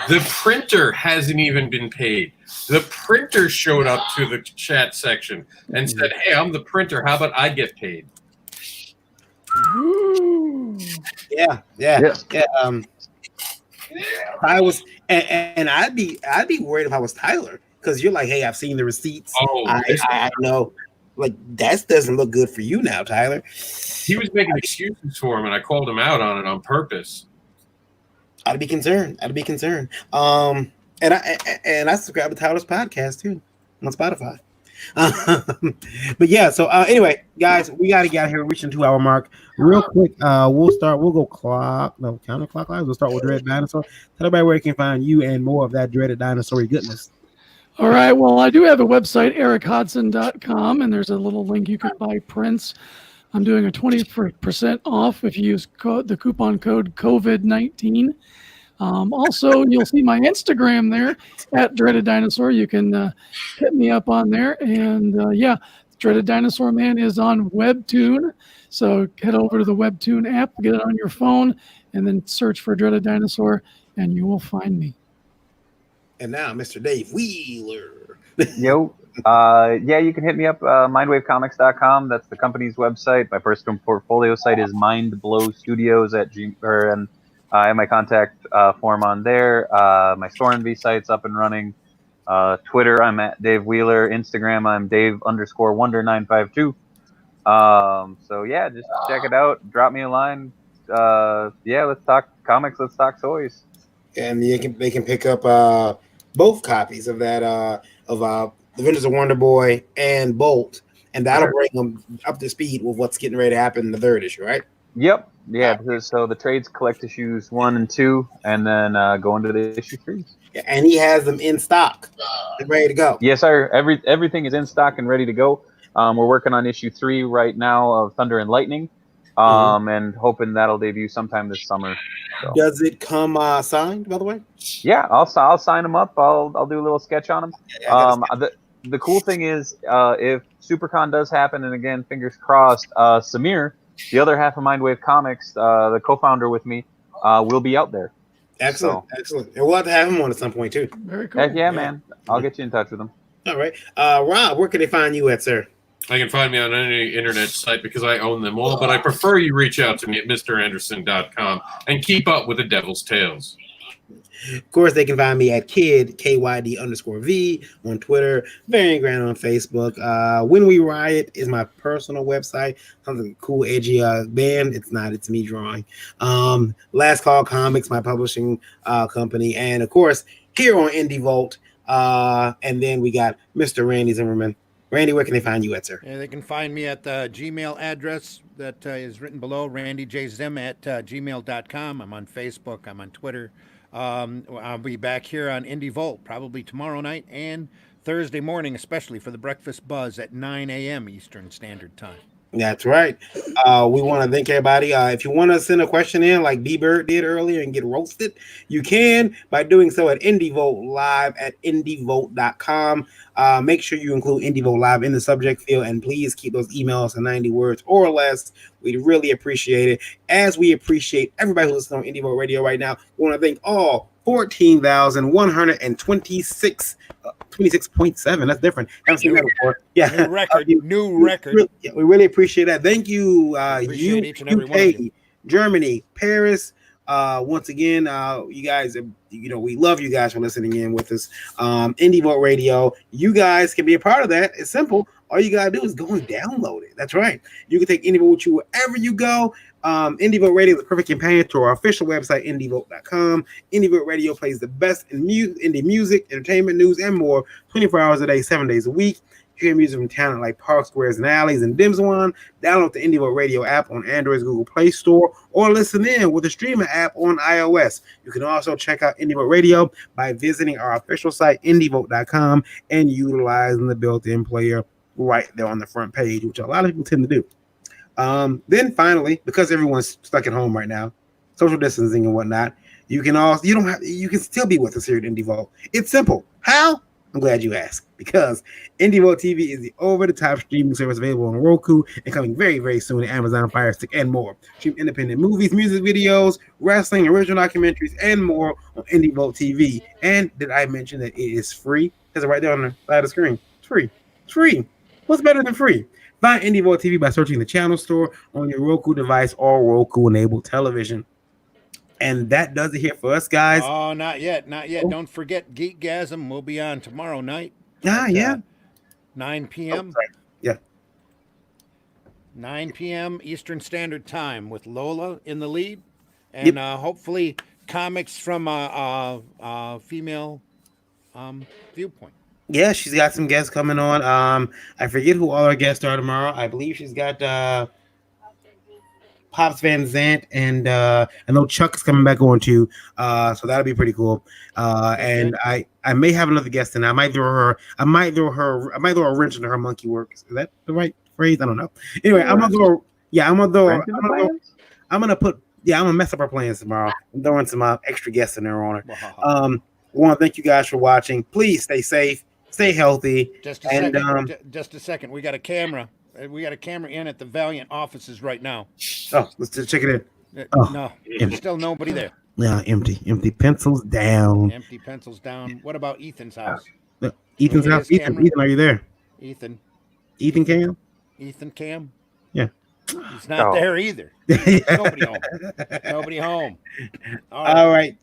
The printer hasn't even been paid. The printer showed up to the chat section and said, "Hey, I'm the printer. How about I get paid?" Yeah. I was, and I'd be worried if I was Tyler, because you're like, "Hey, I've seen the receipts. I know." Like, that doesn't look good for you now, Tyler. He was making excuses for him, and I called him out on it on purpose. I'd be concerned. And I subscribe to Tyler's podcast too on Spotify. But yeah, so anyway, guys, we got to get out of here. We're reaching the 2-hour mark. Real quick, we'll go counterclockwise. We'll start with Dread Dinosaur. Tell everybody where you can find you and more of that dreaded dinosaur goodness. All right. Well, I do have a website, erichodson.com, and there's a little link you can buy prints. I'm doing a 20% off if you use the coupon code COVID-19. Also, you'll see my Instagram there at Dreaded Dinosaur. You can hit me up on there. And Dreaded Dinosaur Man is on Webtoon. So head over to the Webtoon app, get it on your phone, and then search for Dreaded Dinosaur, and you will find me. And now, Mr. Dave Wheeler. Yo. You can hit me up, mindwavecomics.com. That's the company's website. My personal portfolio site is Mindblow Studios and I have my contact form on there. My Store Envy site's up and running. Twitter, I'm at Dave Wheeler. Instagram, I'm Dave_Wonder952. Just check it out. Drop me a line. Let's talk comics. Let's talk toys. And they can pick up both copies of that of The Adventures of Wonder Boy and Bolt, and that'll bring them up to speed with what's getting ready to happen in the third issue, right? Yep. Yeah. So the trades collect issues 1 and 2, and then go into the issue 3. Yeah, and he has them in stock, ready to go. Yes, sir. Everything is in stock and ready to go. We're working on issue 3 right now of Thunder and Lightning, and hoping that'll debut sometime this summer. So. Does it come signed, by the way? Yeah, I'll sign them up. I'll do a little sketch on them. The cool thing is, if SuperCon does happen, and again, fingers crossed, Samir, the other half of Mindwave Comics, the co-founder with me, will be out there. Excellent, So, excellent. And we'll have to have him on at some point too. Very cool. heck yeah, man. I'll get you in touch with him. All right, Rob, where can they find you at, sir? I can find me on any internet site because I own them all, but I prefer you reach out to me at mranderson.com and keep up with the Devil's Tales. Of course, they can find me at KYD_V on Twitter, Variant Grand on Facebook. When We Riot is my personal website. Sounds like a cool, edgy band. It's not. It's me drawing. Last Call Comics, my publishing company. And, of course, here on Indie Vault. And then we got Mr. Randy Zimmerman. Randy, where can they find you at, sir? Yeah, they can find me at the Gmail address that is written below, randyjzim at gmail.com. I'm on Facebook. I'm on Twitter. I'll be back here on Indie Vault probably tomorrow night and Thursday morning, especially for the Breakfast Buzz at 9 a.m. Eastern Standard Time. That's right. We want to thank everybody. If you want to send a question in like B-Bird did earlier and get roasted, you can by doing so at Indie Vote Live at indievote.com. Make sure you include Indie Vote Live in the subject field, and please keep those emails to 90 words or less. We'd really appreciate it, as we appreciate everybody who's listening on Indie Vote Radio right now. We want to thank all 14,126 26.7. That's different. Haven't seen that before. Yeah. New record. New record. We really appreciate that. Thank you. Appreciate each and every one of you. Germany, Paris. Once again, you guys, we love you guys for listening in with us. Indie Vote Radio. You guys can be a part of that. It's simple. All you gotta do is go and download it. That's right. You can take Indie Vote with you wherever you go. Indie Vote Radio is the perfect companion to our official website, indievote.com. Indie Vote Radio plays the best in indie music, entertainment, news, and more 24 hours a day, 7 days a week. You hear music from talent like Park Squares and Alleys and Dimswan. Download the Indie Vote Radio app on Android's Google Play Store or listen in with the streamer app on iOS. You can also check out Indie Vote Radio by visiting our official site, indievote.com, and utilizing the built-in player right there on the front page, which a lot of people tend to do. Then finally, because everyone's stuck at home right now, social distancing and whatnot, you can still be with us here at Indie Vote. It's simple. How? I'm glad you asked, because Indie Vote TV is the over-the-top streaming service available on Roku and coming very, very soon to Amazon Fire Stick and more. Stream independent movies, music videos, wrestling, original documentaries, and more on Indie Vote TV. And did I mention that it is free? It's right there on the side of the screen. It's free. It's free. What's better than free? Find Indie Vote TV by searching the channel store on your Roku device or Roku-enabled television. And that does it here for us, guys. Oh, not yet. Not yet. Oh. Don't forget Geekgasm will be on tomorrow night. Yeah. 9 p.m. Oh, yeah. 9 p.m. Eastern Standard Time with Lola in the lead. And hopefully comics from a female viewpoint. Yeah, she's got some guests coming on. I forget who all our guests are tomorrow. I believe she's got Pops Van Zant, and I know Chuck's coming back on too. So that'll be pretty cool. And I may have another guest, and I might throw a wrench into her monkey works. Is that the right phrase? I don't know. Anyway, I'm gonna mess up our plans tomorrow. I'm throwing some extra guests in there on her. I want to thank you guys for watching. Please stay safe, stay healthy. Just a second. We got a camera. We got a camera in at the Valiant offices right now. Oh, let's just check it in. No, there's still nobody there. Yeah, empty. Pencils down. Empty pencils down. What about Ethan's house? Ethan's house. Ethan, are you there? Ethan Cam? Ethan Cam? Yeah. He's not there either. Nobody home. Nobody home. All right.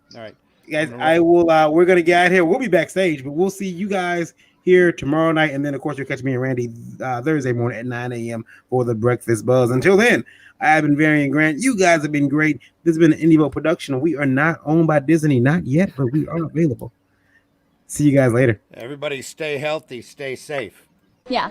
Guys, I will we're gonna get out here. We'll be backstage, but we'll see you guys here tomorrow night, and then of course you'll catch me and Randy Thursday morning at 9 a.m. for the Breakfast Buzz. Until then, I have been Varian Grant. You guys have been great. This has been an Indie Vote production. We are not owned by Disney, not yet, but we are available. See you guys later. Everybody stay healthy, stay safe. Yeah.